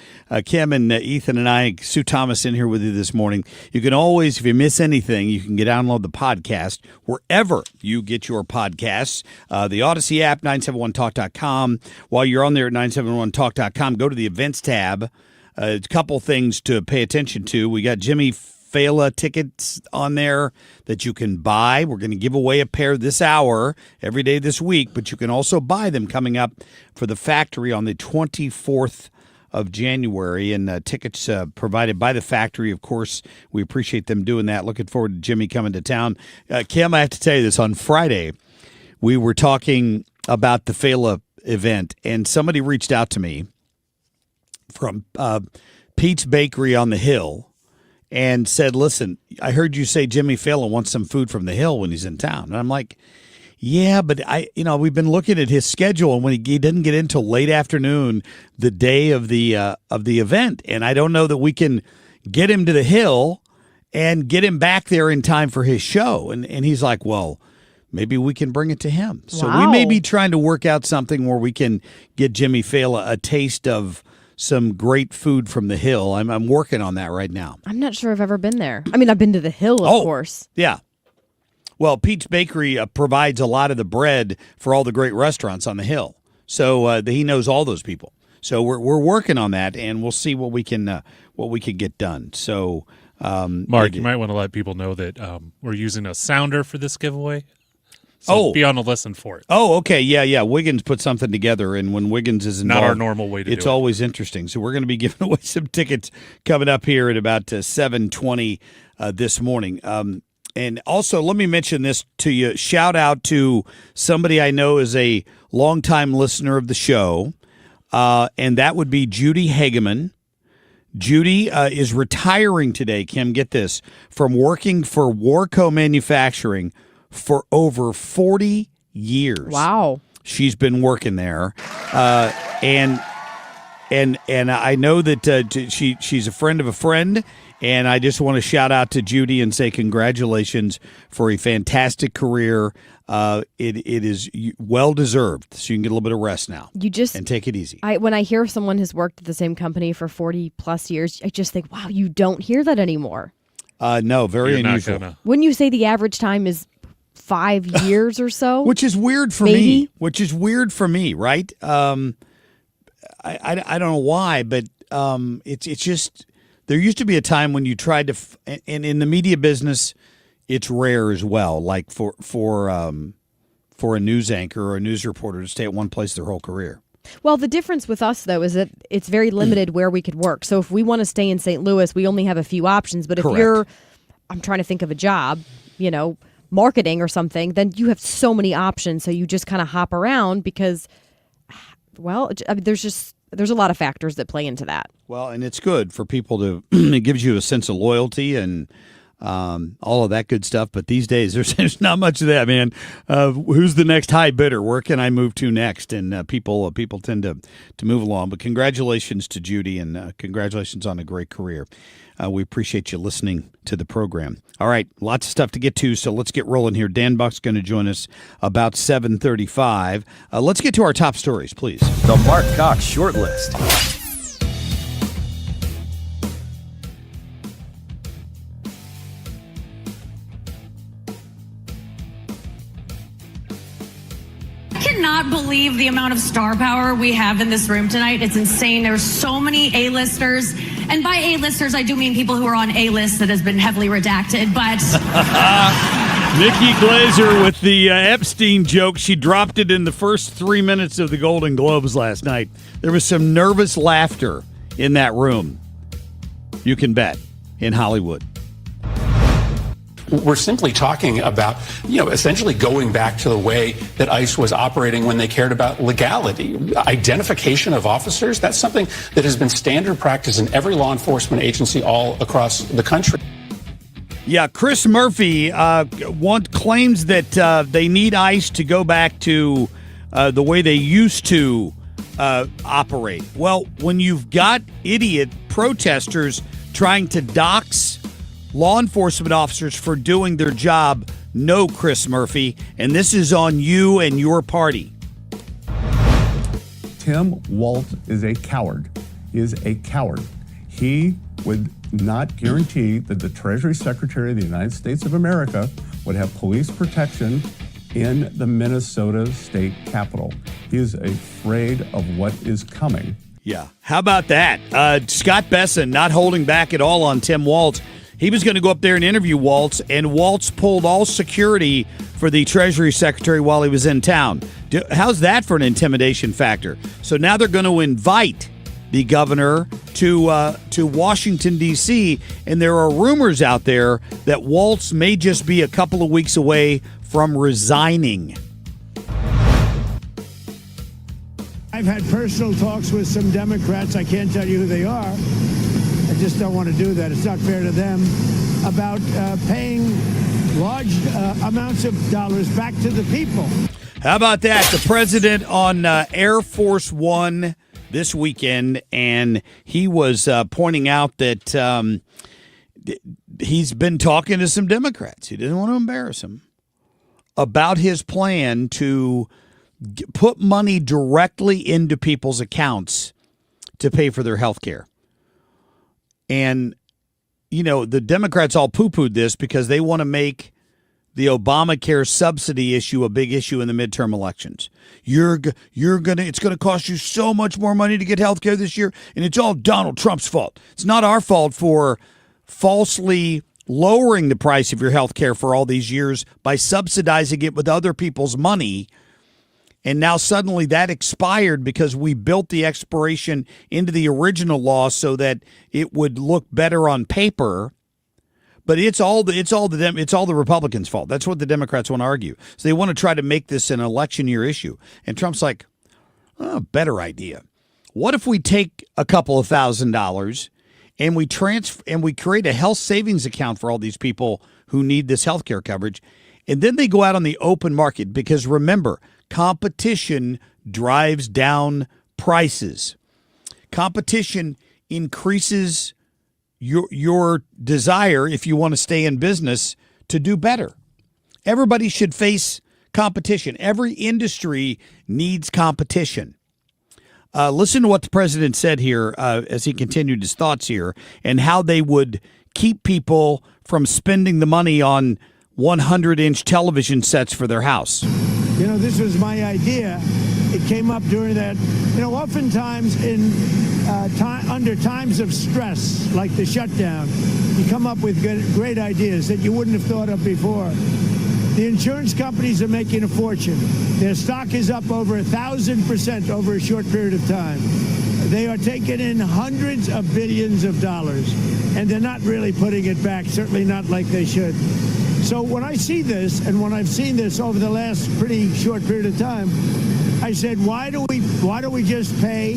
Kim and Ethan and I, Sue Thomas in here with you this morning. You can always, if you miss anything, you can download the podcast wherever you get your podcasts. The Odyssey app, 971talk.com. While you're on there at 971talk.com, go to the events tab. A couple things to pay attention to. We got Jimmy Fallon tickets on there that you can buy. We're going to give away a pair this hour every day this week, but you can also buy them coming up for the factory on the 24th of January, and tickets provided by the factory. Of course, we appreciate them doing that. Looking forward to Jimmy coming to town. Kim, I have to tell you this. On Friday, we were talking about the Fallon event, and somebody reached out to me from Pete's Bakery on the Hill and said, listen, I heard you say Jimmy Fallon wants some food from the Hill when he's in town. And I'm like, yeah, but we've been looking at his schedule, and when he didn't get in till late afternoon the day of the event, and I don't know that we can get him to the Hill and get him back there in time for his show. And he's like, well, maybe we can bring it to him. So we may be trying to work out something where we can get Jimmy Fallon a taste of some great food from the Hill. I'm working on that right now. I'm not sure I've ever been there. I mean, I've been to the Hill, of course. Yeah. Well, Pete's Bakery provides a lot of the bread for all the great restaurants on the Hill. So he knows all those people. So we're working on that, and we'll see what we can get done. So, Mark, you might want to let people know that we're using a sounder for this giveaway. So be on the listen for it. Oh, okay. Yeah. Wiggins put something together, and when Wiggins is involved, not our normal way to do it. It's always interesting. So we're going to be giving away some tickets coming up here at about 7:20 this morning. And also, let me mention this to you. Shout out to somebody I know is a longtime listener of the show, and that would be Judy Hageman. Judy is retiring today, Kim, get this, from working for Warco Manufacturing for over 40 years. Wow. She's been working there. And I know that she's a friend of a friend, and I just want to shout out to Judy and say congratulations for a fantastic career. It is well-deserved, so you can get a little bit of rest now and take it easy. When I hear someone has worked at the same company for 40-plus years, I just think, wow, you don't hear that anymore. No, very unusual. Wouldn't you say the average time is 5 years or so? Which is weird for me. Which is weird for me, right? I don't know why, but it's just there used to be a time when you tried to, and in the media business, it's rare as well. Like for a news anchor or a news reporter to stay at one place their whole career. Well, the difference with us, though, is that it's very limited where we could work. So if we want to stay in St. Louis, we only have a few options. But if I'm trying to think of a job, marketing or something, then you have so many options. So you just kind of hop around because, well, there's a lot of factors that play into that. Well, and it's good for people to, it gives you a sense of loyalty and all of that good stuff. But these days, there's not much of that, man. Who's the next high bidder? Where can I move to next? And people tend to move along. But congratulations to Judy, and congratulations on a great career. We appreciate you listening to the program. All right, lots of stuff to get to, so let's get rolling here. Dan Buck's going to join us about 7:35. Let's get to our top stories, please. The Marc Cox Short List. I cannot believe the amount of star power we have in this room tonight. It's insane. There's so many A-listers. And by A-listers, I do mean people who are on A-list that has been heavily redacted, but... Nikki Glazer with the Epstein joke. She dropped it in the first 3 minutes of the Golden Globes last night. There was some nervous laughter in that room. You can bet. In Hollywood. We're simply talking about, essentially going back to the way that ICE was operating when they cared about legality. Identification of officers, that's something that has been standard practice in every law enforcement agency all across the country. Yeah, Chris Murphy claims that they need ICE to go back to the way they used to operate. Well, when you've got idiot protesters trying to dox law enforcement officers for doing their job, no, Chris Murphy, and this is on you and your party. Tim Walz is a coward. He is a coward. He would not guarantee that the Treasury Secretary of the United States of America would have police protection in the Minnesota state capitol. He is afraid of what is coming. Yeah, how about that? Scott Besson not holding back at all on Tim Walz. He was going to go up there and interview Walz, and Walz pulled all security for the Treasury Secretary while he was in town. How's that for an intimidation factor? So now they're going to invite the governor to Washington, D.C., and there are rumors out there that Walz may just be a couple of weeks away from resigning. I've had personal talks with some Democrats. I can't tell you who they are. I just don't want to do that. It's not fair to them. About paying large amounts of dollars back to the people. How about that? The president on Air Force One this weekend, and he was pointing out that he's been talking to some Democrats. He doesn't want to embarrass them about his plan to put money directly into people's accounts to pay for their health care. And, the Democrats all poo-pooed this because they want to make the Obamacare subsidy issue a big issue in the midterm elections. It's gonna cost you so much more money to get health care this year, and it's all Donald Trump's fault. It's not our fault for falsely lowering the price of your health care for all these years by subsidizing it with other people's money. And now suddenly that expired because we built the expiration into the original law so that it would look better on paper. But it's all the Republicans' fault. That's what the Democrats want to argue. So they want to try to make this an election year issue. And Trump's like, oh, better idea. What if we take a couple of $1,000 and we create a health savings account for all these people who need this health care coverage, and then they go out on the open market? Because remember, competition drives down prices. Competition increases your desire, if you want to stay in business, to do better. Everybody should face competition. Every industry needs competition. Listen to what the president said here as he continued his thoughts here, and how they would keep people from spending the money on 100-inch television sets for their house. You know, this was my idea. It came up during that. You know, oftentimes under times of stress, like the shutdown, you come up with great ideas that you wouldn't have thought of before. The insurance companies are making a fortune. Their stock is up over 1,000% over a short period of time. They are taking in hundreds of billions of dollars, and they're not really putting it back, certainly not like they should. So when I see this, and when I've seen this over the last pretty short period of time, I said, why do we just pay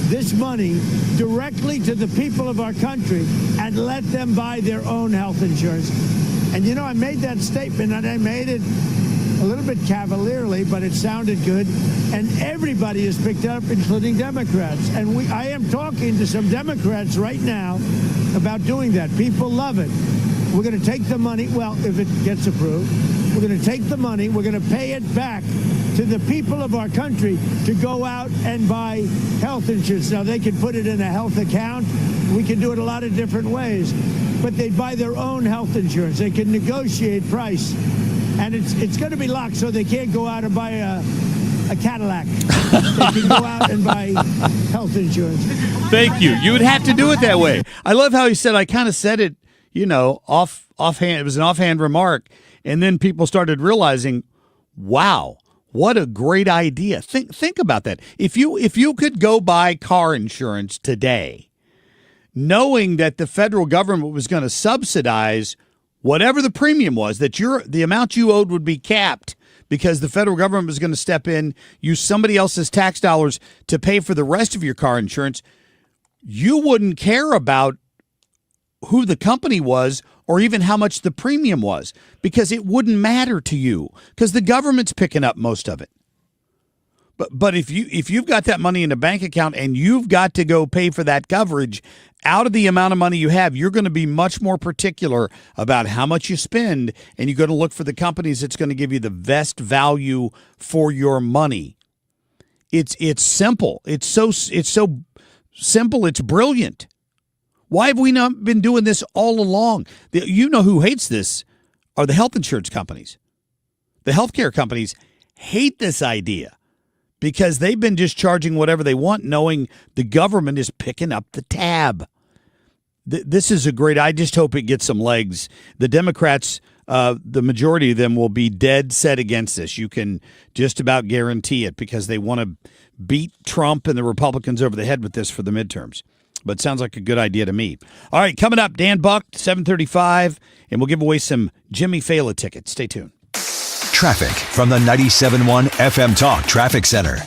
this money directly to the people of our country and let them buy their own health insurance? And you know, I made that statement, and I made it a little bit cavalierly, but it sounded good. And everybody has picked it up, including Democrats. And I am talking to some Democrats right now about doing that. People love it. We're going to take the money, well, if it gets approved, we're going to take the money, we're going to pay it back to the people of our country to go out and buy health insurance. Now, they can put it in a health account. We can do it a lot of different ways. But they buy their own health insurance. They can negotiate price. And it's going to be locked, so they can't go out and buy a Cadillac. They can go out and buy health insurance. Thank you. You would have to do it that way. I love how he said, I kind of said it, you know, offhand. It was an offhand remark. And then people started realizing, wow, what a great idea. Think about that. If you could go buy car insurance today, knowing that the federal government was going to subsidize whatever the premium was, that the amount you owed would be capped because the federal government was going to step in, use somebody else's tax dollars to pay for the rest of your car insurance, you wouldn't care about who the company was or even how much the premium was, because it wouldn't matter to you because the government's picking up most of it. But if you've got that money in a bank account and you've got to go pay for that coverage out of the amount of money you have, you're going to be much more particular about how much you spend, and you're going to look for the companies that's going to give you the best value for your money. It's simple. It's so simple. It's brilliant. Why have we not been doing this all along? You know who hates this are the health insurance companies. The healthcare companies hate this idea because they've been just charging whatever they want, knowing the government is picking up the tab. This is a great, I just hope it gets some legs. The Democrats, the majority of them will be dead set against this. You can just about guarantee it because they want to beat Trump and the Republicans over the head with this for the midterms. But sounds like a good idea to me. All right, coming up, Dan Buck, 7:35, and we'll give away some Jimmy Fallon tickets. Stay tuned. Traffic from the 97.1 FM Talk Traffic Center.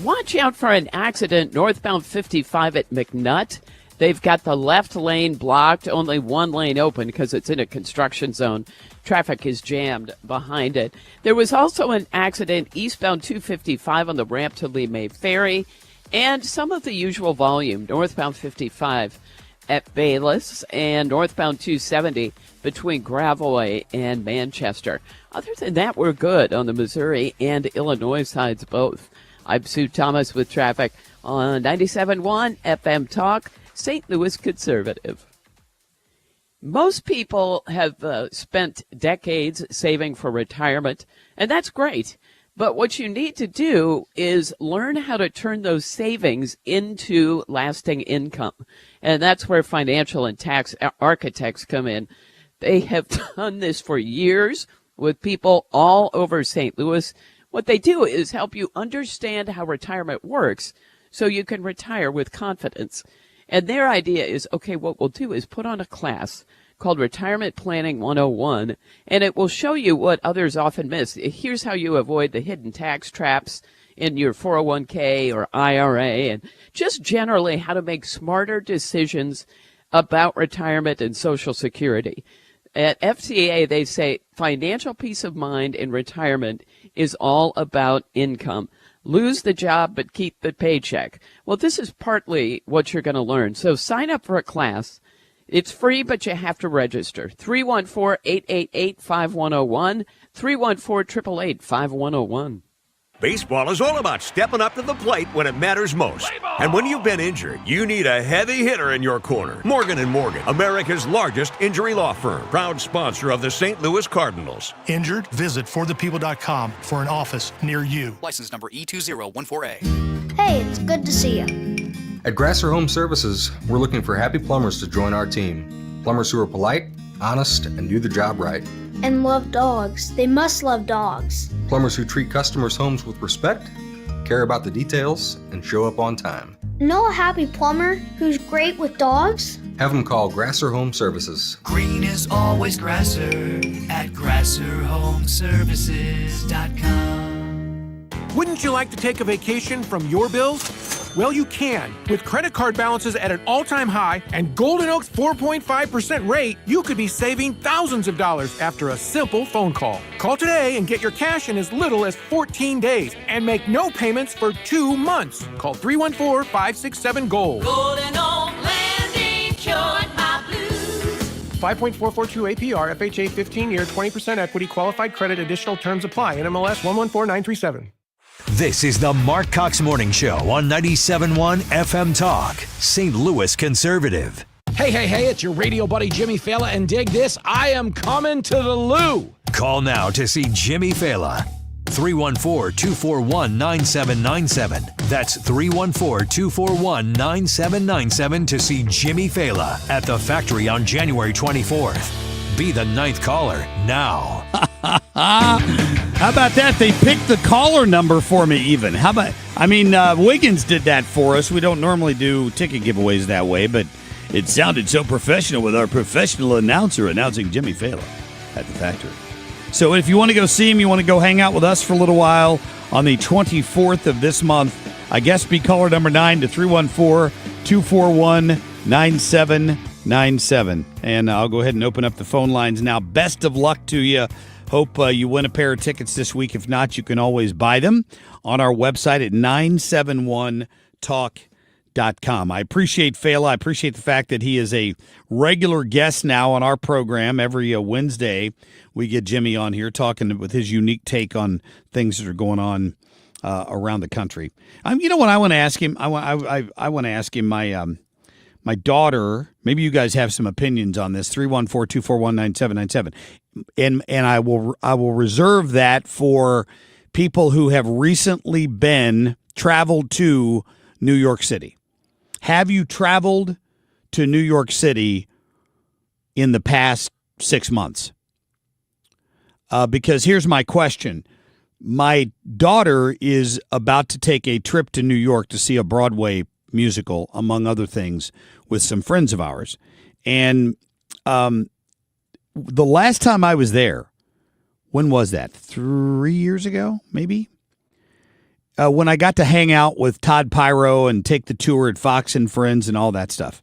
Watch out for an accident northbound 55 at McNutt. They've got the left lane blocked, only one lane open because it's in a construction zone. Traffic is jammed behind it. There was also an accident eastbound 255 on the ramp to Lee May Ferry. And some of the usual volume, northbound 55 at Bayless and northbound 270 between Gravois and Manchester. Other than that, we're good on the Missouri and Illinois sides both. I'm Sue Thomas with traffic on 97.1 FM Talk, St. Louis Conservative. Most people have spent decades saving for retirement, and that's great. But what you need to do is learn how to turn those savings into lasting income. And that's where financial and tax architects come in. They have done this for years with people all over St. Louis. What they do is help you understand how retirement works so you can retire with confidence. And their idea is, okay, what we'll do is put on a class called Retirement Planning 101, and it will show you what others often miss. Here's how you avoid the hidden tax traps in your 401k or IRA, and just generally how to make smarter decisions about retirement and Social Security. At FCA, they say financial peace of mind in retirement is all about income. Lose the job, but keep the paycheck. Well, this is partly what you're going to learn. So sign up for a class. It's free, but you have to register. 314-888-5101, 314-888-5101. Baseball is all about stepping up to the plate when it matters most. And when you've been injured, you need a heavy hitter in your corner. Morgan & Morgan, America's largest injury law firm, proud sponsor of the St. Louis Cardinals. Injured? Visit forthepeople.com for an office near you. License number E2014A. Hey, it's good to see you. At Grasser Home Services, we're looking for happy plumbers to join our team. Plumbers who are polite, honest, and do the job right. And love dogs. They must love dogs. Plumbers who treat customers' homes with respect, care about the details, and show up on time. Know a happy plumber who's great with dogs? Have them call Grasser Home Services. Green is always Grasser at GrasserHomeservices.com. Wouldn't you like to take a vacation from your bills? Well, you can. With credit card balances at an all-time high and Golden Oak's 4.5% rate, you could be saving thousands of dollars after a simple phone call. Call today and get your cash in as little as 14 days and make no payments for 2 months. Call 314-567-GOLD. Golden Oak Landing cured my blues. 5.442 APR, FHA 15-year, 20% equity, qualified credit, additional terms apply. NMLS 114937. This is the Marc Cox Morning Show on 97.1 FM Talk, St. Louis Conservative. Hey, it's your radio buddy Jimmy Fallon, and dig this, I am coming to the loo. Call now to see Jimmy Fallon. 314-241-9797. That's 314-241-9797 to see Jimmy Fallon at the factory on January 24th. Be the 9th caller now. How about that? They picked the caller number for me even. How about, Wiggins did that for us. We don't normally do ticket giveaways that way, but it sounded so professional with our professional announcer announcing Jimmy Fallon at the factory. So if you want to go see him, you want to go hang out with us for a little while on the 24th of this month, I guess be caller number 9 to 314-241-9797. And I'll go ahead and open up the phone lines now. Best of luck to you. Hope you win a pair of tickets this week. If not, you can always buy them on our website at 971talk.com. I appreciate Fela. I appreciate the fact that he is a regular guest now on our program. Every Wednesday, we get Jimmy on here talking with his unique take on things that are going on around the country. You know what I want to ask him? I want to ask him my daughter, maybe you guys have some opinions on this, 314-241-9797. And I will reserve that for people who have recently traveled to New York City. Have you traveled to New York City in the past 6 months? Because here's my question. My daughter is about to take a trip to New York to see a Broadway musical, among other things, with some friends of ours. And the last time I was there, when was that? 3 years ago, maybe? When I got to hang out with Todd Pyro and take the tour at Fox and Friends and all that stuff.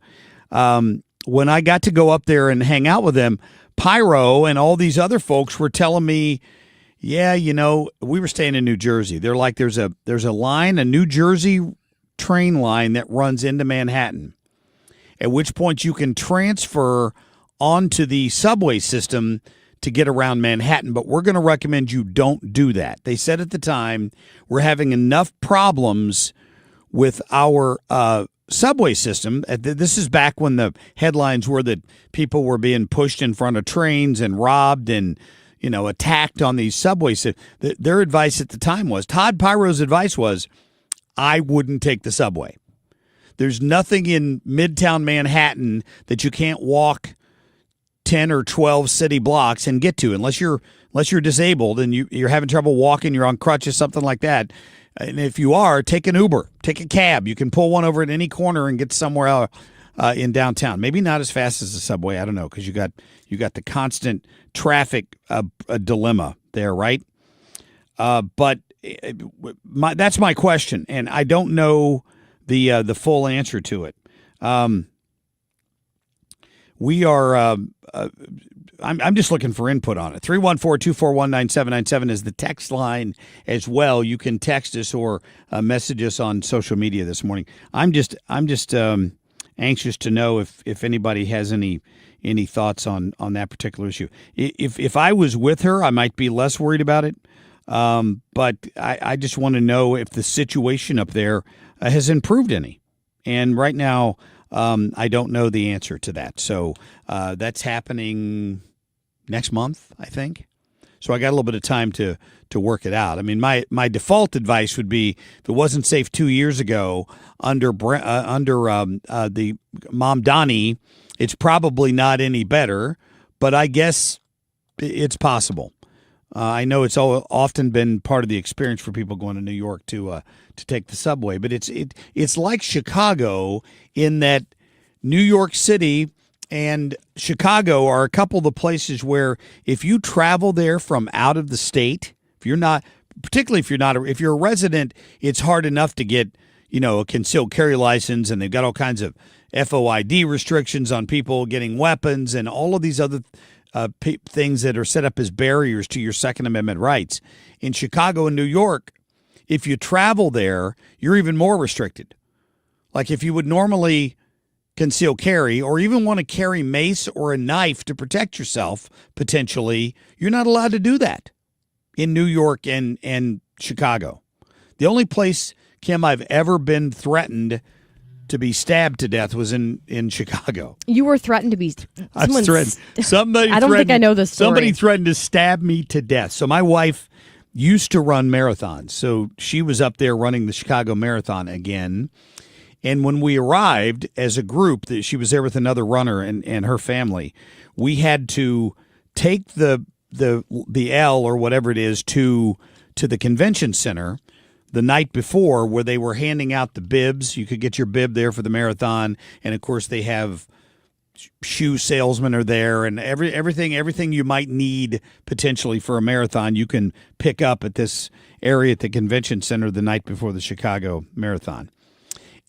When I got to go up there and hang out with them, Pyro and all these other folks were telling me, yeah, we were staying in New Jersey. They're like, there's a line, a New Jersey train line that runs into Manhattan, at which point you can transfer onto the subway system to get around Manhattan, but we're going to recommend you don't do that. They said at the time, we're having enough problems with our subway system, this is back when the headlines were that people were being pushed in front of trains and robbed and, attacked on these subways. Their advice at the time was, Todd Pyro's advice was, I wouldn't take the subway. There's nothing in Midtown Manhattan that you can't walk 10 or 12 city blocks and get to, unless you're disabled and you're having trouble walking, you're on crutches, something like that. And if you are, take an Uber, take a cab. You can pull one over at any corner and get somewhere else in downtown. Maybe not as fast as the subway. I don't know, because you got the constant traffic dilemma there, right? But that's my question, and I don't know the full answer to it. We are. I'm just looking for input on it. 314-241-9797 is the text line as well. You can text us or message us on social media this morning. I'm just anxious to know if anybody has any thoughts on that particular issue. If I was with her, I might be less worried about it. But I just want to know if the situation up there has improved any. And right now, I don't know the answer to that. So that's happening next month, I think. So I got a little bit of time to work it out. I mean, my default advice would be, if it wasn't safe 2 years ago under the Mom Donnie, it's probably not any better. But I guess it's possible. I know it's often been part of the experience for people going to New York to take the subway, but it's like Chicago in that New York City and Chicago are a couple of the places where if you travel there from out of the state, if you're a resident, it's hard enough to get a concealed carry license, and they've got all kinds of FOID restrictions on people getting weapons and all of these other things that are set up as barriers to your Second Amendment rights. In Chicago and New York, if you travel there, you're even more restricted. Like if you would normally conceal carry or even want to carry mace or a knife to protect yourself, potentially, you're not allowed to do that in New York and Chicago. The only place, Kim, I've ever been threatened to be stabbed to death was in Chicago. You were threatened to be. I was threatened. I don't think I know this story. Somebody threatened to stab me to death. So my wife used to run marathons. So she was up there running the Chicago Marathon again. And when we arrived as a group, she was there with another runner and her family. We had to take the L or whatever it is to the convention center the night before, where they were handing out the bibs. You could get your bib there for the marathon, and of course they have shoe salesmen are there, and everything you might need potentially for a marathon you can pick up at this area at the convention center the night before the Chicago Marathon.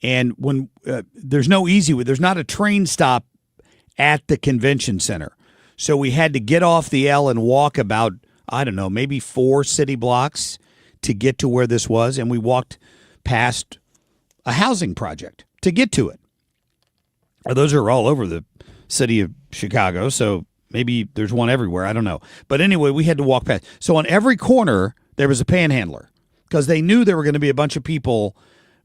And when there's not a train stop at the convention center, so we had to get off the L and walk about, I don't know, maybe 4 city blocks to get to where this was, and we walked past a housing project to get to it. Those are all over the city of Chicago, so maybe there's one everywhere. I don't know. But anyway, we had to walk past. So on every corner, there was a panhandler, because they knew there were going to be a bunch of people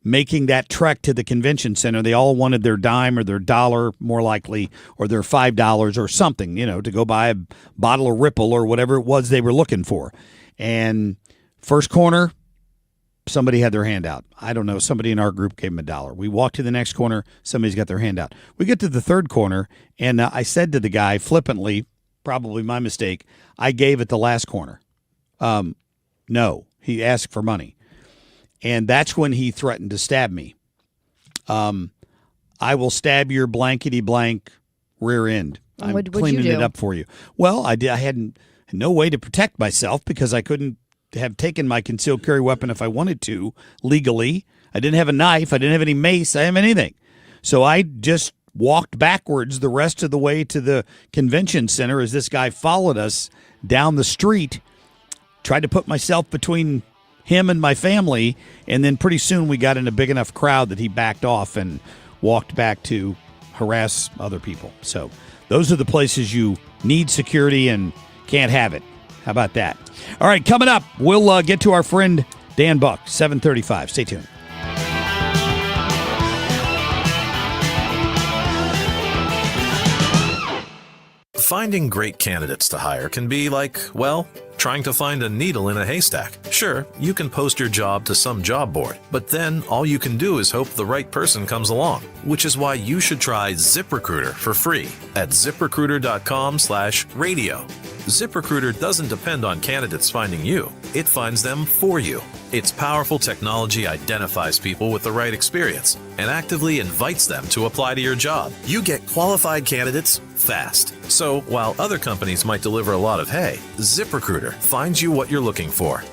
making that trek to the convention center. They all wanted their dime or their dollar, more likely, or their $5 or something, to go buy a bottle of Ripple or whatever it was they were looking for. And first corner, somebody had their hand out. I don't know. Somebody in our group gave them $1. We walked to the next corner. Somebody's got their hand out. We get to the third corner, and I said to the guy flippantly, probably my mistake, I gave at the last corner. No, he asked for money. And that's when he threatened to stab me. I will stab your blankety blank rear end. I'm cleaning it up for you. Well, I had no way to protect myself because I couldn't have taken my concealed carry weapon if I wanted to legally. I didn't have a knife. I didn't have any mace. I didn't have anything. So I just walked backwards the rest of the way to the convention center as this guy followed us down the street, tried to put myself between him and my family, and then pretty soon we got in a big enough crowd that he backed off and walked back to harass other people. So those are the places you need security and can't have it. How about that? All right, coming up, we'll get to our friend Dan Buck, 7:35. Stay tuned. Finding great candidates to hire can be like, well, trying to find a needle in a haystack. Sure, you can post your job to some job board, but then all you can do is hope the right person comes along, which is why you should try ZipRecruiter for free at ZipRecruiter.com/radio. ZipRecruiter doesn't depend on candidates finding you. It finds them for you. Its powerful technology identifies people with the right experience and actively invites them to apply to your job. You get qualified candidates fast. So while other companies might deliver a lot of hay, ZipRecruiter finds you what you're looking for.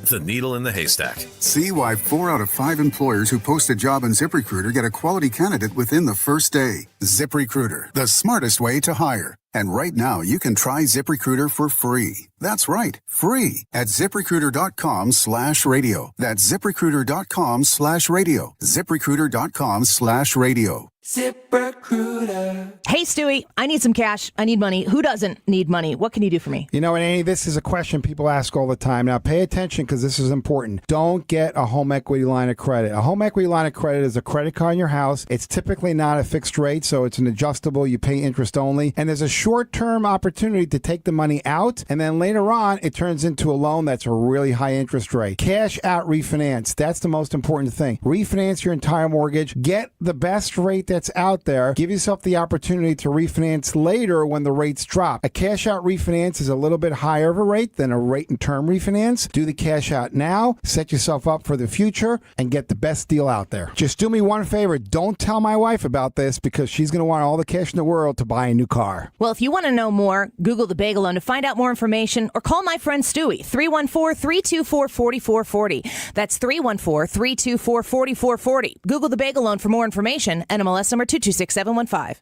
The needle in the haystack. See why 4 out of 5 employers who post a job on ZipRecruiter get a quality candidate within the first day. ZipRecruiter, the smartest way to hire. And right now, you can try ZipRecruiter for free. That's right, free at ZipRecruiter.com/radio. That's ZipRecruiter.com/radio. ZipRecruiter.com/radio. ZipRecruiter. Hey, Stewie, I need some cash. I need money. Who doesn't need money? What can you do for me? You know, Annie, this is a question people ask all the time. Now, pay attention because this is important. Don't get a home equity line of credit. A home equity line of credit is a credit card in your house. It's typically not a fixed rate, so it's an adjustable. You pay interest only. And there's a short-term opportunity to take the money out, and then later on, it turns into a loan that's a really high interest rate. Cash out refinance. That's the most important thing. Refinance your entire mortgage. Get the best rate that's out there. Give yourself the opportunity to refinance later when the rates drop. A cash out refinance is a little bit higher of a rate than a rate and term refinance. Do the cash out now, set yourself up for the future, and get the best deal out there. Just do me one favor. Don't tell my wife about this because she's going to want all the cash in the world to buy a new car. Well, if you want to know more, Google the Bagel Loan to find out more information or call my friend Stewie, 314-324-4440. That's 314-324-4440. Google the Bagel Loan for more information. NMLS number 226715.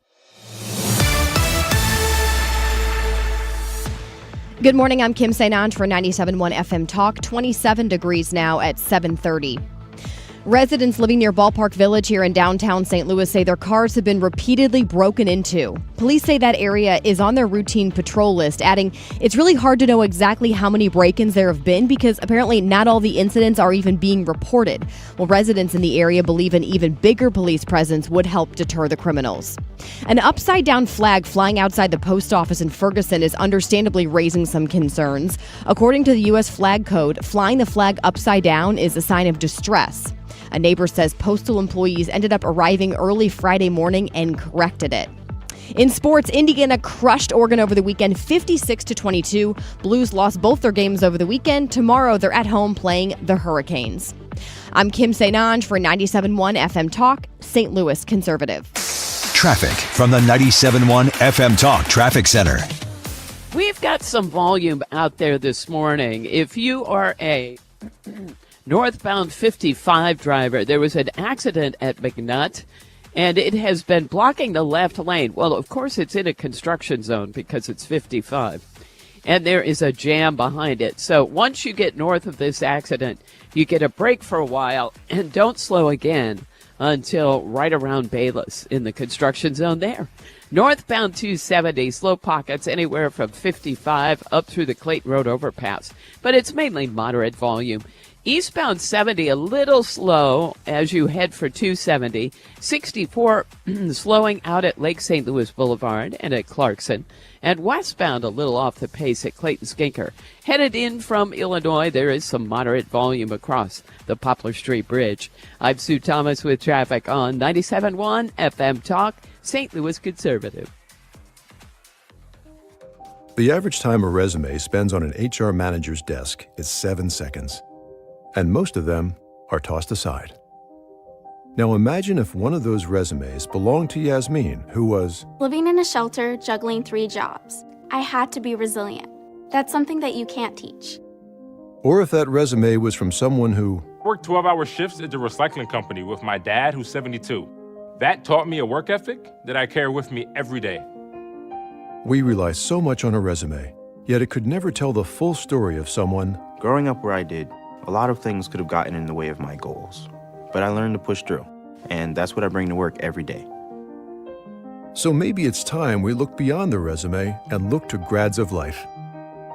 Good morning. I'm Kim St. for 97.1 FM Talk. 27 degrees now at 7:30. Residents living near Ballpark Village here in downtown St. Louis say their cars have been repeatedly broken into. Police say that area is on their routine patrol list, adding it's really hard to know exactly how many break-ins there have been because apparently not all the incidents are even being reported. Well, residents in the area believe an even bigger police presence would help deter the criminals. An upside-down flag flying outside the post office in Ferguson is understandably raising some concerns. According to the U.S. Flag Code, flying the flag upside down is a sign of distress. A neighbor says postal employees ended up arriving early Friday morning and corrected it. In sports, Indiana crushed Oregon over the weekend 56-22. Blues lost both their games over the weekend. Tomorrow, they're at home playing the Hurricanes. I'm Kim St. for 97.1 FM Talk, St. Louis Conservative. Traffic from the 97.1 FM Talk Traffic Center. We've got some volume out there this morning. If you are a northbound 55 driver, there was an accident at McNutt, and it has been blocking the left lane. Well, of course, it's in a construction zone because it's 55, and there is a jam behind it. So once you get north of this accident, you get a break for a while and don't slow again until right around Bayless in the construction zone there. Northbound 270, slow pockets anywhere from 55 up through the Clayton Road overpass, but it's mainly moderate volume. Eastbound 70, a little slow as you head for 270. 64 slowing out at Lake St. Louis Boulevard and at Clarkson. And westbound a little off the pace at Clayton Skinker. Headed in from Illinois, there is some moderate volume across the Poplar Street Bridge. I'm Sue Thomas with traffic on 97.1 FM Talk, St. Louis Conservative. The average time a resume spends on an HR manager's desk is 7 seconds. And most of them are tossed aside. Now imagine if one of those resumes belonged to Yasmin, who was living in a shelter, juggling 3 jobs. I had to be resilient. That's something that you can't teach. Or if that resume was from someone who worked 12-hour shifts at the recycling company with my dad, who's 72. That taught me a work ethic that I carry with me every day. We rely so much on a resume, yet it could never tell the full story of someone. Growing up where I did, a lot of things could have gotten in the way of my goals, but I learned to push through, and that's what I bring to work every day. So maybe it's time we look beyond the resume and look to Grads of Life.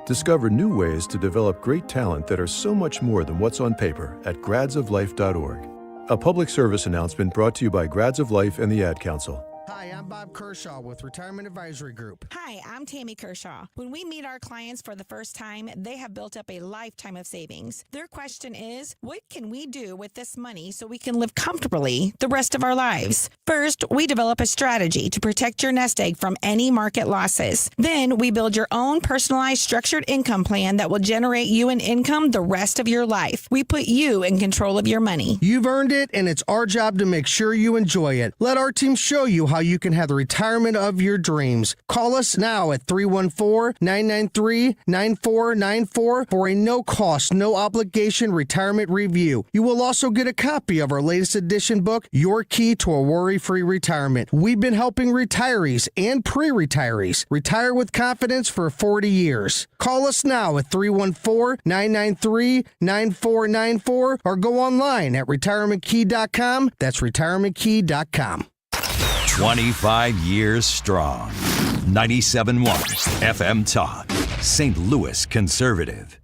Discover new ways to develop great talent that are so much more than what's on paper at gradsoflife.org. A public service announcement brought to you by Grads of Life and the Ad Council. Hi, I'm Bob Kershaw with Retirement Advisory Group. Hi, I'm Tammy Kershaw. When we meet our clients for the first time, they have built up a lifetime of savings. Their question is, what can we do with this money so we can live comfortably the rest of our lives? First, we develop a strategy to protect your nest egg from any market losses. Then, we build your own personalized structured income plan that will generate you an income the rest of your life. We put you in control of your money. You've earned it, and it's our job to make sure you enjoy it. Let our team show you how you can have the retirement of your dreams. Call us now at 314-993-9494 for a no-cost, no-obligation retirement review. You will also get a copy of our latest edition book, Your Key to a Worry-Free Retirement. We've been helping retirees and pre-retirees retire with confidence for 40 years. Call us now at 314-993-9494 or go online at retirementkey.com. That's retirementkey.com. 25 years strong. 97.1 FM Talk. St. Louis Conservative.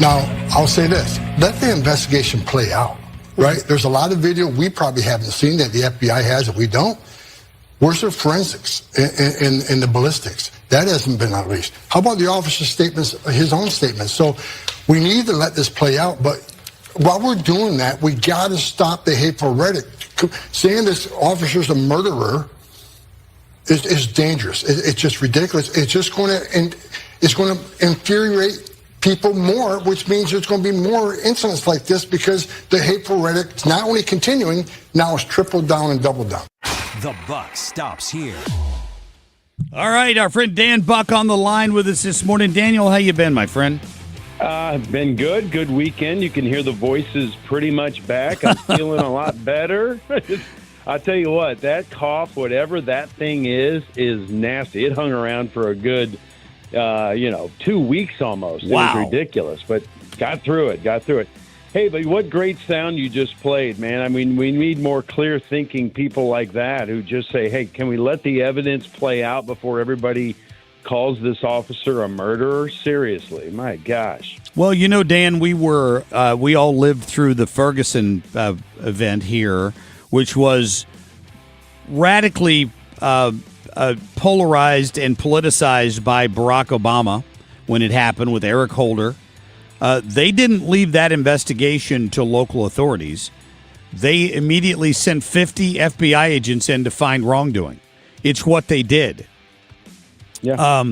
Now, I'll say this. Let the investigation play out, right? There's a lot of video we probably haven't seen that the FBI has that we don't. Where's the forensics and the ballistics? That hasn't been unleashed. How about the officer's statements, his own statements? So we need to let this play out, but while we're doing that, we got to stop the hateful rhetoric. Saying this officer's a murderer is dangerous. It's just ridiculous. It's just going to infuriate people more, which means there's going to be more incidents like this because the hateful rhetoric is not only continuing, now it's tripled down and doubled down. The buck stops here. All right, our friend Dan Buck on the line with us this morning. Daniel, how you been, my friend? Been good. Good weekend. You can hear the voices pretty much back. I'm feeling a lot better. I'll tell you what, that cough, whatever that thing is nasty. It hung around for a good 2 weeks almost. Wow. It was ridiculous, but got through it. Hey, but what great sound you just played, man. I mean, we need more clear-thinking people like that who just say, hey, can we let the evidence play out before everybody calls this officer a murderer? Seriously, my gosh. Well, Dan, we all lived through the Ferguson event here, which was radically polarized and politicized by Barack Obama when it happened with Eric Holder. They didn't leave that investigation to local authorities. They immediately sent 50 FBI agents in to find wrongdoing. It's what they did. Yeah.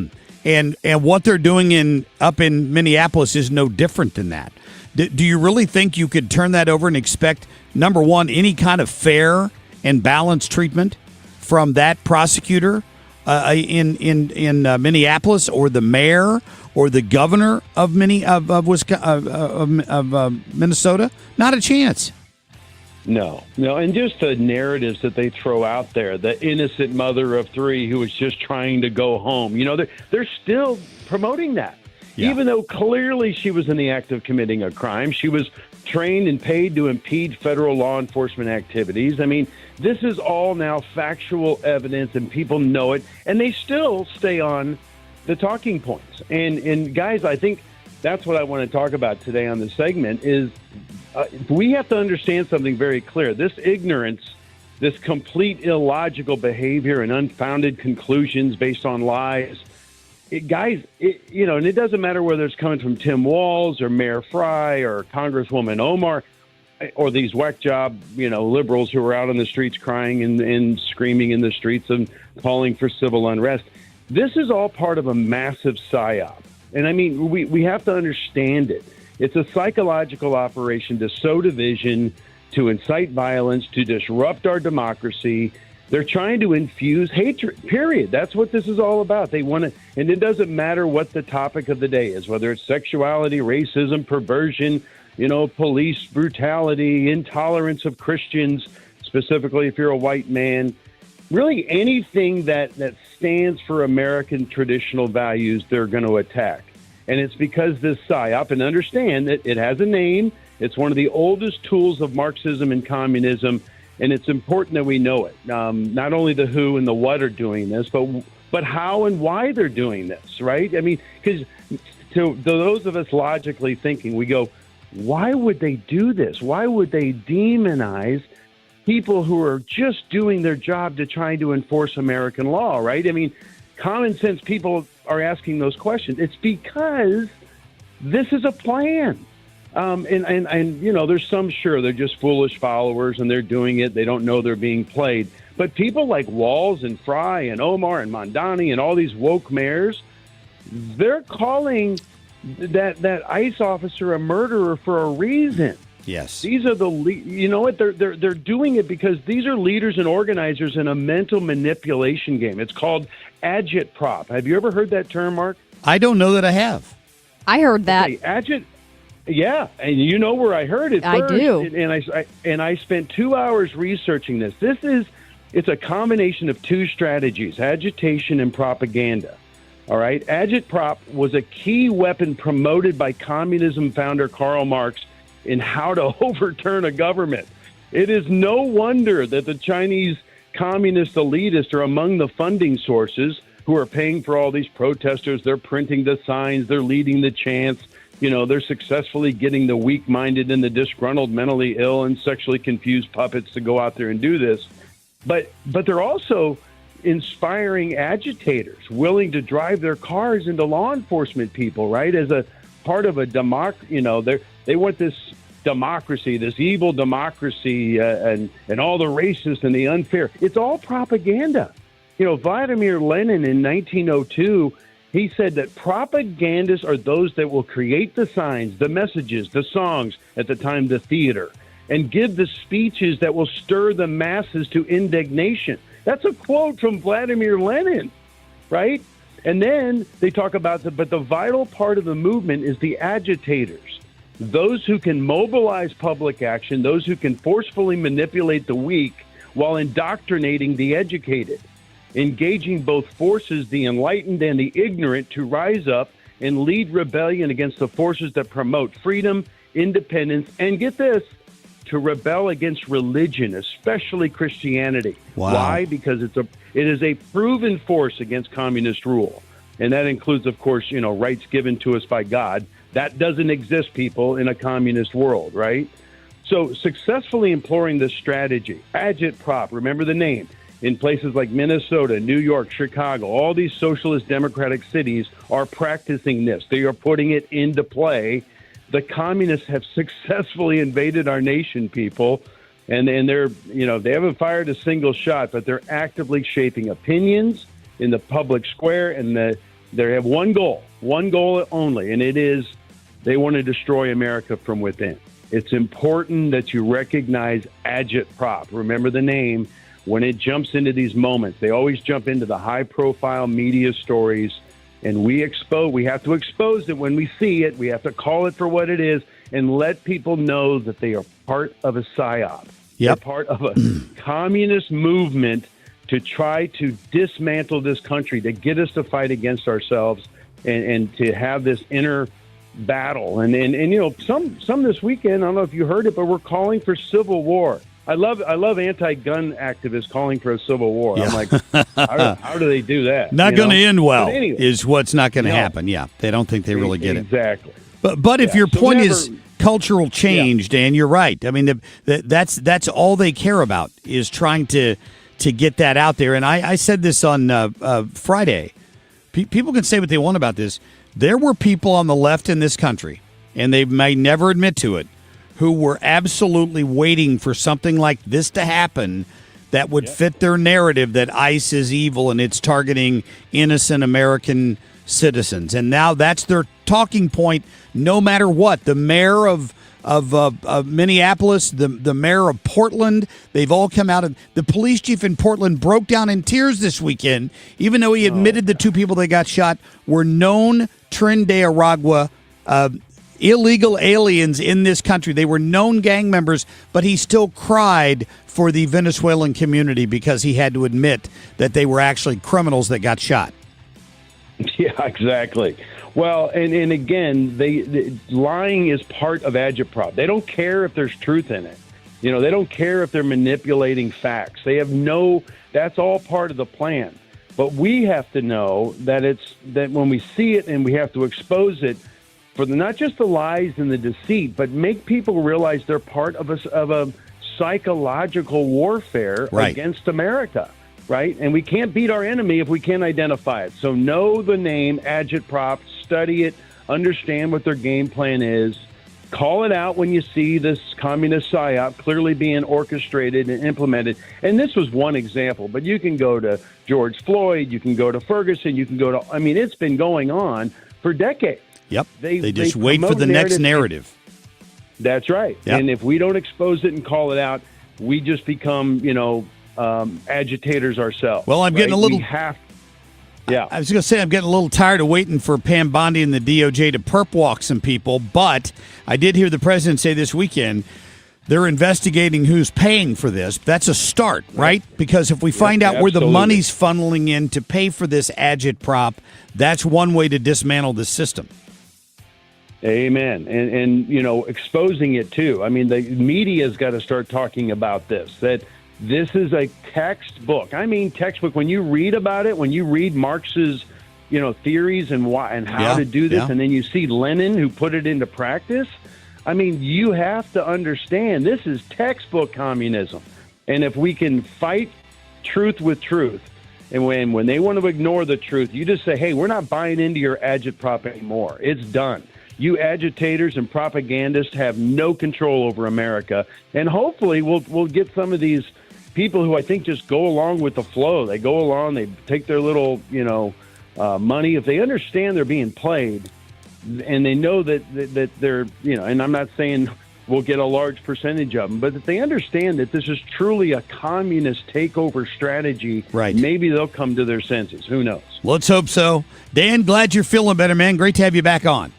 And what they're doing up in Minneapolis is no different than that. Do you really think you could turn that over and expect, number one, any kind of fair and balanced treatment from that prosecutor in Minneapolis, or the mayor, or the governor of Minnesota? Not a chance. No, and just the narratives that they throw out there, the innocent mother of three who was just trying to go home. They're still promoting that. Yeah. Even though clearly she was in the act of committing a crime. She was trained and paid to impede federal law enforcement activities. I mean, this is all now factual evidence, and people know it, and they still stay on the talking points. And guys, I think that's what I want to talk about today on the segment is we have to understand something very clear. This ignorance, this complete illogical behavior and unfounded conclusions based on lies, and it doesn't matter whether it's coming from Tim Walz or Mayor Fry or Congresswoman Omar or these whack job, liberals who are out on the streets crying and screaming in the streets and calling for civil unrest. This is all part of a massive psyop. And I mean, we have to understand it. It's a psychological operation to sow division, to incite violence, to disrupt our democracy. They're trying to infuse hatred, period. That's what this is all about. They want to, and it doesn't matter what the topic of the day is, whether it's sexuality, racism, perversion, police brutality, intolerance of Christians, specifically if you're a white man. Really anything that stands for American traditional values, they're going to attack. And it's because this PSYOP, and understand that it has a name, it's one of the oldest tools of Marxism and communism, and it's important that we know it. Not only the who and the what are doing this, but how and why they're doing this, right? I mean, because to those of us logically thinking, we go, why would they do this? Why would they demonize people who are just doing their job to try to enforce American law, right? I mean, common sense people are asking those questions. It's because this is a plan. And there's some, sure, they're just foolish followers and they're doing it. They don't know they're being played. But people like Walls and Fry and Omar and Mondani and all these woke mayors, they're calling that ICE officer a murderer for a reason. Yes. These are they're doing it because these are leaders and organizers in a mental manipulation game. It's called agitprop. Have you ever heard that term, Mark? I don't know that I have. I heard that. Okay, yeah, and you know where I heard it first. I do. And I spent 2 hours researching this. It's a combination of two strategies, agitation and propaganda. All right? Agitprop was a key weapon promoted by communism founder Karl Marx in how to overturn a government. It is no wonder that the Chinese communist elitists are among the funding sources who are paying for all these protesters. They're printing the signs. They're leading the chants. They're successfully getting the weak-minded and the disgruntled, mentally ill, and sexually confused puppets to go out there and do this. But they're also inspiring agitators willing to drive their cars into law enforcement people, right? As a part of a democracy, they want this democracy, this evil democracy, and all the racist and the unfair. It's all propaganda. Vladimir Lenin in 1902, he said that propagandists are those that will create the signs, the messages, the songs, at the time the theater, and give the speeches that will stir the masses to indignation. That's a quote from Vladimir Lenin, right? And then they talk about but the vital part of the movement is the agitators, those who can mobilize public action, those who can forcefully manipulate the weak while indoctrinating the educated, engaging both forces, the enlightened and the ignorant, to rise up and lead rebellion against the forces that promote freedom, independence, and get this, to rebel against religion, especially Christianity. Wow. Why? Because it is a proven force against communist rule. And that includes, of course, rights given to us by God. That doesn't exist, people, in a communist world, right? So successfully employing this strategy, agitprop, remember the name, in places like Minnesota, New York, Chicago, all these socialist democratic cities are practicing this. They are putting it into play. The communists have successfully invaded our nation, people, and they're, they haven't fired a single shot, but they're actively shaping opinions in the public square, and they have one goal only, and it is they want to destroy America from within. It's important that you recognize agitprop. Remember the name. When it jumps into these moments, they always jump into the high-profile media stories. And we have to expose it when we see it. We have to call it for what it is and let people know that they are part of a PSYOP. Yep. They're part of a communist movement to try to dismantle this country, to get us to fight against ourselves and to have this inner battle. And some this weekend, I don't know if you heard it, but we're calling for civil war. I love anti-gun activists calling for a civil war. Yeah. I'm like, how do they do that? Not going to end well, anyway, is what's not going to happen. Yeah, they don't think they really get it. Exactly. But if your point is cultural change, Dan, you're right. I mean, that's all they care about is trying to get that out there. And I said this on Friday. People can say what they want about this. There were people on the left in this country, and they may never admit to it, who were absolutely waiting for something like this to happen that would fit their narrative that ICE is evil and it's targeting innocent American citizens. And now that's their talking point no matter what. The mayor of Minneapolis, the mayor of Portland, they've all come out. The police chief in Portland broke down in tears this weekend, even though he admitted the two people that got shot were known Tren de Aragua illegal aliens in this country. They were known gang members, but he still cried for the Venezuelan community because he had to admit that they were actually criminals that got shot. Yeah, exactly. Well, and again, lying is part of agitprop. They don't care if there's truth in it. You know, they don't care if they're manipulating facts. They have that's all part of the plan. But we have to know that that when we see it and we have to expose it for not just the lies and the deceit, but make people realize they're part of a psychological warfare against America. Right? And we can't beat our enemy if we can't identify it. So know the name, agitprop, study it, understand what their game plan is, call it out when you see this communist psyop clearly being orchestrated and implemented. And this was one example, but you can go to George Floyd, you can go to Ferguson, you can go to, I mean, it's been going on for decades. Yep. They just wait for the next narrative. That's right. Yep. And if we don't expose it and call it out, we just become, agitators ourselves. Well, I'm getting a little. I was going to say I'm getting a little tired of waiting for Pam Bondi and the DOJ to perp walk some people, but I did hear the president say this weekend they're investigating who's paying for this. That's a start, right? Because if we find out where the money's funneling in to pay for this agitprop, that's one way to dismantle the system. Amen. And exposing it too. I mean, the media's got to start talking about this, that this is a textbook. I mean, textbook. When you read about it, when you read Marx's, theories and why and how to do this, and then you see Lenin who put it into practice. I mean, you have to understand this is textbook communism. And if we can fight truth with truth, and when they want to ignore the truth, you just say, hey, we're not buying into your agitprop anymore. It's done. You agitators and propagandists have no control over America. And hopefully we'll get some of these people who I think just go along with the flow. They go along, they take their little, money. If they understand they're being played and they know that they're, and I'm not saying we'll get a large percentage of them, but if they understand that this is truly a communist takeover strategy, maybe they'll come to their senses. Who knows? Let's hope so. Dan, glad you're feeling better, man. Great to have you back on.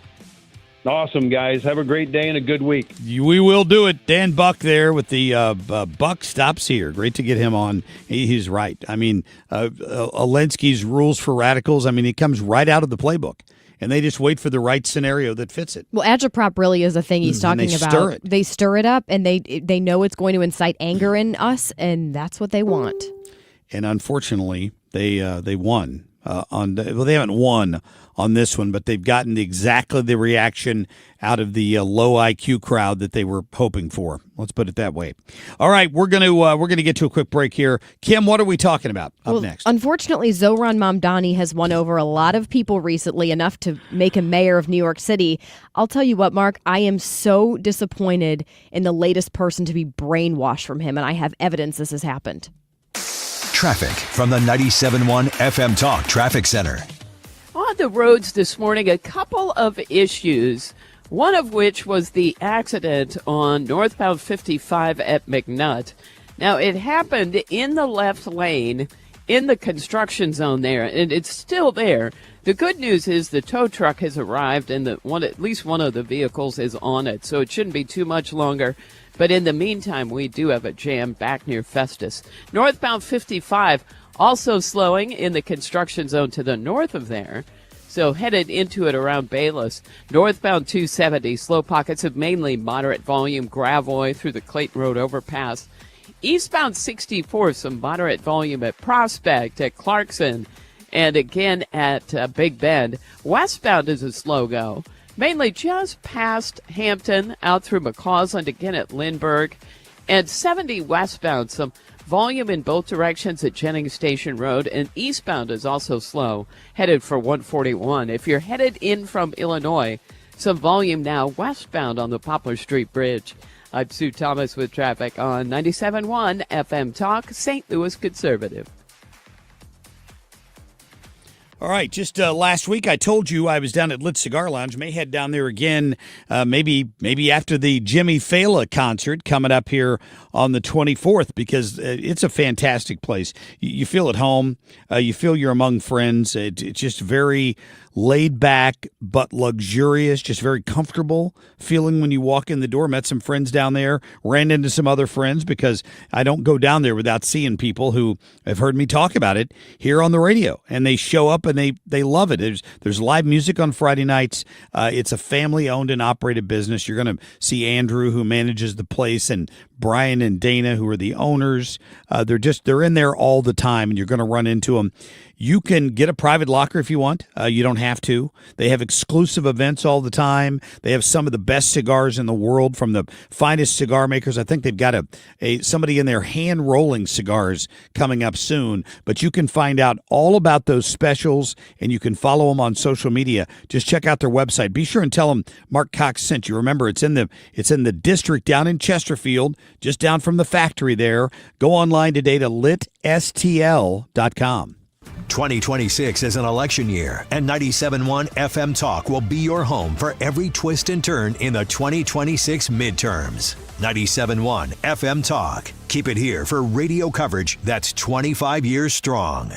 Awesome, guys. Have a great day and a good week. We will do it. Dan Buck there with the Buck Stops Here. Great to get him on. He's right. I mean, Alinsky's rules for radicals, I mean, he comes right out of the playbook. And they just wait for the right scenario that fits it. Well, agitprop really is a thing he's talking about. Stir it. They stir it up, and they know it's going to incite anger in us, and that's what they want. And unfortunately, they won. They haven't won on this one, but they've gotten exactly the reaction out of the low IQ crowd that they were hoping for. Let's put it that way. All right, we're gonna get to a quick break here. Kim, what are we talking about up next? Unfortunately, Zohran Mamdani has won over a lot of people recently, enough to make him mayor of New York City. I'll tell you what, Mark, I am so disappointed in the latest person to be brainwashed from him, and I have evidence this has happened. Traffic from the 97.1 FM Talk Traffic Center. On the roads this morning, a couple of issues, one of which was the accident on northbound 55 at McNutt. Now, it happened in the left lane in the construction zone there, and it's still there. The good news is the tow truck has arrived, and at least one of the vehicles is on it, so it shouldn't be too much longer. But in the meantime, we do have a jam back near Festus. Northbound 55 also slowing in the construction zone to the north of there. So headed into it around Bayless. Northbound 270, slow pockets of mainly moderate volume Gravois through the Clayton Road overpass. Eastbound 64, some moderate volume at Prospect, at Clarkson, and again at Big Bend. Westbound is a slow go. Mainly just past Hampton, out through McCausland, again at Lindbergh. And 70 westbound, some volume in both directions at Jennings Station Road. And eastbound is also slow, headed for 141. If you're headed in from Illinois, some volume now westbound on the Poplar Street Bridge. I'm Sue Thomas with traffic on 97.1 FM Talk, St. Louis Conservative. All right, just last week I told you I was down at Lit Cigar Lounge. May head down there again, maybe after the Jimmy Fallon concert coming up here on the 24th, because it's a fantastic place. You feel at home. You feel you're among friends. It's just very laid back but luxurious, just very comfortable feeling when you walk in the door. Met some friends down there, ran into some other friends, because I don't go down there without seeing people who have heard me talk about it here on the radio, and they show up and they love it. There's live music on Friday nights. It's a family owned and operated business. You're going to see Andrew, who manages the place, and Brian and Dana, who are the owners. They're in there all the time, and you're going to run into them. You can get a private locker if you want. You don't have to. They have exclusive events all the time. They have some of the best cigars in the world from the finest cigar makers. I think they've got somebody in there hand rolling cigars coming up soon. But you can find out all about those specials, and you can follow them on social media. Just check out their website. Be sure and tell them Marc Cox sent you. Remember, it's in the district down in Chesterfield, just down from the factory there. Go online today to litstl.com. 2026 is an election year, and 97.1 FM Talk will be your home for every twist and turn in the 2026 midterms. 97.1 FM Talk. Keep it here for radio coverage that's 25 years strong.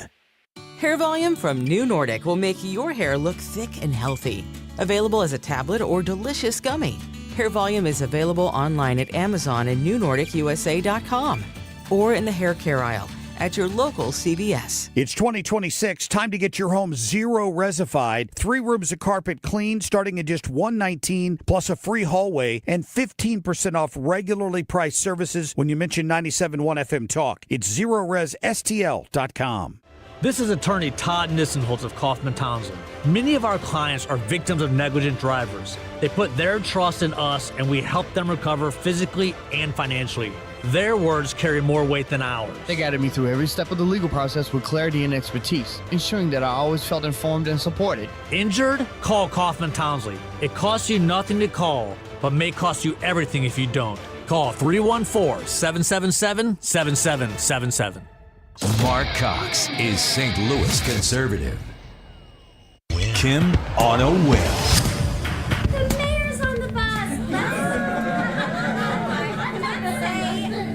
Hair Volume from New Nordic will make your hair look thick and healthy. Available as a tablet or delicious gummy. Hair Volume is available online at Amazon and NewNordicUSA.com or in the hair care aisle at your local CVS. It's 2026. Time to get your home zero resified. 3 rooms of carpet clean, starting at just $119, plus a free hallway and 15% off regularly priced services when you mention 97.1 FM Talk. It's ZeroResSTL.com. This is attorney Todd Nissenholtz of Kaufman Townsend. Many of our clients are victims of negligent drivers. They put their trust in us, and we help them recover physically and financially. Their words carry more weight than ours. They guided me through every step of the legal process with clarity and expertise, ensuring that I always felt informed and supported. Injured? Call Kaufman Townsley. It costs you nothing to call, but may cost you everything if you don't. Call 314-777-7777. Marc Cox is St. Louis conservative. Kim on a whim. The mayor's on the bus.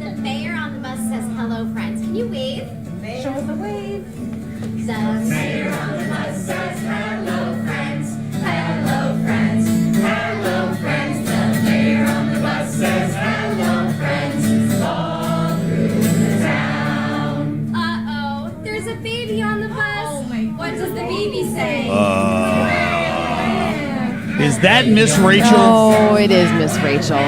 The mayor on the bus says, "Hello, friends." Can you wave? Show the wave. The mayor on the bus says, "Hello, friends. Hello, friends. Hello, friends." The mayor on the bus says, "Hello, friends." All through the town. Uh-oh, there's a baby on the bus. Oh my! What does the baby say? Is that Miss Rachel? Oh, it is Miss Rachel.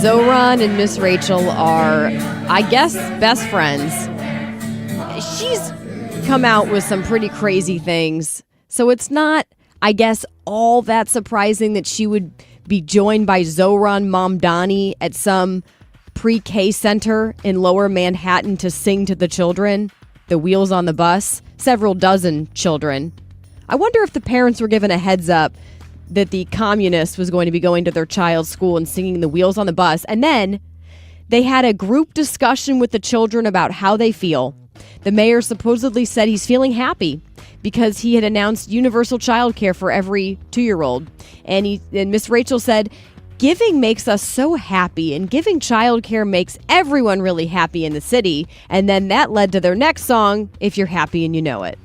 Zoran and Miss Rachel are, I guess, best friends. She's come out with some pretty crazy things. So it's not, I guess, all that surprising that she would be joined by Zoran Mamdani at some pre-K center in Lower Manhattan to sing to the children, the Wheels on the Bus, several dozen children. I wonder if the parents were given a heads up that the communist was going to be going to their child's school and singing the Wheels on the Bus. And then they had a group discussion with the children about how they feel. The mayor supposedly said he's feeling happy because he had announced universal child care for every 2-year-old. And Miss Rachel said, "Giving makes us so happy, and giving childcare makes everyone really happy in the city." And then that led to their next song, "If You're Happy and You Know It."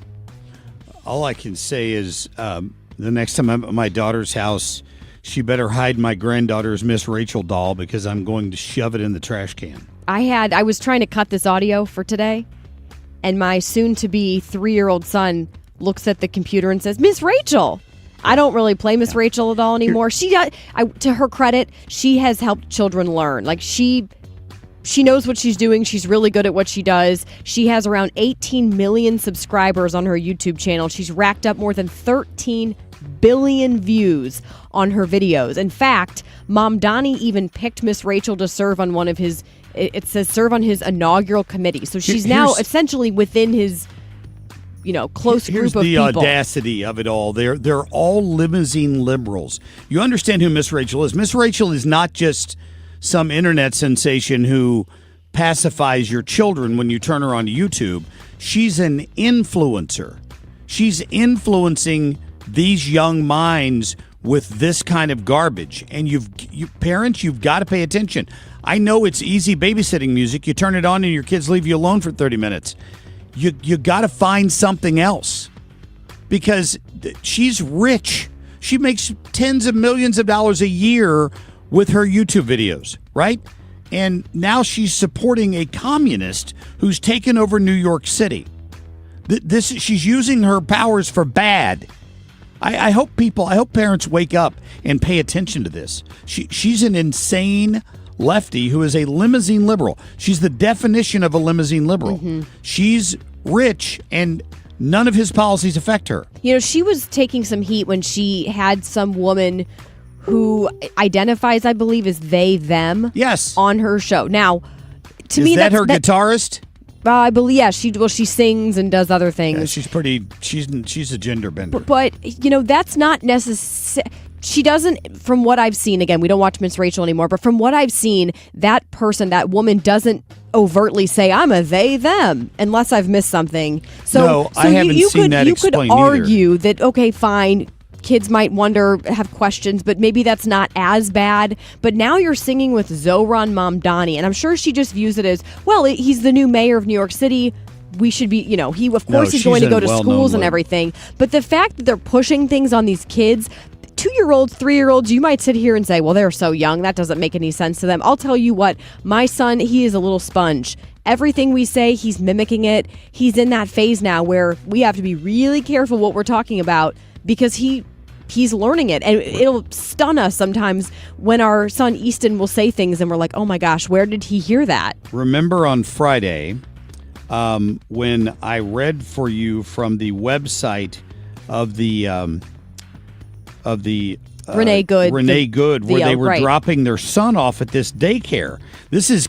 All I can say is the next time I'm at my daughter's house, she better hide my granddaughter's Miss Rachel doll, because I'm going to shove it in the trash can. I was trying to cut this audio for today, and my soon-to-be 3-year-old son looks at the computer and says, "Miss Rachel." I don't really play Miss Rachel at all anymore. To her credit, she has helped children learn. Like, she knows what she's doing. She's really good at what she does. She has around 18 million subscribers on her YouTube channel. She's racked up more than 13 billion views on her videos. In fact, Mamdani even picked Miss Rachel to serve on serve on his inaugural committee. So she's now essentially within his close group of people. Here's the audacity of it all. They're all limousine liberals. You understand who Miss Rachel is. Miss Rachel is not just some internet sensation who pacifies your children when you turn her on YouTube. She's an influencer. She's influencing these young minds with this kind of garbage. And parents, you've got to pay attention. I know it's easy babysitting music. You turn it on and your kids leave you alone for 30 minutes. You got to find something else because she's rich. She makes tens of millions of dollars a year with her YouTube videos, right? And now she's supporting a communist who's taken over New York City. She's using her powers for bad. I hope parents wake up and pay attention to this. She's an insane lefty who is a limousine liberal. She's the definition of a limousine liberal. Mm-hmm. She's rich and none of his policies affect her. You know, she was taking some heat when she had some woman who identifies, I believe, as they, them. Yes. On her show. Now, to is me, that her guitarist? I believe, yeah. She sings and does other things. Yeah, she's a gender bender. But you know, that's not necessary. She doesn't, from what I've seen, again, we don't watch Miss Rachel anymore, but from what I've seen, that woman doesn't overtly say, I'm a they, them, unless I've missed something. So I haven't seen that explained You could argue that, okay, fine, kids might wonder, have questions, but maybe that's not as bad. But now you're singing with Zohran Mamdani, and I'm sure she just views it as, well, he's the new mayor of New York City. We should be, you know, he's going to go to schools and everything. But the fact that they're pushing things on these kids, 2-year-olds, 3-year-olds, you might sit here and say, well, they're so young. That doesn't make any sense to them. I'll tell you what, my son, he is a little sponge. Everything we say, he's mimicking it. He's in that phase now where we have to be really careful what we're talking about because he's learning it. And it'll stun us sometimes when our son Easton will say things and we're like, oh my gosh, where did he hear that? Remember on Friday when I read for you from the website of the Renee Good, where they were dropping their son off at this daycare. This is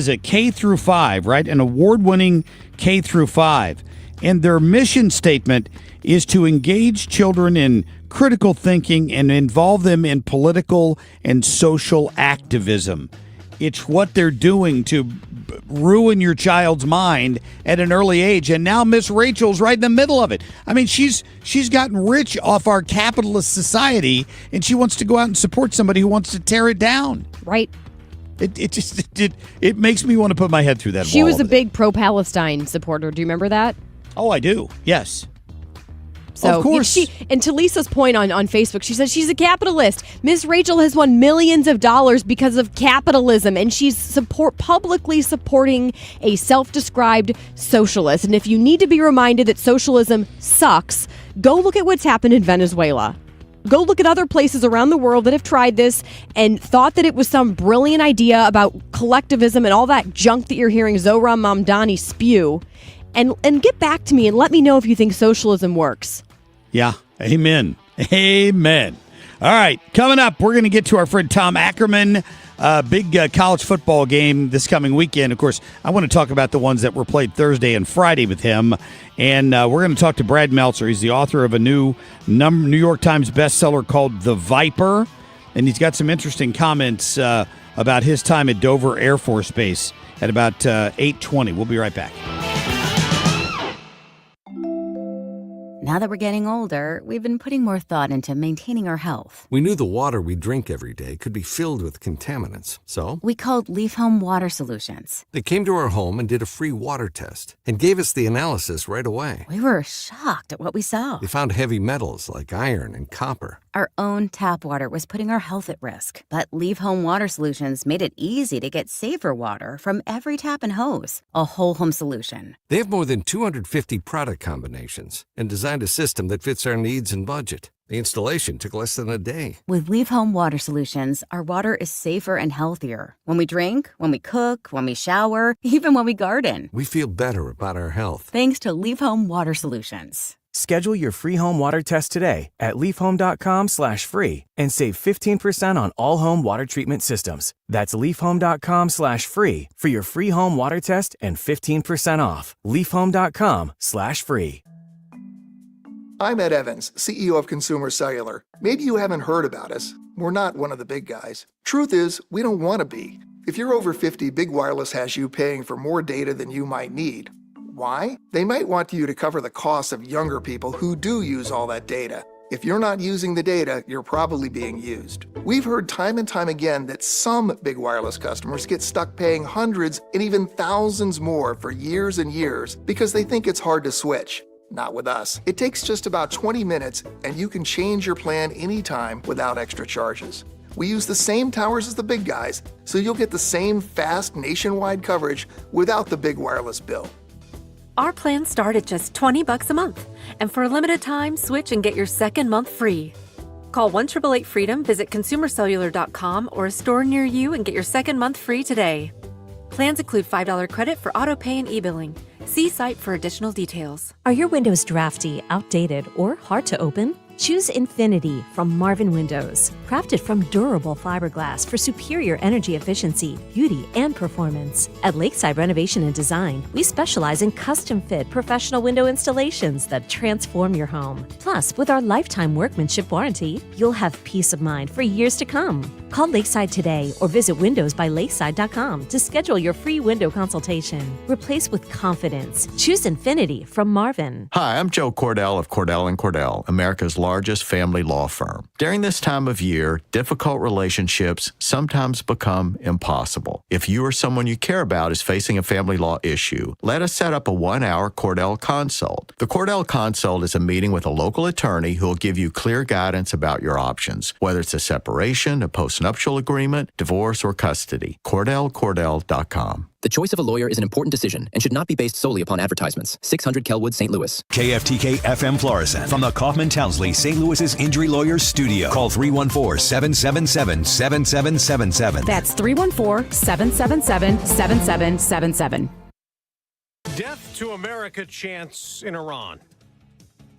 a K through 5, right? An award-winning K through 5, and their mission statement is to engage children in critical thinking and involve them in political and social activism. It's what they're doing to ruin your child's mind at an early age. And now Miss Rachel's right in the middle of it. I mean, she's gotten rich off our capitalist society, and she wants to go out and support somebody who wants to tear it down. Right. It makes me want to put my head through that wall. She was a big pro-Palestine supporter. Do you remember that? Oh, I do. Yes. So, of course. And to Lisa's point on Facebook, she says she's a capitalist. Miss Rachel has won millions of dollars because of capitalism, and she's publicly supporting a self-described socialist. And if you need to be reminded that socialism sucks, go look at what's happened in Venezuela. Go look at other places around the world that have tried this and thought that it was some brilliant idea about collectivism and all that junk that you're hearing Zohran Mamdani spew. And get back to me and let me know if you think socialism works. Yeah. Amen. Amen. All right. Coming up, we're going to get to our friend Tom Ackerman. Big college football game this coming weekend. Of course, I want to talk about the ones that were played Thursday and Friday with him. And we're going to talk to Brad Meltzer. He's the author of a new New York Times bestseller called The Viper. And he's got some interesting comments about his time at Dover Air Force Base at about 8:20. We'll be right back. Now that we're getting older, we've been putting more thought into maintaining our health. We knew the water we drink every day could be filled with contaminants, so we called Leaf Home Water Solutions. They came to our home and did a free water test and gave us the analysis right away. We were shocked at what we saw. They found heavy metals like iron and copper. Our own tap water was putting our health at risk, but Leaf Home Water Solutions made it easy to get safer water from every tap and hose. A whole home solution. They have more than 250 product combinations and designed a system that fits our needs and budget. The installation took less than a day. With Leaf Home Water Solutions, our water is safer and healthier. When we drink, when we cook, when we shower, even when we garden. We feel better about our health. Thanks to Leaf Home Water Solutions. Schedule your free home water test today at leafhome.com/free and save 15% on all home water treatment systems. That's leafhome.com/free for your free home water test and 15% off. leafhome.com/free. I'm Ed Evans, CEO of Consumer Cellular. Maybe you haven't heard about us. We're not one of the big guys. Truth is, we don't want to be. If you're over 50, Big Wireless has you paying for more data than you might need. Why? They might want you to cover the costs of younger people who do use all that data. If you're not using the data, you're probably being used. We've heard time and time again that some big wireless customers get stuck paying hundreds and even thousands more for years and years because they think it's hard to switch. Not with us. It takes just about 20 minutes and you can change your plan anytime without extra charges. We use the same towers as the big guys, so you'll get the same fast nationwide coverage without the big wireless bill. Our plans start at just $20 a month. And for a limited time, switch and get your second month free. Call 1-888-FREEDOM, visit consumercellular.com or a store near you and get your second month free today. Plans include $5 credit for auto pay and e-billing. See site for additional details. Are your windows drafty, outdated, or hard to open? Choose Infinity from Marvin Windows. Crafted from durable fiberglass for superior energy efficiency, beauty, and performance. At Lakeside Renovation and Design, we specialize in custom-fit professional window installations that transform your home. Plus, with our lifetime workmanship warranty, you'll have peace of mind for years to come. Call Lakeside today or visit windowsbylakeside.com to schedule your free window consultation. Replace with confidence. Choose Infinity from Marvin. Hi, I'm Joe Cordell of Cordell & Cordell, America's largest family law firm. During this time of year, difficult relationships sometimes become impossible. If you or someone you care about is facing a family law issue, let us set up a 1-hour Cordell Consult. The Cordell Consult is a meeting with a local attorney who will give you clear guidance about your options, whether it's a separation, a postnuptial agreement, divorce, or custody. CordellCordell.com. The choice of a lawyer is an important decision and should not be based solely upon advertisements. 600 Kelwood, St. Louis. KFTK FM Florissant from the Kaufman Townsley St. Louis's Injury Lawyers Studio. Call 314-777-7777. That's 314-777-7777. Death to America chants in Iran.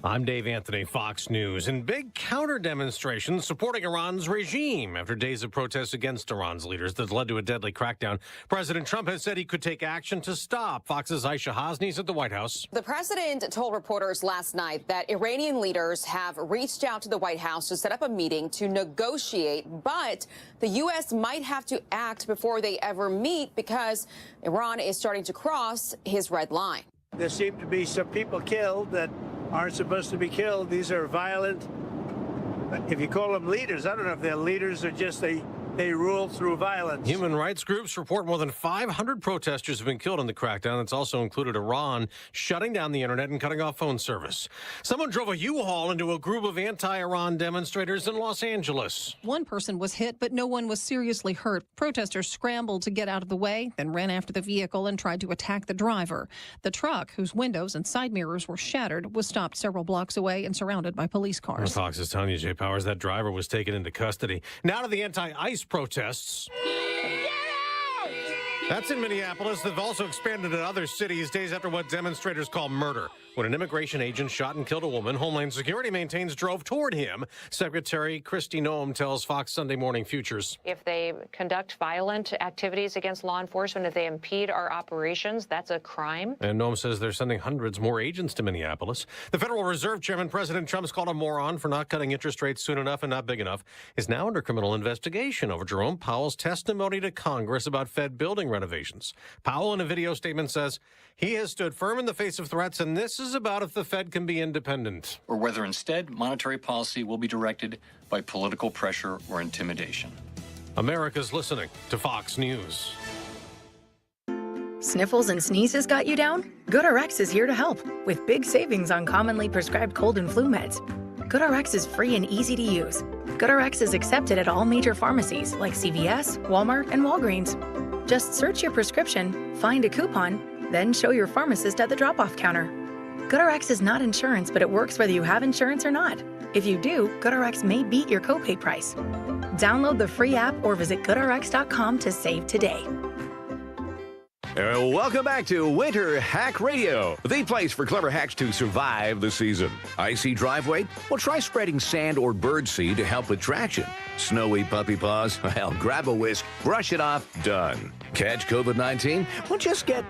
I'm Dave Anthony, Fox News. And big counter demonstrations supporting Iran's regime after days of protests against Iran's leaders that led to a deadly crackdown. President Trump has said he could take action to stop. Fox's Aisha Hasni's at the White House. The president told reporters last night that Iranian leaders have reached out to the White House to set up a meeting to negotiate, but the U.S. might have to act before they ever meet because Iran is starting to cross his red line. There seem to be some people killed that aren't supposed to be killed. These are violent, if you call them leaders, I don't know if they're leaders or just they rule through violence. Human rights groups report more than 500 protesters have been killed in the crackdown. It's also included Iran shutting down the internet and cutting off phone service. Someone drove a U-Haul into a group of anti-Iran demonstrators in Los Angeles. One person was hit, but no one was seriously hurt. Protesters scrambled to get out of the way, then ran after the vehicle and tried to attack the driver. The truck, whose windows and side mirrors were shattered, was stopped several blocks away and surrounded by police cars. Fox's Tanya J. Powers, that driver was taken into custody. Now to the anti-ICE protests. That's in Minneapolis. They've also expanded to other cities days after what demonstrators call murder. When an immigration agent shot and killed a woman, Homeland Security maintains drove toward him. Secretary Kristi Noem tells Fox Sunday Morning Futures. If they conduct violent activities against law enforcement, if they impede our operations, that's a crime. And Noem says they're sending hundreds more agents to Minneapolis. The Federal Reserve Chairman, President Trump's called a moron for not cutting interest rates soon enough and not big enough, is now under criminal investigation over Jerome Powell's testimony to Congress about Fed building renovations. Powell, in a video statement, says he has stood firm in the face of threats, and this is about if the Fed can be independent. Or whether instead monetary policy will be directed by political pressure or intimidation. America's listening to Fox News. Sniffles and sneezes got you down? GoodRx is here to help with big savings on commonly prescribed cold and flu meds. GoodRx is free and easy to use. GoodRx is accepted at all major pharmacies like CVS, Walmart, and Walgreens. Just search your prescription, find a coupon, then show your pharmacist at the drop-off counter. GoodRx is not insurance, but it works whether you have insurance or not. If you do, GoodRx may beat your copay price. Download the free app or visit GoodRx.com to save today. Welcome back to Winter Hack Radio, the place for clever hacks to survive the season. Icy driveway? Well, try spreading sand or birdseed to help with traction. Snowy puppy paws? Well, grab a whisk, brush it off, done. Catch COVID-19? Well, just get...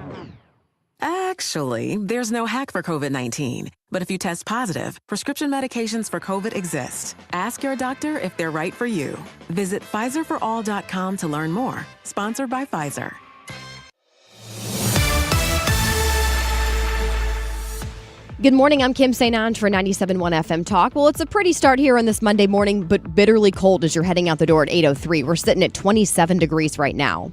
Actually, there's no hack for COVID-19. But if you test positive, prescription medications for COVID exist. Ask your doctor if they're right for you. Visit PfizerForAll.com to learn more. Sponsored by Pfizer. Good morning, I'm Kim St. Ange for 97.1 FM Talk. Well, it's a pretty start here on this Monday morning, but bitterly cold as you're heading out the door at 8:03. We're sitting at 27 degrees right now.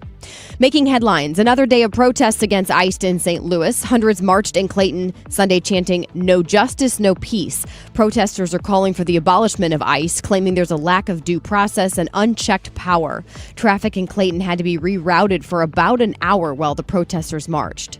Making headlines, another day of protests against ICE in St. Louis. Hundreds marched in Clayton Sunday chanting, "No justice, no peace." Protesters are calling for the abolishment of ICE, claiming there's a lack of due process and unchecked power. Traffic in Clayton had to be rerouted for about an hour while the protesters marched.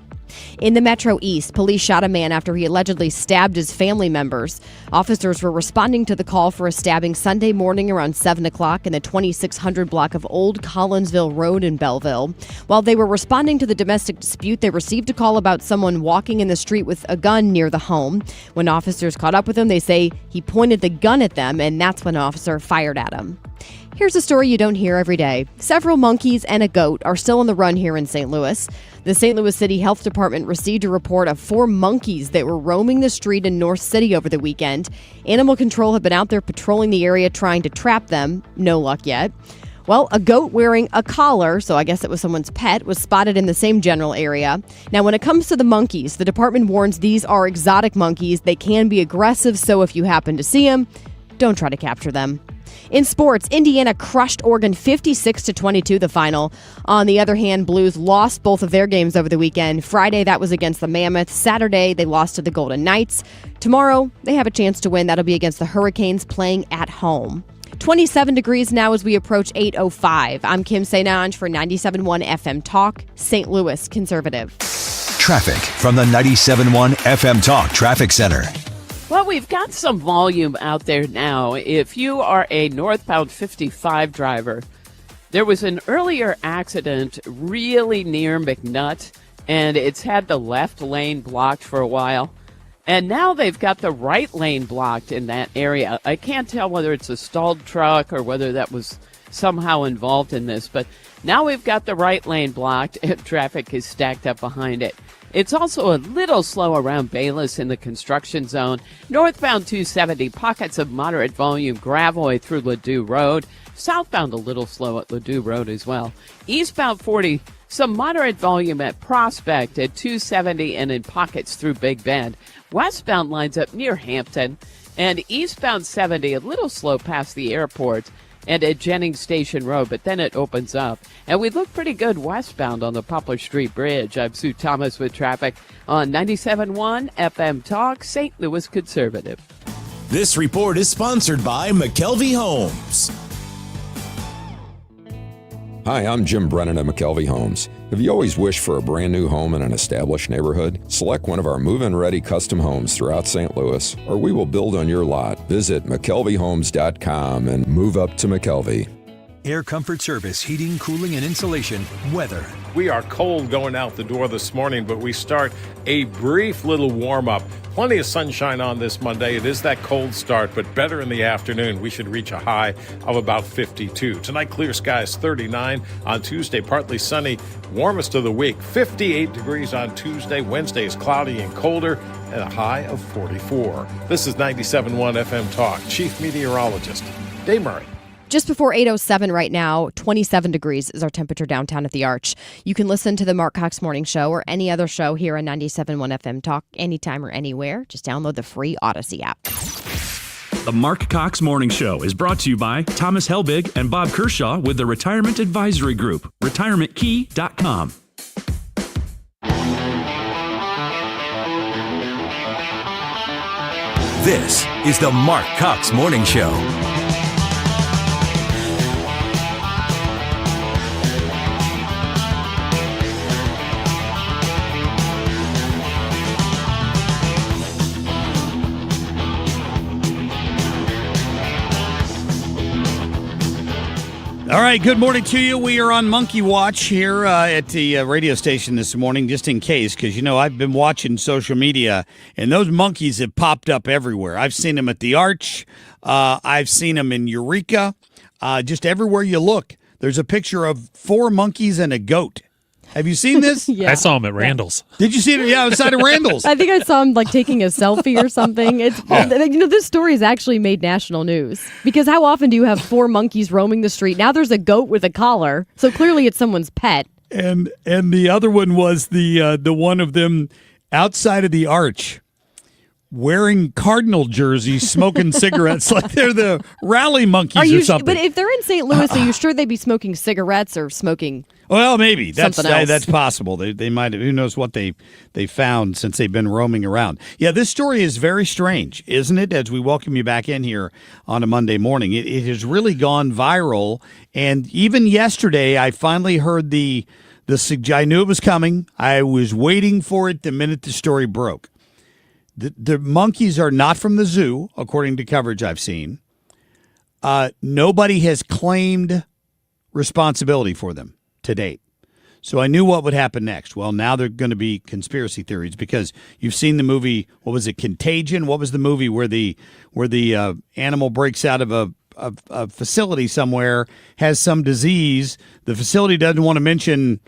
In the Metro East, police shot a man after he allegedly stabbed his family members. Officers were responding to the call for a stabbing Sunday morning around 7 o'clock in the 2600 block of Old Collinsville Road in Belleville. While they were responding to the domestic dispute, they received a call about someone walking in the street with a gun near the home. When officers caught up with him, they say he pointed the gun at them, and that's when an officer fired at him. Here's a story you don't hear every day. Several monkeys and a goat are still on the run here in St. Louis. The St. Louis City Health Department received a report of 4 monkeys that were roaming the street in North City over the weekend. Animal Control have been out there patrolling the area trying to trap them. No luck yet. Well, a goat wearing a collar, so I guess it was someone's pet, was spotted in the same general area. Now, when it comes to the monkeys, the department warns these are exotic monkeys. They can be aggressive, so if you happen to see them, don't try to capture them. In sports, Indiana crushed Oregon 56-22, the final. On the other hand, Blues lost both of their games over the weekend. Friday, that was against the Mammoths. Saturday, they lost to the Golden Knights. Tomorrow, they have a chance to win. That'll be against the Hurricanes playing at home. 27 degrees now as we approach 8:05. I'm Kim St. Ange for 97.1 FM Talk, St. Louis Conservative. Traffic from the 97.1 FM Talk Traffic Center. Well, we've got some volume out there now. If you are a northbound 55 driver, there was an earlier accident really near McNutt, and it's had the left lane blocked for a while. And now they've got the right lane blocked in that area. I can't tell whether it's a stalled truck or whether that was somehow involved in this, but now we've got the right lane blocked and traffic is stacked up behind it. It's also a little slow around Bayless in the construction zone. Northbound 270, pockets of moderate volume, Gravois through Ladue Road. Southbound a little slow at Ladue Road as well. Eastbound 40, some moderate volume at Prospect at 270 and in pockets through Big Bend. Westbound lines up near Hampton. And eastbound 70, a little slow past the airport and at Jennings Station Road, but then it opens up. And we look pretty good westbound on the Poplar Street Bridge. I'm Sue Thomas with traffic on 97.1 FM Talk, St. Louis Conservative. This report is sponsored by McKelvey Homes. Hi, I'm Jim Brennan at McKelvey Homes. Have you always wished for a brand new home in an established neighborhood? Select one of our move-in ready custom homes throughout St. Louis, or we will build on your lot. Visit McKelveyhomes.com and move up to McKelvey. Air Comfort Service, heating, cooling, and insulation. Weather. We are cold going out the door this morning, but we start a brief little warm-up. Plenty of sunshine on this Monday. It is that cold start, but better in the afternoon. We should reach a high of about 52. Tonight, clear skies, 39. On Tuesday, partly sunny, warmest of the week. 58 degrees on Tuesday. Wednesday is cloudy and colder, and a high of 44. This is 97.1 FM Talk. Chief Meteorologist Dave Murray. Just before 8:07 right now, 27 degrees is our temperature downtown at the Arch. You can listen to the Marc Cox Morning Show or any other show here on 97.1 FM Talk anytime or anywhere. Just download the free Odyssey app. The Marc Cox Morning Show is brought to you by Thomas Helbig and Bob Kershaw with the Retirement Advisory Group, retirementkey.com. This is the Marc Cox Morning Show. All right, good morning to you. We are on Monkey Watch here at the radio station this morning, just in case, because, you know, I've been watching social media, and those monkeys have popped up everywhere. I've seen them at the Arch. I've seen them in Eureka. Just everywhere you look, there's a picture of 4 monkeys and a goat. Have you seen this? I saw him at Randall's. Did you see it? Yeah, outside of Randall's. I think I saw him like taking a selfie or something. It's you know, this story has actually made national news because how often do you have 4 monkeys roaming the street? Now there's a goat with a collar, so clearly it's someone's pet. And the other one was the one of them outside of the Arch wearing Cardinal jerseys, smoking cigarettes like they're the rally monkeys or something. But if they're in St. Louis, are you sure they'd be smoking cigarettes or smoking? Well, maybe something else? That's possible. They might have. Who knows what they found since they've been roaming around. Yeah, this story is very strange, isn't it? As we welcome you back in here on a Monday morning, it has really gone viral. And even yesterday, I finally heard the I knew it was coming. I was waiting for it the minute the story broke. The monkeys are not from the zoo, according to coverage I've seen. Nobody has claimed responsibility for them to date. So I knew what would happen next. Well, now there are going to be conspiracy theories because you've seen the movie, what was it, Contagion? What was the movie where the animal breaks out of a facility somewhere, has some disease. The facility doesn't want to mention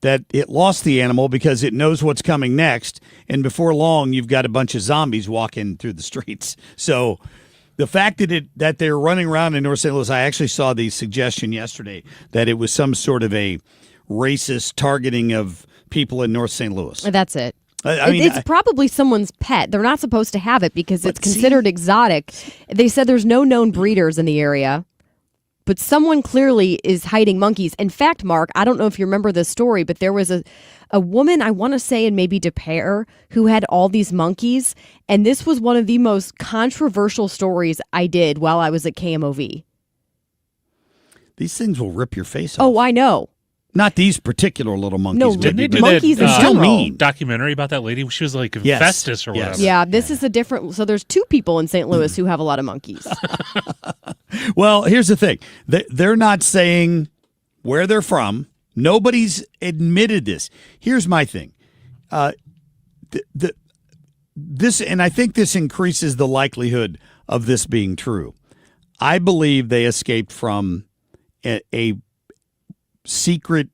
that it lost the animal because it knows what's coming next. And before long, you've got a bunch of zombies walking through the streets. So the fact that they're running around in North St. Louis, I actually saw the suggestion yesterday that it was some sort of a racist targeting of people in North St. Louis. That's it. I mean, it's probably someone's pet. They're not supposed to have it because it's considered exotic. They said there's no known breeders in the area. But someone clearly is hiding monkeys. In fact, Mark, I don't know if you remember this story, but there was a woman, I want to say in maybe Des Peres, who had all these monkeys. And this was one of the most controversial stories I did while I was at KMOV. These things will rip your face off. Oh, I know. Not these particular little monkeys. No, Didn't they do monkeys that in general. mean. documentary about that lady? She was like infestus or whatever. Yeah, this is a different. So there's two people in St. Louis who have a lot of monkeys. Well, here's the thing. They're not saying where they're from. Nobody's admitted this. Here's my thing. This, and I think this increases the likelihood of this being true. I believe they escaped from a secret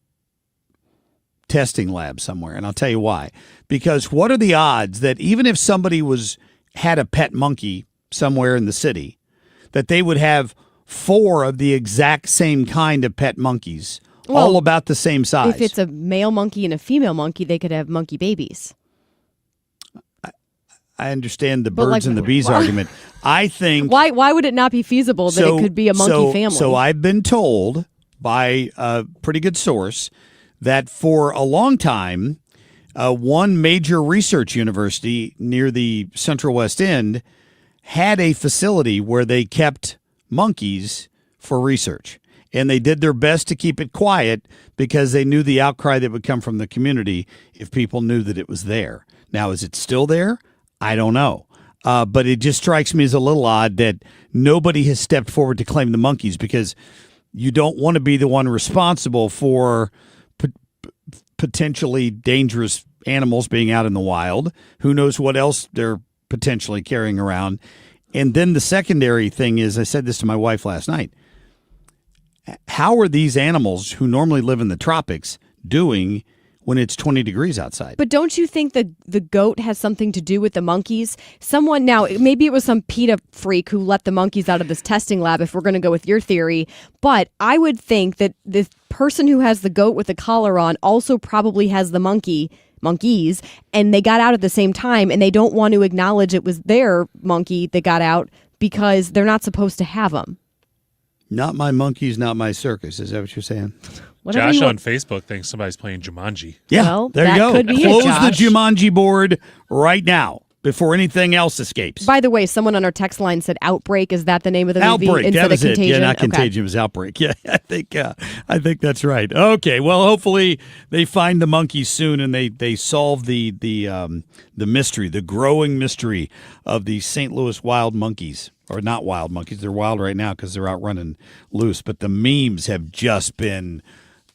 testing lab somewhere, and I'll tell you why. Because what are the odds that even if somebody had a pet monkey somewhere in the city, that they would have 4 of the exact same kind of pet monkeys, all about the same size? If it's a male monkey and a female monkey, they could have monkey babies. I understand the birds and the bees argument. I think why would it not be feasible that it could be a monkey family? So I've been told by a pretty good source that for a long time, one major research university near the Central West End had a facility where they kept monkeys for research. And they did their best to keep it quiet because they knew the outcry that would come from the community if people knew that it was there. Now, is it still there? I don't know. But it just strikes me as a little odd that nobody has stepped forward to claim the monkeys because you don't want to be the one responsible for potentially dangerous animals being out in the wild. Who knows what else they're potentially carrying around. And then the secondary thing is, I said this to my wife last night, how are these animals who normally live in the tropics doing when it's 20 degrees outside? But don't you think the goat has something to do with the monkeys? Someone, now, maybe it was some PETA freak who let the monkeys out of this testing lab, if we're going to go with your theory. But I would think that the person who has the goat with the collar on also probably has the monkeys, and they got out at the same time, and they don't want to acknowledge it was their monkey that got out because they're not supposed to have them. Not my monkeys, not my circus. Is that what you're saying? Josh on Facebook thinks somebody's playing Jumanji. Yeah, well, there you go. Could be Close it, the Jumanji board right now before anything else escapes. By the way, someone on our text line said Outbreak. Is that the name of the movie? Outbreak. Instead That was of it. Contagion? Yeah, not Contagion. It was Outbreak. Yeah, I think that's right. Okay, well, hopefully they find the monkeys soon and they solve the mystery, the growing mystery of the St. Louis wild monkeys. Or not wild monkeys. They're wild right now because they're out running loose. But the memes have just been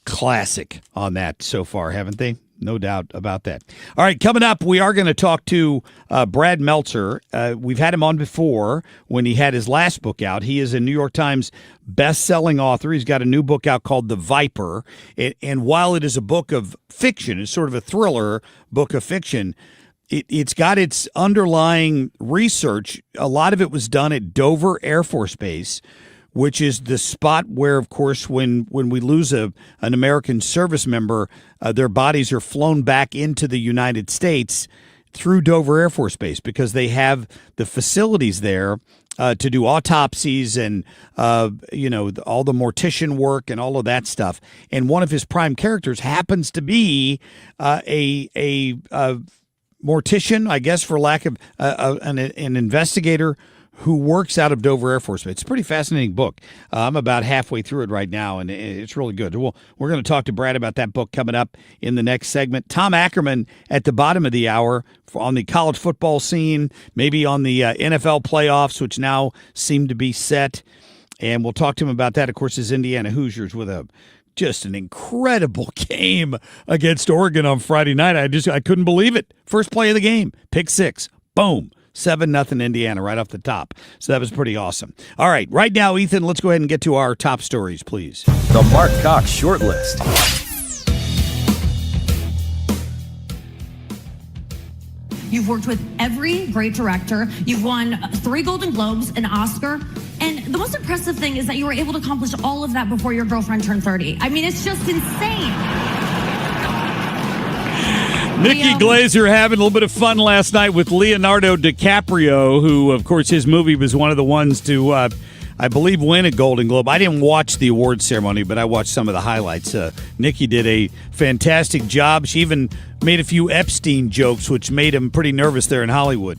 classic on that so far, haven't they? No doubt about that. All right, coming up, we are going to talk to Brad Meltzer. We've had him on before when he had his last book out. He is a New York Times best-selling author. He's got a new book out called The Viper. And while it is a book of fiction, it's sort of a thriller book of fiction, it's got its underlying research. A lot of it was done at Dover Air Force Base, which is the spot where, of course, when we lose an American service member, their bodies are flown back into the United States. through Dover Air Force Base because they have the facilities there to do autopsies and, all the mortician work and all of that stuff. And one of his prime characters happens to be a mortician, I guess, for lack of an investigator who works out of Dover Air Force Base. It's a pretty fascinating book. I'm about halfway through it right now, and it's really good. Well, we're going to talk to Brad about that book coming up in the next segment. Tom Ackerman at the bottom of the hour on the college football scene, maybe on the NFL playoffs, which now seem to be set. And we'll talk to him about that. Of course, his Indiana Hoosiers with just an incredible game against Oregon on Friday night. I couldn't believe it. First play of the game, pick six, boom. 7-0 Indiana right off the top. So that was pretty awesome. All right, right now, Ethan, let's go ahead and get to our top stories, please. The Marc Cox Short List. You've worked with every great director. You've won 3 Golden Globes, an Oscar. And the most impressive thing is that you were able to accomplish all of that before your girlfriend turned 30. I mean, it's just insane. Nikki Glazer having a little bit of fun last night with Leonardo DiCaprio, who, of course, his movie was one of the ones to, I believe, win a Golden Globe. I didn't watch the awards ceremony, but I watched some of the highlights. Nikki did a fantastic job. She even made a few Epstein jokes, which made him pretty nervous there in Hollywood.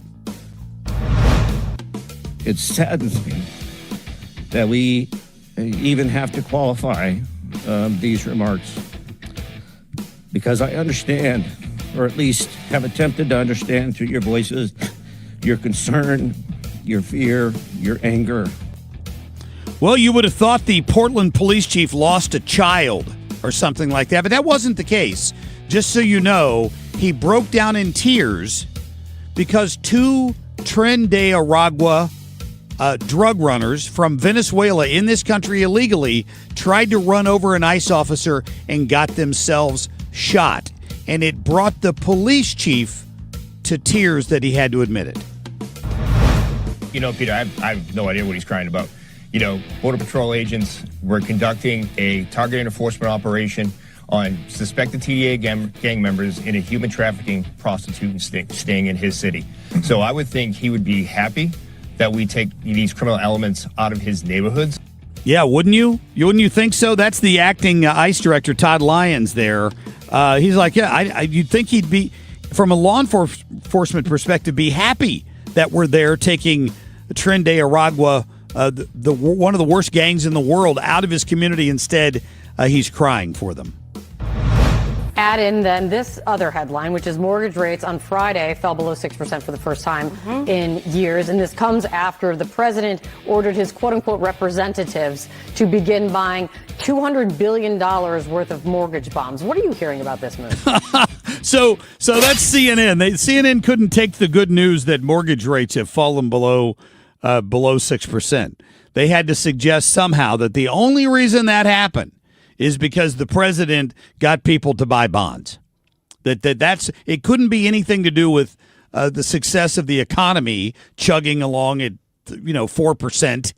It saddens me that we even have to qualify these remarks, because I understand, or at least have attempted to understand through your voices, your concern, your fear, your anger. Well, you would have thought the Portland police chief lost a child or something like that, but that wasn't the case. Just so you know, he broke down in tears because 2 Tren de Aragua drug runners from Venezuela in this country illegally tried to run over an ICE officer and got themselves shot. And it brought the police chief to tears that he had to admit it. Peter, I have no idea what he's crying about. Border Patrol agents were conducting a targeted enforcement operation on suspected TDA gang members in a human trafficking prostitute staying in his city. So I would think he would be happy that we take these criminal elements out of his neighborhoods. Yeah, wouldn't you? Wouldn't you think so? That's the acting ICE director, Todd Lyons, there. He's like, yeah, you'd think he'd be, from a law enforcement perspective, be happy that we're there taking Tren de Aragua, one of the worst gangs in the world, out of his community. Instead, he's crying for them. Add in then this other headline, which is mortgage rates on Friday fell below 6% for the first time in years. And this comes after the president ordered his quote-unquote representatives to begin buying $200 billion worth of mortgage bonds. What are you hearing about this move? So that's CNN. CNN couldn't take the good news that mortgage rates have fallen below 6%. They had to suggest somehow that the only reason that happened is because the president got people to buy bonds. That's it. Couldn't be anything to do with the success of the economy chugging along at 4%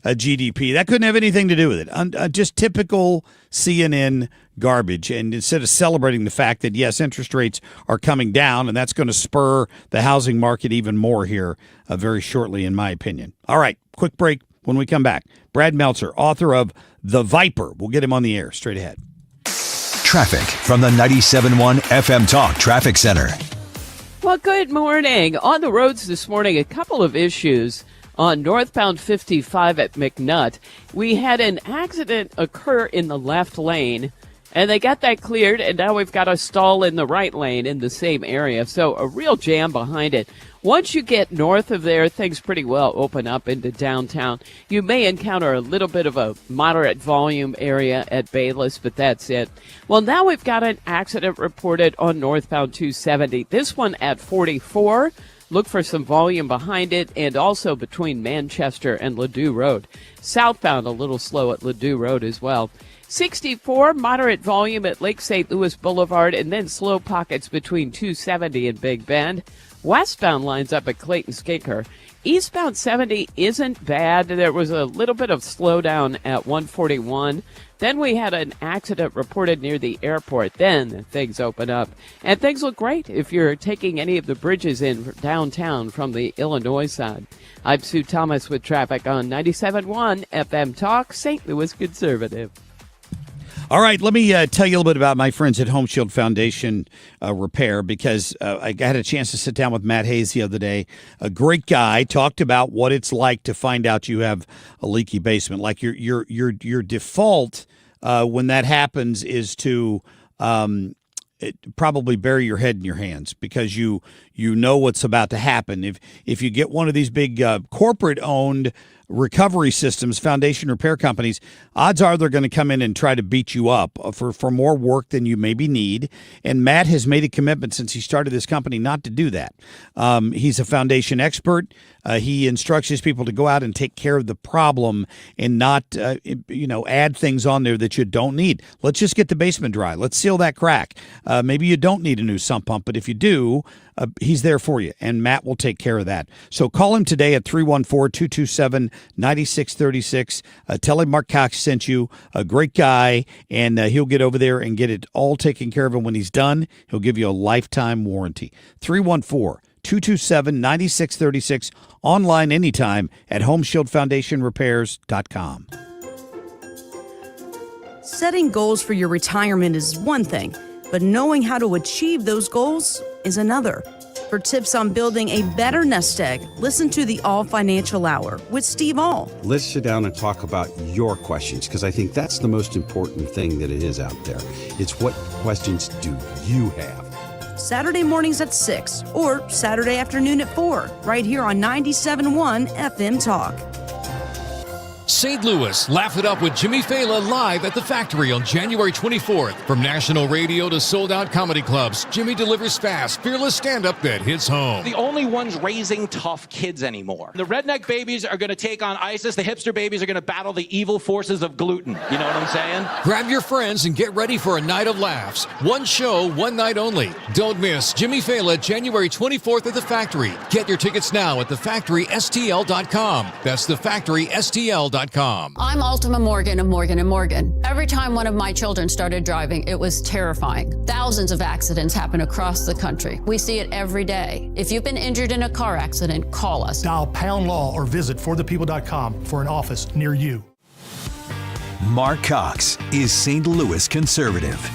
GDP. That couldn't have anything to do with it. Just typical CNN garbage. And instead of celebrating the fact that yes, interest rates are coming down, and that's going to spur the housing market even more here very shortly, in my opinion. All right, quick break. When we come back, Brad Meltzer, author of The Viper. We'll get him on the air straight ahead. Traffic from the 97.1 FM Talk Traffic Center. Well, good morning. On the roads this morning, a couple of issues. On northbound 55 at McNutt, we had an accident occur in the left lane, and they got that cleared, and now we've got a stall in the right lane in the same area. So a real jam behind it. Once you get north of there, things pretty well open up into downtown. You may encounter a little bit of a moderate volume area at Bayless, but that's it. Well, now we've got an accident reported on northbound 270. This one at 44. Look for some volume behind it, and also between Manchester and Ladue Road. Southbound a little slow at Ladue Road as well. 64, moderate volume at Lake St. Louis Boulevard, and then slow pockets between 270 and Big Bend. Westbound lines up at Clayton Skinker. Eastbound 70 isn't bad. There was a little bit of slowdown at 141. Then we had an accident reported near the airport. Then things open up. And things look great if you're taking any of the bridges in downtown from the Illinois side. I'm Sue Thomas with traffic on 97.1 FM Talk, St. Louis Conservative. All right, let me tell you a little bit about my friends at Home Shield Foundation Repair, because I had a chance to sit down with Matt Hayes the other day. A great guy, talked about what it's like to find out you have a leaky basement. Like your default when that happens is to probably bury your head in your hands, because you know what's about to happen. If you get one of these big corporate-owned recovery systems, foundation repair companies, odds are they're going to come in and try to beat you up for more work than you maybe need. And Matt has made a commitment since he started this company not to do that. He's a foundation expert. He instructs his people to go out and take care of the problem and not, add things on there that you don't need. Let's just get the basement dry. Let's seal that crack. Maybe you don't need a new sump pump, but if you do, he's there for you, and Matt will take care of that. So call him today at 314-227-9636. Tell him Marc Cox sent you. A great guy, and he'll get over there and get it all taken care of. And when he's done, he'll give you a lifetime warranty. 314-227-9636. Online anytime at HomeshieldFoundationRepairs.com. Setting goals for your retirement is one thing, but knowing how to achieve those goals is another. For tips on building a better nest egg, listen to the All Financial Hour with Steve All. Let's sit down and talk about your questions, because I think that's the most important thing that it is out there. It's what questions do you have? Saturday mornings at 6 or Saturday afternoon at 4, right here on 97.1 FM Talk. St. Louis, laugh it up with Jimmy Fallon live at the Factory on January 24th. From national radio to sold-out comedy clubs, Jimmy delivers fast, fearless stand-up that hits home. The only ones raising tough kids anymore. The redneck babies are going to take on ISIS. The hipster babies are going to battle the evil forces of gluten. You know what I'm saying? Grab your friends and get ready for a night of laughs. One show, one night only. Don't miss Jimmy Fallon January 24th at the Factory. Get your tickets now at thefactorystl.com. That's thefactorystl.com. I'm Ultima Morgan of Morgan & Morgan. Every time one of my children started driving, it was terrifying. Thousands of accidents happen across the country. We see it every day. If you've been injured in a car accident, call us. Dial # law or visit forthepeople.com for an office near you. Marc Cox is St. Louis conservative.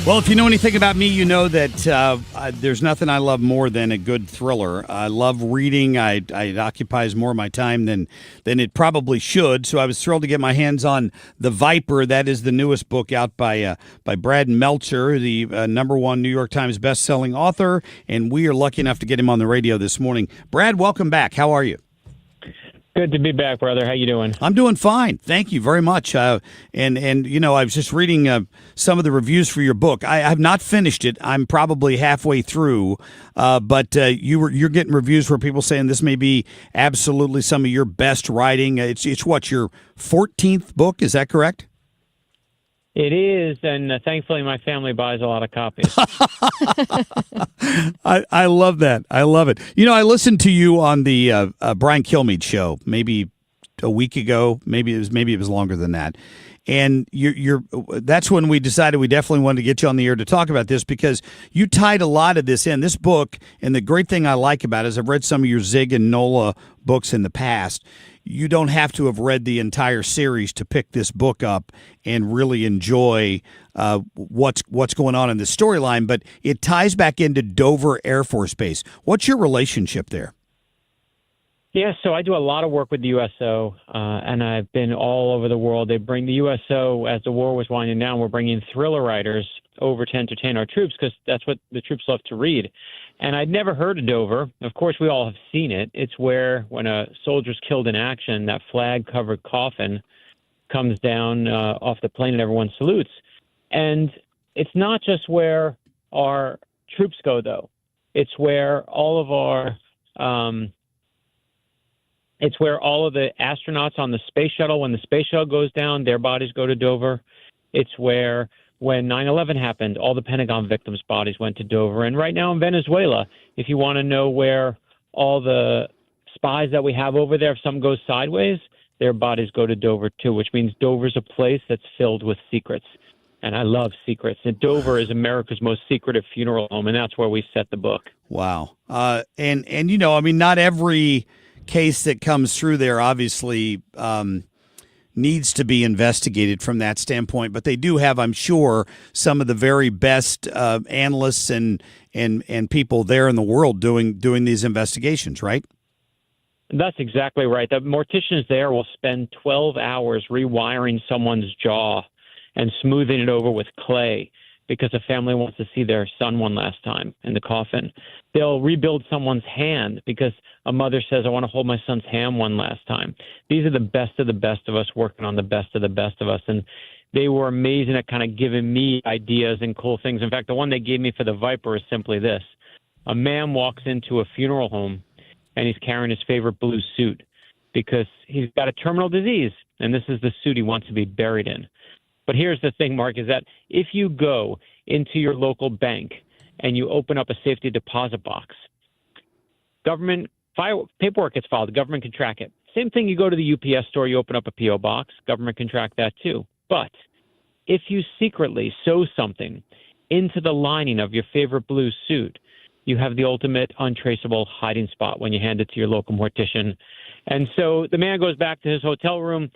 Well, if you know anything about me, you know that there's nothing I love more than a good thriller. I love reading. It occupies more of my time than it probably should. So I was thrilled to get my hands on The Viper. That is the newest book out by Brad Meltzer, the #1 New York Times bestselling author, and we are lucky enough to get him on the radio this morning. Brad, welcome back. How are you? Good to be back, brother. How you doing? I'm doing fine. Thank you very much. And you know, I was just reading some of the reviews for your book. I have not finished it. I'm probably halfway through. But you're getting reviews where people saying this may be absolutely some of your best writing. It's what, your 14th book? Is that correct? It is, and thankfully my family buys a lot of copies. I love that. I love it. You know, I listened to you on the Brian Kilmeade show maybe a week ago. Maybe it was longer than that. And that's when we decided we definitely wanted to get you on the air to talk about this, because you tied a lot of this in. This book, and the great thing I like about it is I've read some of your Zig and Nola books in the past. You don't have to have read the entire series to pick this book up and really enjoy what's going on in the storyline, but it ties back into Dover Air Force Base. What's your relationship there? Yeah, so I do a lot of work with the USO, and I've been all over the world. They bring the USO, as the war was winding down, we're bringing thriller writers over to entertain our troops, because that's what the troops love to read. And I'd never heard of Dover. Of course, we all have seen it. It's where, when a soldier's killed in action, that flag-covered coffin comes down off the plane and everyone salutes. And it's not just where our troops go, though. It's where all of the astronauts on the space shuttle, when the space shuttle goes down, their bodies go to Dover. It's where, when 9/11 happened, all the Pentagon victims' bodies went to Dover. And right now in Venezuela, if you want to know where all the spies that we have over there, if something goes sideways, their bodies go to Dover too, which means Dover's a place that's filled with secrets. And I love secrets. And Dover is America's most secretive funeral home, and that's where we set the book. Wow. And not every case that comes through there obviously needs to be investigated from that standpoint, but they do have, I'm sure, some of the very best analysts and people there in the world doing these investigations, right? That's exactly right. The morticians there will spend 12 hours rewiring someone's jaw and smoothing it over with clay because a family wants to see their son one last time in the coffin. They'll rebuild someone's hand because a mother says, I want to hold my son's hand one last time. These are the best of us working on the best of us. And they were amazing at kind of giving me ideas and cool things. In fact, the one they gave me for the Viper is simply this. A man walks into a funeral home and he's carrying his favorite blue suit because he's got a terminal disease, and this is the suit he wants to be buried in. But here's the thing, Mark, is that if you go into your local bank and you open up a safety deposit box, government paperwork gets filed. The government can track it. Same thing, you go to the UPS store, you open up a P.O. box, government can track that too. But if you secretly sew something into the lining of your favorite blue suit, you have the ultimate untraceable hiding spot when you hand it to your local mortician. And so the man goes back to his hotel room,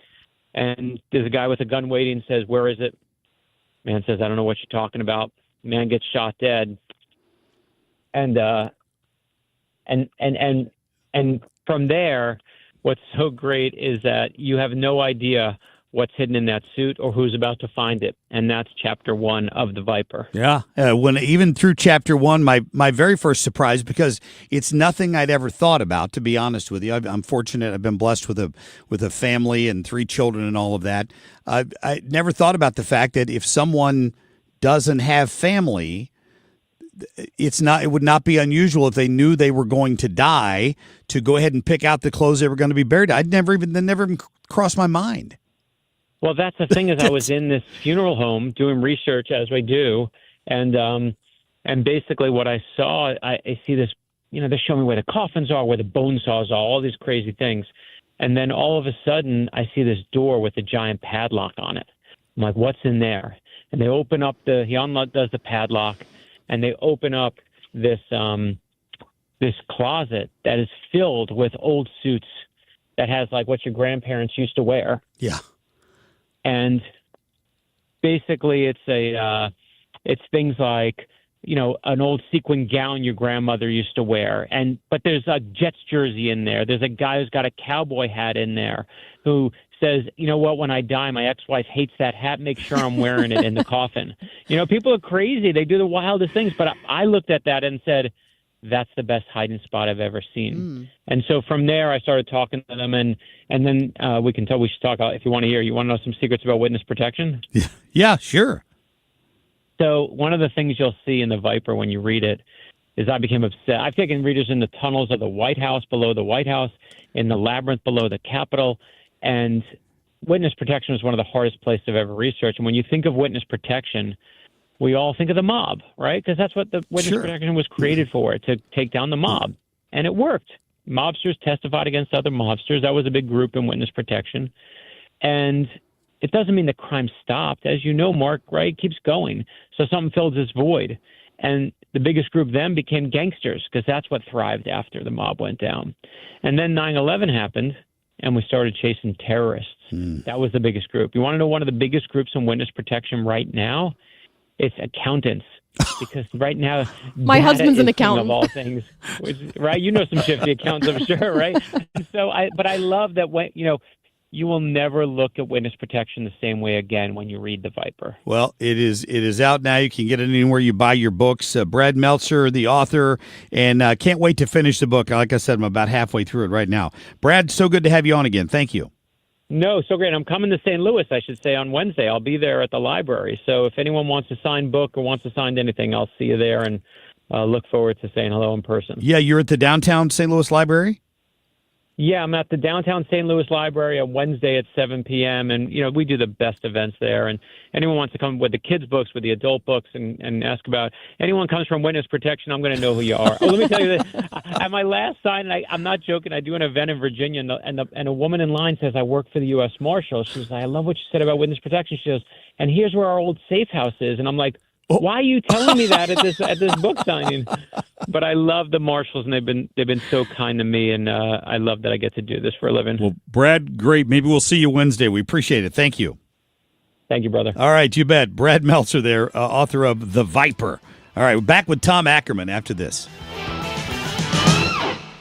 and there's a guy with a gun waiting, says, where is it? Man says, I don't know what you're talking about. Man gets shot dead. And from there, what's so great is that you have no idea what's hidden in that suit or who's about to find it. And that's chapter 1 of The Viper. Yeah. When even through chapter 1, my very first surprise, because it's nothing I'd ever thought about, to be honest with you. I'm fortunate. I've been blessed with a family and 3 children and all of that. I never thought about the fact that if someone doesn't have family, it would not be unusual if they knew they were going to die to go ahead and pick out the clothes they were going to be buried. That never even crossed my mind. Well, that's the thing is I was in this funeral home doing research as we do, and basically what I saw, I see this, they're showing me where the coffins are, where the bone saws are, all these crazy things. And then all of a sudden I see this door with a giant padlock on it. I'm like, what's in there? And they open up does the padlock, and they open up this closet that is filled with old suits that has like what your grandparents used to wear. Yeah. And basically it's things like, an old sequin gown your grandmother used to wear. But there's a Jets jersey in there. There's a guy who's got a cowboy hat in there who says, you know what, when I die, my ex-wife hates that hat. Make sure I'm wearing it in the coffin. People are crazy. They do the wildest things. But I looked at that and said, that's the best hiding spot I've ever seen. And so from there, I started talking to them, and then we should talk about, if you want to hear, you want to know some secrets about witness protection? Yeah, sure. So one of the things you'll see in The Viper when you read it is I became obsessed. I've taken readers in the tunnels of the White House, below the White House, in the labyrinth below the Capitol, and witness protection is one of the hardest places I've ever researched. And when you think of witness protection, we all think of the mob, right? Because that's what the witness protection was created for, to take down the mob. And it worked. Mobsters testified against other mobsters. That was a big group in witness protection. And it doesn't mean the crime stopped. As you know, Mark, right? It keeps going. So something fills this void. And the biggest group then became gangsters, because that's what thrived after the mob went down. And then 9/11 happened, and we started chasing terrorists. That was the biggest group. You want to know one of the biggest groups in witness protection right now? It's accountants, because right now my husband's an accountant of all things, right? You know some shifty accountants, I'm sure, right? So I love that when you will never look at witness protection the same way again when you read The Viper. Well, it is out now. You can get it anywhere you buy your books. Brad Meltzer, the author, and can't wait to finish the book. Like I said, I'm about halfway through it right now. Brad, so good to have you on again. Thank you. No, so great. I'm coming to St. Louis, I should say, on Wednesday. I'll be there at the library. So if anyone wants to sign book or wants to sign anything, I'll see you there, and look forward to saying hello in person. Yeah, you're at the downtown St. Louis Library? Yeah, I'm at the downtown St. Louis Library on Wednesday at 7 p.m. And, we do the best events there. And anyone wants to come with the kids' books, with the adult books, and ask about anyone comes from witness protection, I'm going to know who you are. Oh, let me tell you this. At my last sign, I'm not joking, I do an event in Virginia, and a woman in line says, I work for the U.S. Marshals. She was like, I love what you said about witness protection. She goes, and here's where our old safe house is. And I'm like, why are you telling me that at this book signing? But I love the Marshals, and they've been so kind to me, and I love that I get to do this for a living. Well, Brad, great. Maybe we'll see you Wednesday. We appreciate it. Thank you. Thank you, brother. All right, you bet. Brad Meltzer there, author of The Viper. All right, we're back with Tom Ackerman after this.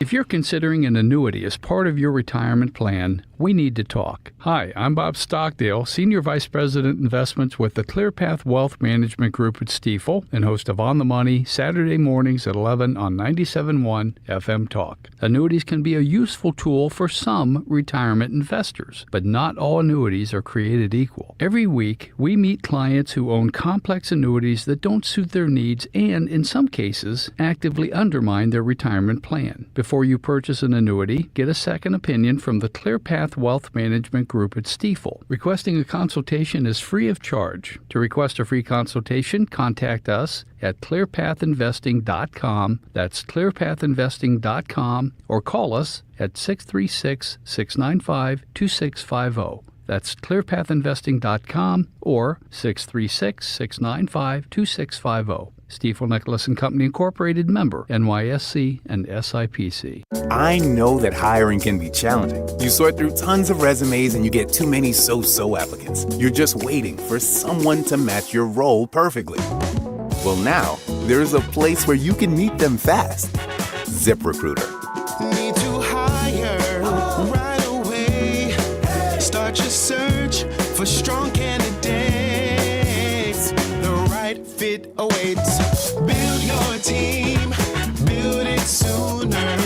If you're considering an annuity as part of your retirement plan, we need to talk. Hi, I'm Bob Stockdale, Senior Vice President Investments with the ClearPath Wealth Management Group at Stifel, and host of On the Money, Saturday mornings at 11 on 97.1 FM Talk. Annuities can be a useful tool for some retirement investors, but not all annuities are created equal. Every week, we meet clients who own complex annuities that don't suit their needs and, in some cases, actively undermine their retirement plan. Before you purchase an annuity, get a second opinion from the ClearPath Wealth Management Group at Stifel. Requesting a consultation is free of charge. To request a free consultation, contact us at clearpathinvesting.com. That's clearpathinvesting.com, or call us at 636-695-2650. That's clearpathinvesting.com or 636-695-2650. Stifel Nicholas and Company Incorporated, member NYSE and SIPC. I know that hiring can be challenging. You sort through tons of resumes and you get too many so-so applicants. You're just waiting for someone to match your role perfectly. Well, now there's a place where you can meet them fast. ZipRecruiter. Need to hire right away. Start your search for strong candidates. The right fit awaits. Build your team, build it sooner.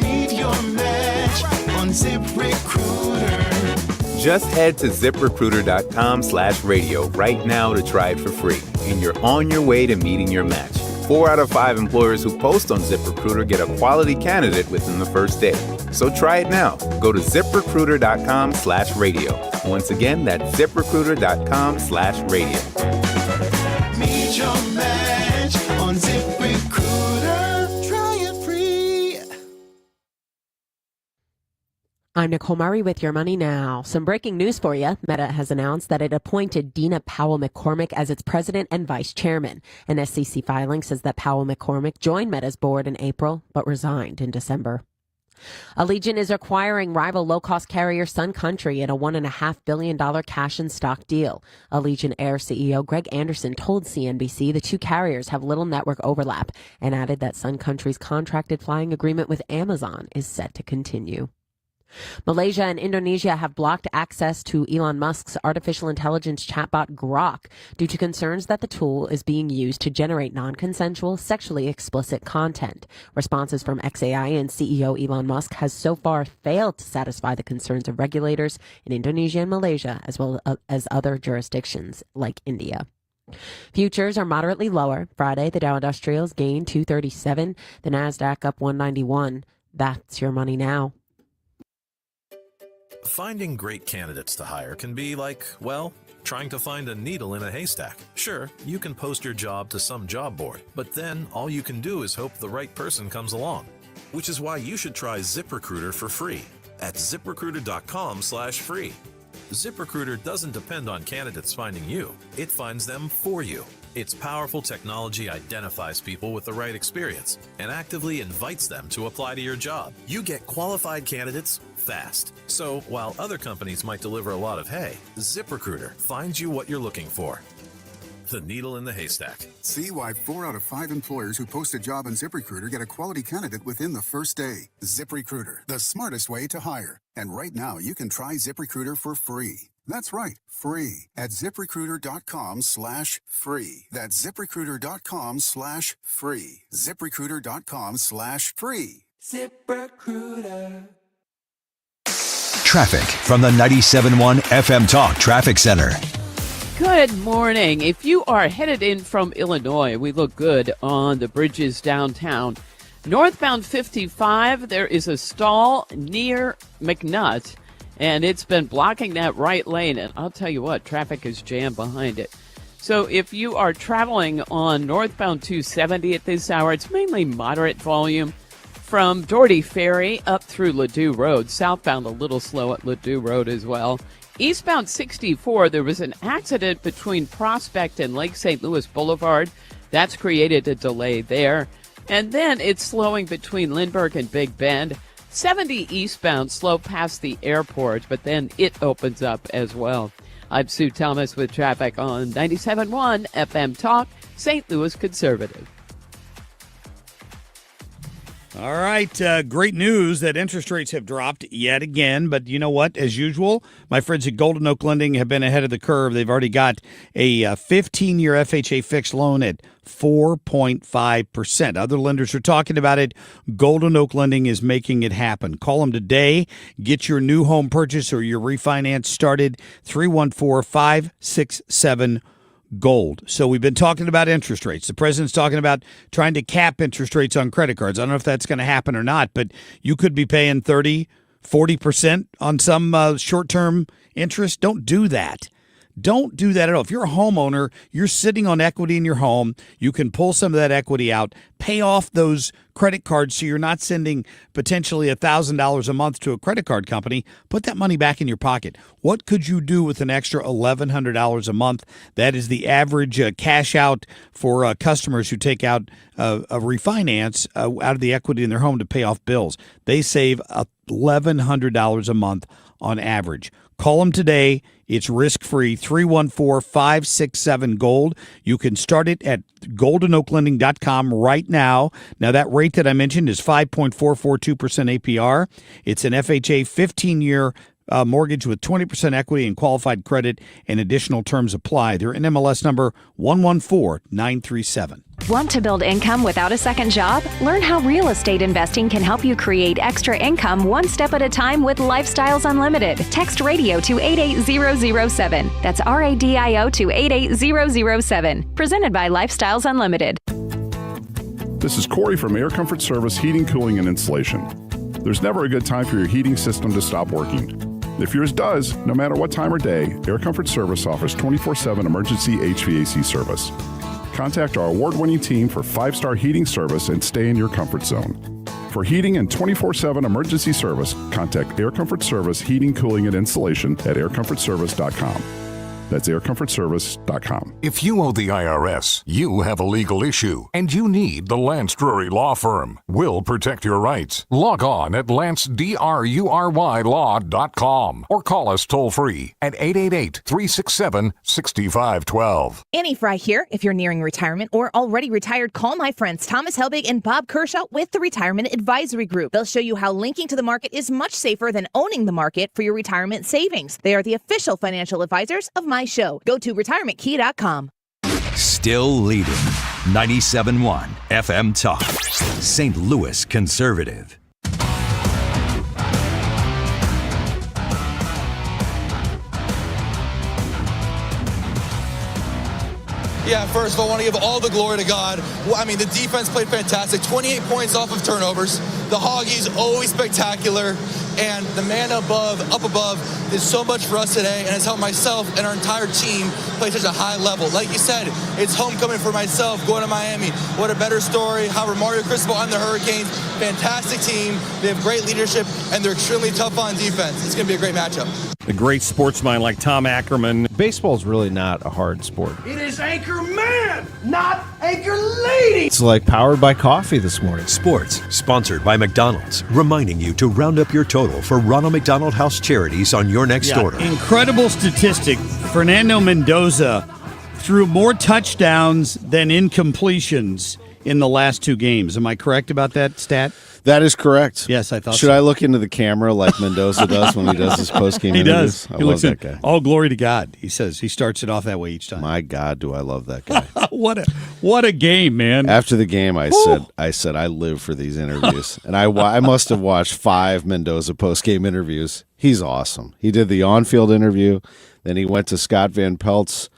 Meet your match on ZipRecruiter. Just head to ZipRecruiter.com/radio right now to try it for free, and you're on your way to meeting your match. 4 out of 5 employers who post on ZipRecruiter get a quality candidate within the first day. So try it now. Go to ZipRecruiter.com/radio. Once again, that's ZipRecruiter.com/radio. Meet your match on ZipRecruiter. Try it free. I'm Nicole Murray with Your Money Now. Some breaking news for you. Meta has announced that it appointed Dina Powell-McCormick as its president and vice chairman. An SEC filing says that Powell-McCormick joined Meta's board in April, but resigned in December. Allegiant is acquiring rival low-cost carrier Sun Country in a $1.5 billion cash and stock deal. Allegiant Air CEO Greg Anderson told CNBC the two carriers have little network overlap and added that Sun Country's contracted flying agreement with Amazon is set to continue. Malaysia and Indonesia have blocked access to Elon Musk's artificial intelligence chatbot Grok due to concerns that the tool is being used to generate non-consensual, sexually explicit content. Responses from XAI and CEO Elon Musk has so far failed to satisfy the concerns of regulators in Indonesia and Malaysia, as well as other jurisdictions like India. Futures are moderately lower. Friday, the Dow Industrials gained 237, the Nasdaq up 191. That's Your Money Now. Finding great candidates to hire can be like, well, trying to find a needle in a haystack. Sure, you can post your job to some job board, but then all you can do is hope the right person comes along. Which is why you should try ZipRecruiter for free at ZipRecruiter.com/free. ZipRecruiter doesn't depend on candidates finding you. It finds them for you. Its powerful technology identifies people with the right experience and actively invites them to apply to your job. You get qualified candidates fast. So while other companies might deliver a lot of hay, ZipRecruiter finds you what you're looking for. The needle in the haystack. See why 4 out of 5 employers who post a job on ZipRecruiter get a quality candidate within the first day. ZipRecruiter, the smartest way to hire. And right now, you can try ZipRecruiter for free. That's right, free at ZipRecruiter.com/free. That's ZipRecruiter.com/free. ZipRecruiter.com/free. ZipRecruiter. traffic from the 97.1 FM Talk Traffic Center. Good morning. If you are headed in from Illinois, we look good on the bridges downtown. Northbound 55, there is a stall near McNutt, and it's been blocking that right lane. And I'll tell you what, traffic is jammed behind it. So if you are traveling on northbound 270 at this hour, it's mainly moderate volume from Doherty Ferry up through Ladue Road. Southbound a little slow at Ladue Road as well. Eastbound 64, there was an accident between Prospect and Lake St. Louis Boulevard. That's created a delay there. And then it's slowing between Lindbergh and Big Bend. 70 eastbound, slow past the airport, but then it opens up as well. I'm Sue Thomas with traffic on 97.1 FM Talk, St. Louis Conservative. All right, great news that interest rates have dropped yet again. But you know what? As usual, my friends at Golden Oak Lending have been ahead of the curve. They've already got a 15-year FHA fixed loan at 4.5%. Other lenders are talking about it. Golden Oak Lending is making it happen. Call them today. Get your new home purchase or your refinance started. 314-567 Gold. So we've been talking about interest rates. The president's talking about trying to cap interest rates on credit cards. I don't know if that's going to happen or not, but you could be paying 30, 40% on some short-term interest. Don't do that. Don't do that at all. If you're a homeowner, you're sitting on equity in your home. You can pull some of that equity out, pay off those credit cards so you're not sending potentially $1,000 a month to a credit card company. Put that money back in your pocket. What could you do with an extra $1,100 a month? That is the average cash out for customers who take out a refinance out of the equity in their home to pay off bills. They save $1,100 a month on average. Call them today. It's risk-free, 314-567-GOLD. You can start it at goldenoaklending.com right now. Now, that rate that I mentioned is 5.442% APR. It's an FHA 15-year mortgage with 20% equity and qualified credit, and additional terms apply. Their NMLS number 114937. Want to build income without a second job? Learn how real estate investing can help you create extra income one step at a time with Lifestyles Unlimited. Text radio to 88007. That's RADIO to 88007. Presented by Lifestyles Unlimited. This is Corey from Air Comfort Service Heating, Cooling, and Insulation. There's never a good time for your heating system to stop working. If yours does, no matter what time or day, Air Comfort Service offers 24/7 emergency HVAC service. Contact our award-winning team for 5-star heating service and stay in your comfort zone. For heating and 24/7 emergency service, contact Air Comfort Service Heating, Cooling, and Insulation at aircomfortservice.com. That's aircomfortservice.com. If you owe the IRS, you have a legal issue, and you need the Lance Drury Law Firm. We'll protect your rights. Log on at lancedrurylaw.com or call us toll-free at 888-367-6512. Annie Fry here. If you're nearing retirement or already retired, call my friends Thomas Helbig and Bob Kershaw with the Retirement Advisory Group. They'll show you how linking to the market is much safer than owning the market for your retirement savings. They are the official financial advisors of my show. Go to retirementkey.com. Still leading 97.1 FM Talk, St. Louis Conservative. Yeah, first of all, I want to give all the glory to God. Well, I mean, the defense played fantastic. 28 points off of turnovers. The Hoggies, always spectacular. And the man up above, did so much for us today and has helped myself and our entire team play such a high level. Like you said, it's homecoming for myself going to Miami. What a better story. However, Mario Cristobal and the Hurricanes, fantastic team. They have great leadership, and they're extremely tough on defense. It's going to be a great matchup. A great sportsman like Tom Ackerman. Baseball's really not a hard sport. It is Anchor Man, not Anchor Lady. It's like powered by coffee this morning. Sports, sponsored by McDonald's, reminding you to round up your total for Ronald McDonald House Charities on your next order. Incredible statistic. Fernando Mendoza threw more touchdowns than incompletions in the last two games. Am I correct about that stat? That is correct. Yes, I thought Should so. I look into the camera like Mendoza does when he does his post-game He interviews? does. I He love looks that at guy. all glory to God. He says he starts it off that way each time. My God, do I love that guy. What a game, man. After the game, I said I live for these interviews. And I must have watched 5 Mendoza post-game interviews. He's awesome. He did the on-field interview. Then he went to Scott Van Pelt's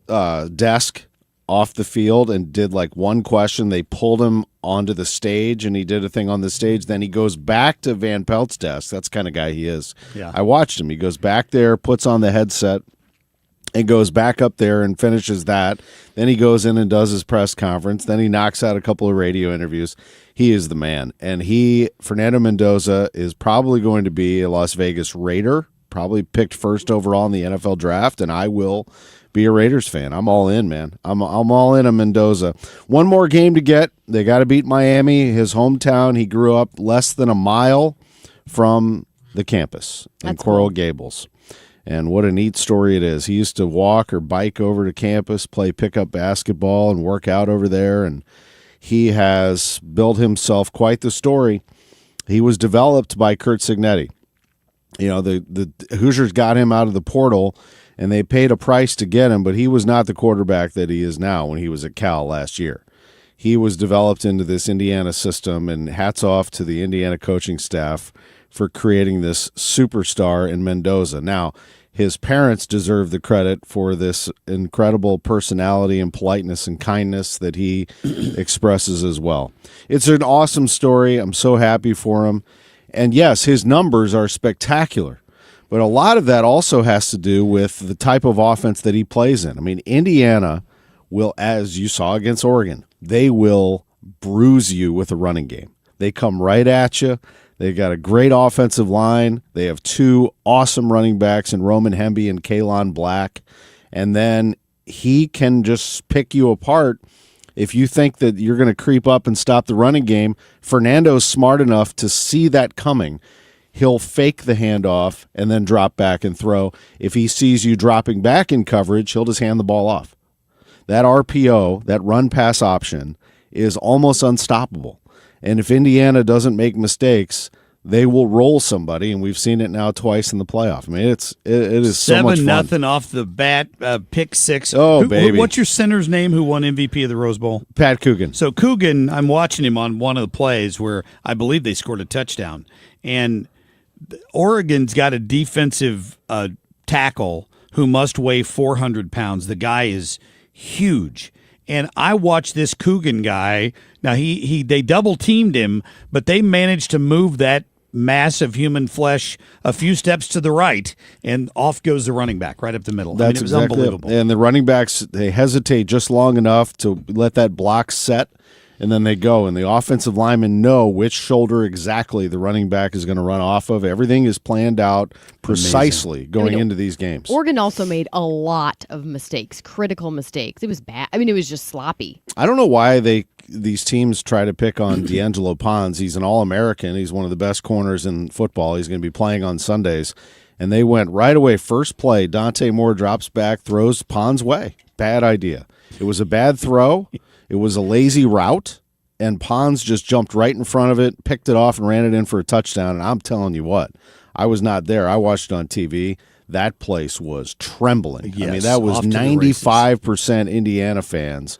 desk off the field and did like one question. They pulled him onto the stage and he did a thing on the stage. Then he goes back to Van Pelt's desk. That's the kind of guy he is. Yeah. I watched him. He goes back there, puts on the headset, and goes back up there and finishes that. Then he goes in and does his press conference. Then he knocks out a couple of radio interviews. He is the man. And Fernando Mendoza, is probably going to be a Las Vegas Raider, probably picked first overall in the NFL draft, and I will be a Raiders fan. I'm all in, man. I'm all in on Mendoza. One more game to get. They got to beat Miami, his hometown. He grew up less than a mile from the campus in Coral Gables. And what a neat story it is. He used to walk or bike over to campus, play pickup basketball, and work out over there. And he has built himself quite the story. He was developed by Curt Cignetti. You know, the Hoosiers got him out of the portal, and they paid a price to get him, but he was not the quarterback that he is now when he was at Cal last year. He was developed into this Indiana system, and hats off to the Indiana coaching staff for creating this superstar in Mendoza. Now, his parents deserve the credit for this incredible personality and politeness and kindness that he expresses as well. It's an awesome story. I'm so happy for him. And yes, his numbers are spectacular. But a lot of that also has to do with the type of offense that he plays in. I mean, Indiana will, as you saw against Oregon, they will bruise you with a running game. They come right at you. They've got a great offensive line. They have 2 awesome running backs in Roman Hemby and Kalon Black. And then he can just pick you apart. If you think that you're going to creep up and stop the running game, Fernando's smart enough to see that coming. He'll fake the handoff and then drop back and throw. If he sees you dropping back in coverage, he'll just hand the ball off. That RPO, that run-pass option, is almost unstoppable. And if Indiana doesn't make mistakes, they will roll somebody, and we've seen it now twice in the playoff. I mean, it is so much fun. 7-0 off the bat, pick 6. Oh, baby. What's your center's name who won MVP of the Rose Bowl? Pat Coogan. So Coogan, I'm watching him on one of the plays where I believe they scored a touchdown. And Oregon's got a defensive tackle who must weigh 400 pounds. The guy is huge. And I watched this Coogan guy. Now, they double-teamed him, but they managed to move that mass of human flesh a few steps to the right, and off goes the running back right up the middle. That's it was exactly unbelievable. It. And the running backs, they hesitate just long enough to let that block set, and then they go. And the offensive linemen know which shoulder exactly the running back is going to run off of. Everything is planned out precisely going into these games. Oregon also made a lot of mistakes, critical mistakes. It was bad. I mean, it was just sloppy. I don't know why these teams try to pick on D'Angelo Pons. He's an All-American. He's one of the best corners in football. He's going to be playing on Sundays. And they went right away, first play, Dante Moore drops back, throws Pons' way. Bad idea. It was a bad throw. It was a lazy route, and Pons just jumped right in front of it, picked it off, and ran it in for a touchdown. And I'm telling you what, I was not there. I watched it on TV. That place was trembling. Yes, I mean, that was off to the 95% Indiana fans.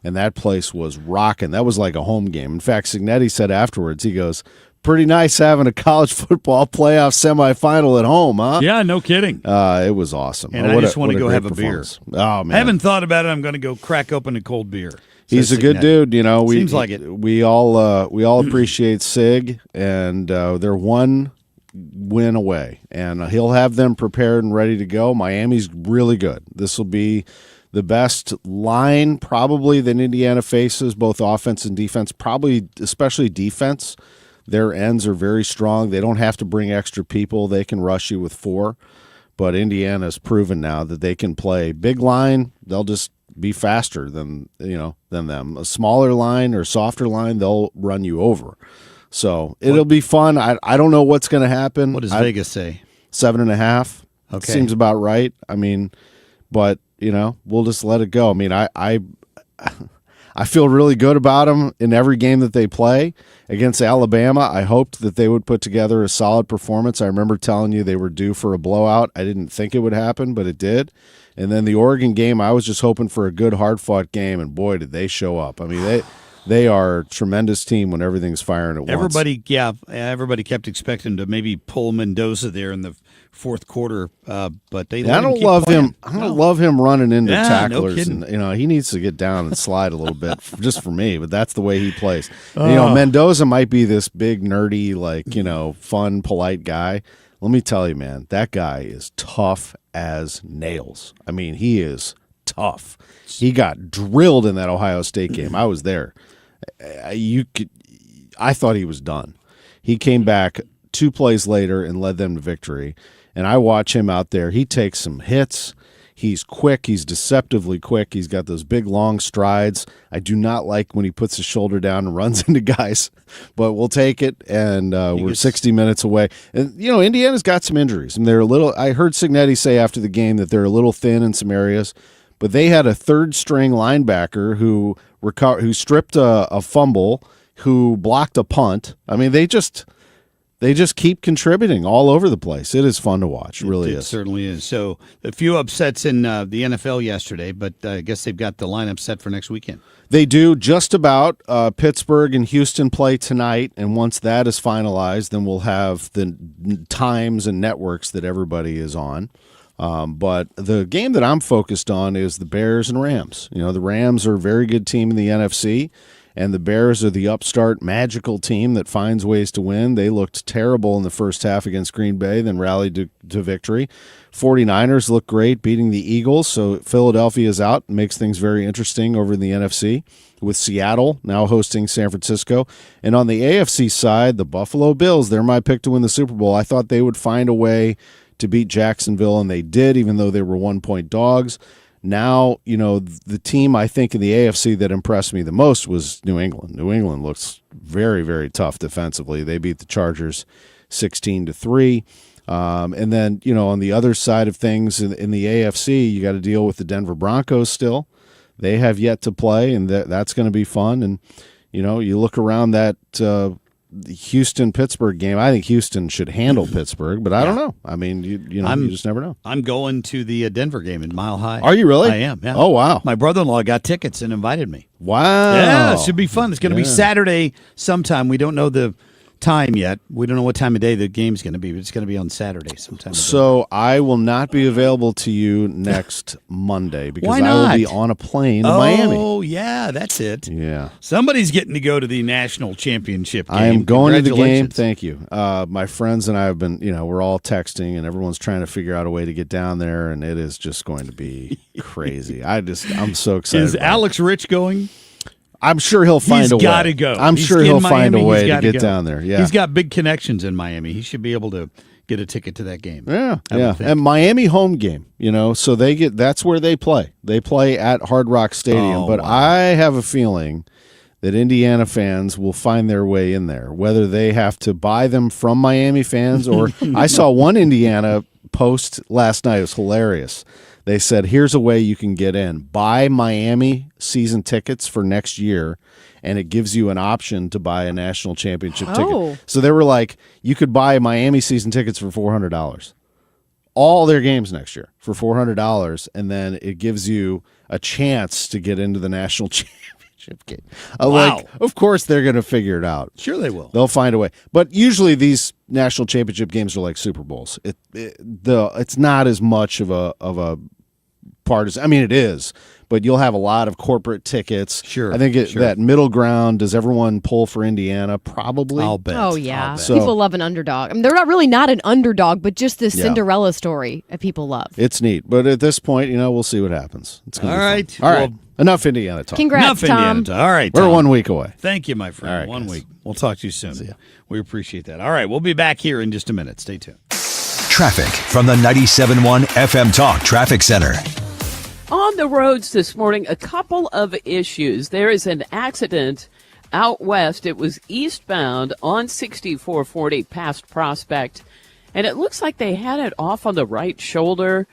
And that place was rocking. That was like a home game. In fact, Cignetti said afterwards, he goes, pretty nice having a college football playoff semifinal at home, huh? Yeah, no kidding. It was awesome. And I just want to go have a beer. Oh, man. I haven't thought about it. I'm going to go crack open a cold beer. He's a good dude. You know, Seems like it. We all appreciate Sig, and they're one win away. And he'll have them prepared and ready to go. Miami's really good. This will be the best line probably that Indiana faces, both offense and defense, probably especially defense. Their ends are very strong. They don't have to bring extra people. They can rush you with 4. But Indiana's proven now that they can play big line. They'll just be faster than them. A smaller line or softer line, they'll run you over. So it'll be fun. I don't know what's going to happen. What does Vegas say? 7.5. Okay. Seems about right. I mean, but we'll just let it go. I mean, I feel really good about them in every game that they play. Against Alabama, I hoped that they would put together a solid performance. I remember telling you they were due for a blowout. I didn't think it would happen, but it did. And then the Oregon game, I was just hoping for a good, hard-fought game, and boy, did they show up. I mean, they are a tremendous team when everything's firing at once. Everybody kept expecting to maybe pull Mendoza there in the fourth quarter, but they. I don't love him. I don't love him running into tacklers. No kidding. And, he needs to get down and slide a little bit, just for me. But that's the way he plays. Mendoza might be this big, nerdy, fun, polite guy. Let me tell you, man, that guy is tough as nails. I mean, he is tough. He got drilled in that Ohio State game. I was there. I thought he was done. He came back 2 plays later and led them to victory. And I watch him out there. He takes some hits. He's quick. He's deceptively quick. He's got those big, long strides. I do not like when he puts his shoulder down and runs into guys, but we'll take it. And we're 60 minutes away. And, Indiana's got some injuries. And they're a little. I heard Cignetti say after the game that they're a little thin in some areas, but they had a third-string linebacker who stripped a fumble, who blocked a punt. I mean, they just keep contributing all over the place. It is fun to watch. It really is. It certainly is. So a few upsets in the NFL yesterday, but I guess they've got the lineup set for next weekend. They do just about. Pittsburgh and Houston play tonight, and once that is finalized, then we'll have the times and networks that everybody is on. But the game that I'm focused on is the Bears and Rams. The Rams are a very good team in the NFC, and the Bears are the upstart magical team that finds ways to win. They looked terrible in the first half against Green Bay, then rallied to victory. 49ers look great, beating the Eagles, so Philadelphia is out. It makes things very interesting over in the NFC, with Seattle now hosting San Francisco. And on the AFC side, the Buffalo Bills, they're my pick to win the Super Bowl. I thought they would find a way to beat Jacksonville, and they did, even though they were 1-point dogs. Now, the team I think in the AFC that impressed me the most was New England. New England looks very, very tough defensively. They beat the Chargers 16-3. And then, on the other side of things in the AFC, you got to deal with the Denver Broncos still. They have yet to play, and that's going to be fun. And, you look around that the Houston-Pittsburgh game. I think Houston should handle Pittsburgh, but I don't know. I mean, you just never know. I'm going to the Denver game in Mile High. Are you really? I am, yeah. Oh, wow. My brother-in-law got tickets and invited me. Wow. Yeah, it should be fun. It's going to be Saturday sometime. We don't know the time yet. We don't know what time of day the game's going to be, but it's going to be on Saturday sometime. So I will not be available to you next Monday because Why not? I will be on a plane to Miami. Oh, yeah, that's it. Yeah. Somebody's getting to go to the national championship game. I am going to the game. Congratulations. Thank you. My friends and I have been, we're all texting, and everyone's trying to figure out a way to get down there, and it is just going to be crazy. I'm so excited. Is Alex Rich going? I'm sure he'll find a way. He's got to go. I'm sure he'll find a way to get down there. Yeah, he's got big connections in Miami. He should be able to get a ticket to that game. Yeah, and Miami home game. So that's where they play. They play at Hard Rock Stadium. But wow. I have a feeling that Indiana fans will find their way in there, whether they have to buy them from Miami fans or I saw one Indiana post last night. It was hilarious. They said, here's a way you can get in. Buy Miami season tickets for next year, and it gives you an option to buy a national championship ticket. So they were like, you could buy Miami season tickets for $400. All their games next year for $400, and then it gives you a chance to get into the national championship game. Wow. Of course they're going to figure it out. Sure they will. They'll find a way. But usually these national championship games are like Super Bowls. It's not as much of a partisan. I mean, it is, but you'll have a lot of corporate tickets. Sure. I think that middle ground. Does everyone pull for Indiana? Probably. I'll bet. Oh yeah. So, people love an underdog. I mean, they're not an underdog, but just this Cinderella story that people love. It's neat, but at this point, we'll see what happens. It's gonna be fun. All right. Enough Indiana talk. Congrats, Tom. Indiana talk. All right, we're Tom. 1 week away. Thank you, my friend. All right, 1 guys. week. We'll talk to you soon. See ya. We appreciate that. All right, we'll be back here in just a minute. Stay tuned. Traffic from the 97.1 FM Talk Traffic Center. On the roads this morning, a couple of issues. There is an accident out west. It was eastbound on 6440 past Prospect, and it looks like they had it off on the right shoulder.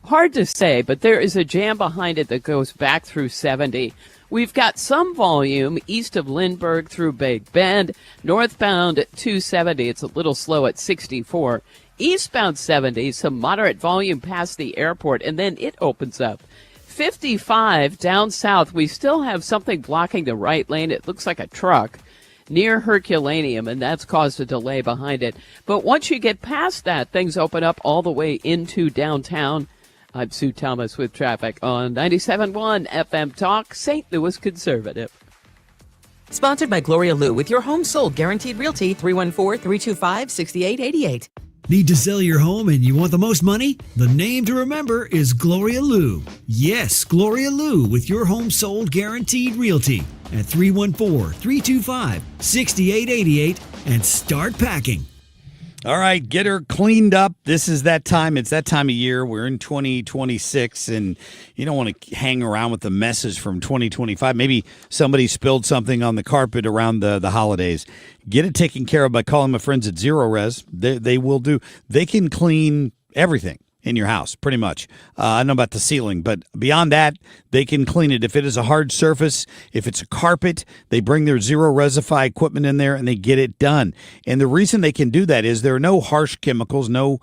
Hard to say, but there is a jam behind it that goes back through 70. We've got some volume east of Lindbergh through Big Bend. Northbound 270, it's a little slow at 64. Eastbound 70, some moderate volume past the airport, and then it opens up. 55 down south, we still have something blocking the right lane. It looks like a truck near Herculaneum, and that's caused a delay behind it. But once you get past that, things open up all the way into downtown. I'm Sue Thomas with traffic on 97.1 FM Talk, St. Louis Conservative. Sponsored by Gloria Lou with your home sold guaranteed realty 314-325-6888. Need to sell your home and you want the most money? The name to remember is Gloria Lou. Yes, Gloria Lou with your home sold guaranteed realty at 314-325-6888 and start packing. All right, get her cleaned up. This is that time. It's that time of year. We're in 2026, and you don't want to hang around with the messes from 2025. Maybe somebody spilled something on the carpet around the holidays. Get it taken care of by calling my friends at Zero Res. They will do. They can clean everything in your house, pretty much. I don't know about the ceiling, but beyond that, they can clean it. If it is a hard surface, if it's a carpet, they bring their Zero Resify equipment in there and they get it done. And the reason they can do that is there are no harsh chemicals, no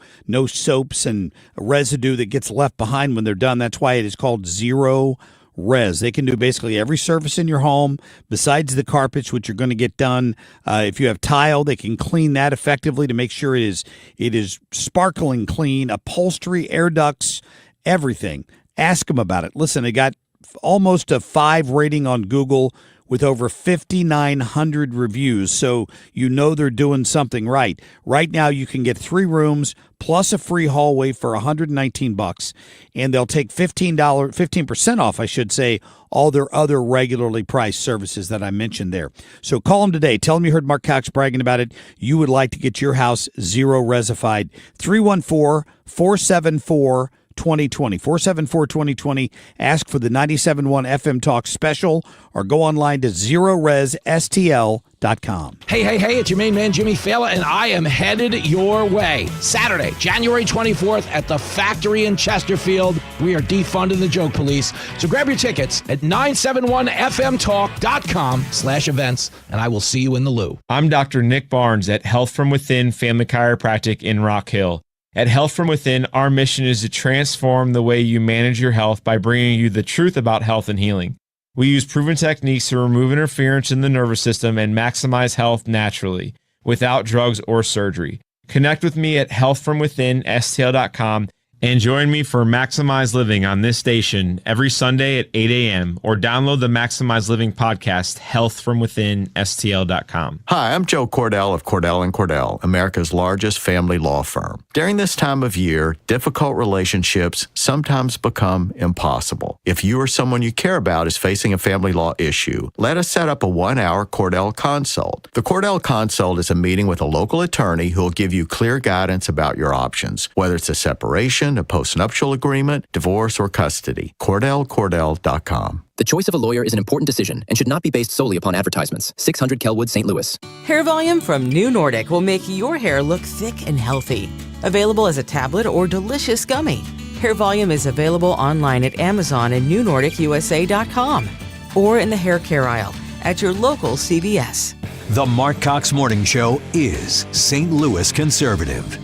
soaps and residue that gets left behind when they're done. That's why it is called Zero Res. They can do basically every surface in your home besides the carpets, which you're going to get done. If you have tile, they can clean that effectively to make sure it is sparkling clean. Upholstery, air ducts, everything. Ask them about it. Listen, they got almost a 5 rating on Google with over 5,900 reviews, so you know they're doing something right. Right now, you can get 3 rooms plus a free hallway for $119, and they'll take $15% off, I should say, all their other regularly priced services that I mentioned there. So call them today. Tell them you heard Marc Cox bragging about it. You would like to get your house Zero Resified. 314-474-2020. 474-2020. Ask for the 97.1 FM Talk special or go online to ZeroResSTL.com. Hey, it's your main man, Jimmy Fallon, and I am headed your way. Saturday, January 24th at the Factory in Chesterfield. We are defunding the joke police. So grab your tickets at 971fmtalk.com/events, and I will see you in the loo. I'm Dr. Nick Barnes at Health From Within Family Chiropractic in Rock Hill. At Health From Within, our mission is to transform the way you manage your health by bringing you the truth about health and healing. We use proven techniques to remove interference in the nervous system and maximize health naturally, without drugs or surgery. Connect with me at healthfromwithinstl.com and join me for Maximize Living on this station every Sunday at 8 a.m. or download the Maximize Living podcast, healthfromwithinstl.com. Hi, I'm Joe Cordell of Cordell & Cordell, America's largest family law firm. During this time of year, difficult relationships sometimes become impossible. If you or someone you care about is facing a family law issue, let us set up a 1-hour Cordell Consult. The Cordell Consult is a meeting with a local attorney who will give you clear guidance about your options, whether it's a separation, a postnuptial agreement, divorce, or custody. CordellCordell.com. The choice of a lawyer is an important decision and should not be based solely upon advertisements. 600 Kelwood, St. Louis. Hair Volume from New Nordic will make your hair look thick and healthy. Available as a tablet or delicious gummy. Hair Volume is available online at Amazon and NewNordicUSA.com or in the hair care aisle at your local CVS. The Marc Cox Morning Show is St. Louis conservative.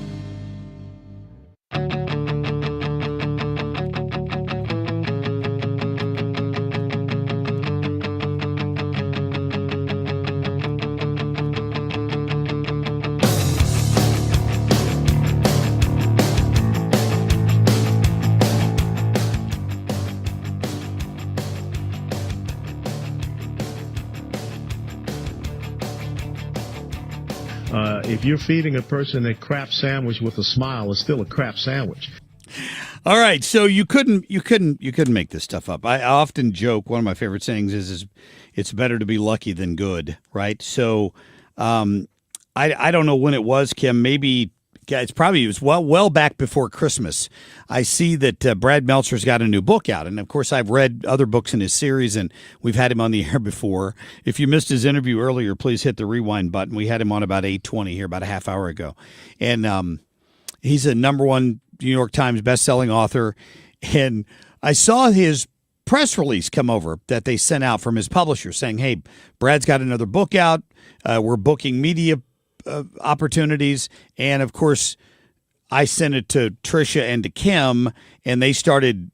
If you're feeding a person a crap sandwich with a smile, it's still a crap sandwich. All right, so you couldn't make this stuff up. I often joke. One of my favorite sayings is it's better to be lucky than good, right? So, I don't know when it was, Kim. Maybe it was well back before Christmas. I see that Brad Meltzer's got a new book out, and of course I've read other books in his series, and we've had him on the air before. If you missed his interview earlier, please hit the rewind button. We had him on about 8:20 here, about a half hour ago, and he's a number one New York Times bestselling author. And I saw his press release come over that they sent out from his publisher saying, hey, Brad's got another book out. We're booking media opportunities. And, of course, I sent it to Trisha and to Kim, and they started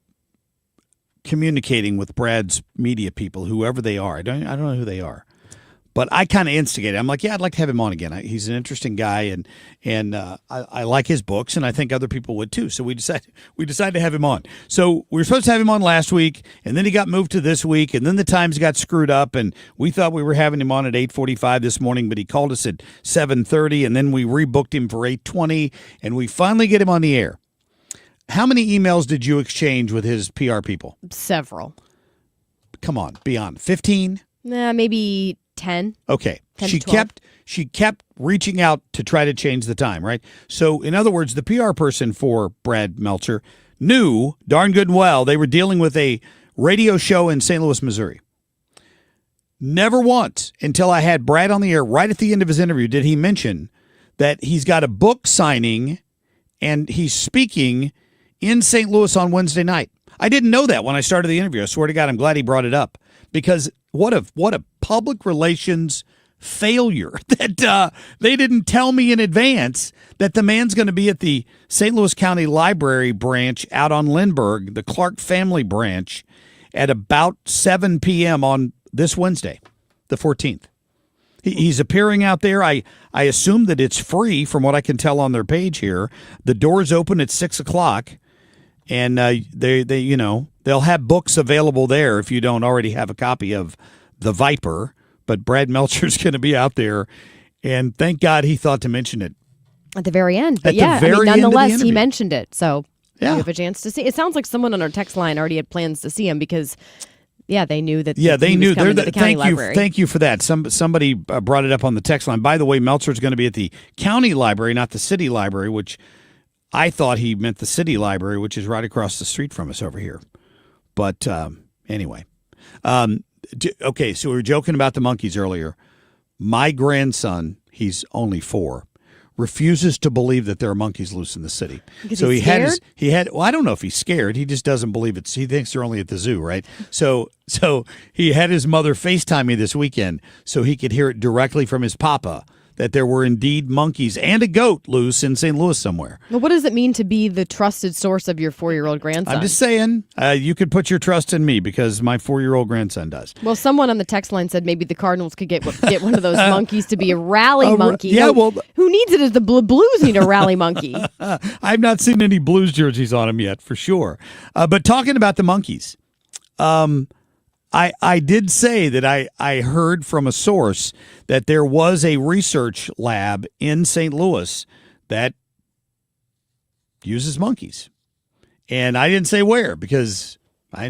communicating with Brad's media people, whoever they are. I don't know who they are. But I kind of instigated. I'm like, yeah, I'd like to have him on again. He's an interesting guy, and I like his books, and I think other people would too. So we decided to have him on. So we were supposed to have him on last week, and then he got moved to this week, and then the times got screwed up, and we thought we were having him on at 8:45 this morning, but he called us at 7:30, and then we rebooked him for 8:20, and we finally get him on the air. How many emails did you exchange with his PR people? Several. Come on, be honest. 15? Nah, maybe 10. Okay. 10 to 12. She kept reaching out to try to change the time, right? So, in other words, the PR person for Brad Meltzer knew darn good and well they were dealing with a radio show in St. Louis, Missouri. Never once until I had Brad on the air right at the end of his interview did he mention that he's got a book signing and he's speaking in St. Louis on Wednesday night. I didn't know that when I started the interview. I swear to God, I'm glad he brought it up, because what a public relations failure that they didn't tell me in advance that the man's going to be at the St. Louis County Library branch out on Lindbergh, the Clark family branch, at about 7 p.m. on this Wednesday, the 14th. He's appearing out there. I assume that it's free from what I can tell on their page here. The doors open at 6 o'clock. And they'll have books available there if you don't already have a copy of The Viper. But Brad Meltzer's going to be out there, and thank God he thought to mention it at the very end. But nonetheless, he mentioned it. So yeah. You have a chance to see. It sounds like someone on our text line already had plans to see him because, they knew that. Yeah, they knew. Was coming to the county library. Thank you for that. Somebody brought it up on the text line. By the way, Meltzer's going to be at the county library, not the city library, which I thought he meant the city library, which is right across the street from us over here. But anyway. Okay, so we were joking about the monkeys earlier. My grandson, he's only 4, refuses to believe that there are monkeys loose in the city. Because so he's scared? Well, I don't know if he's scared. He just doesn't believe it. He thinks they're only at the zoo, right? So he had his mother FaceTime me this weekend so he could hear it directly from his papa that there were indeed monkeys and a goat loose in St. Louis somewhere. Well, what does it mean to be the trusted source of your 4-year-old grandson? I'm just saying, you could put your trust in me because my 4-year-old grandson does. Well, someone on the text line said maybe the Cardinals could get one of those monkeys to be a rally monkey. Yeah, well, who needs it? Is the Blues need a rally monkey? I've not seen any Blues jerseys on him yet, for sure. But talking about the monkeys, I did say that I heard from a source that there was a research lab in St. Louis that uses monkeys. And I didn't say where because I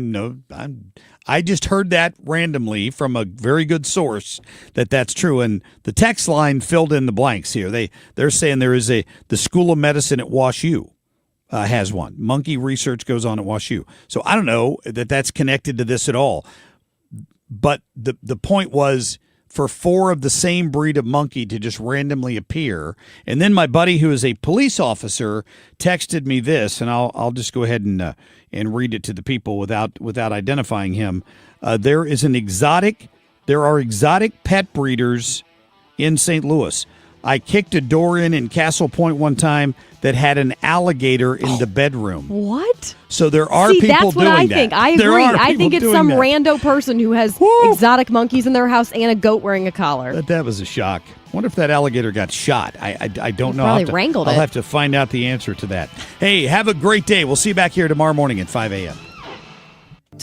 just heard that randomly from a very good source that's true. And the text line filled in the blanks here. They're saying there is the School of Medicine at WashU. Has one. Monkey research goes on at WashU. So I don't know that's connected to this at all. But the point was for 4 of the same breed of monkey to just randomly appear. And then my buddy, who is a police officer, texted me this, and I'll just go ahead and read it to the people without identifying him. There are exotic pet breeders in St. Louis. I kicked a door in Castle Point one time that had an alligator in the bedroom. What? So there are people doing that. That's what I think. I agree. I think it's some rando person who has exotic monkeys in their house and a goat wearing a collar. That was a shock. Wonder if that alligator got shot. I don't know. Probably wrangled it. I'll have to find out the answer to that. Hey, have a great day. We'll see you back here tomorrow morning at 5 a.m.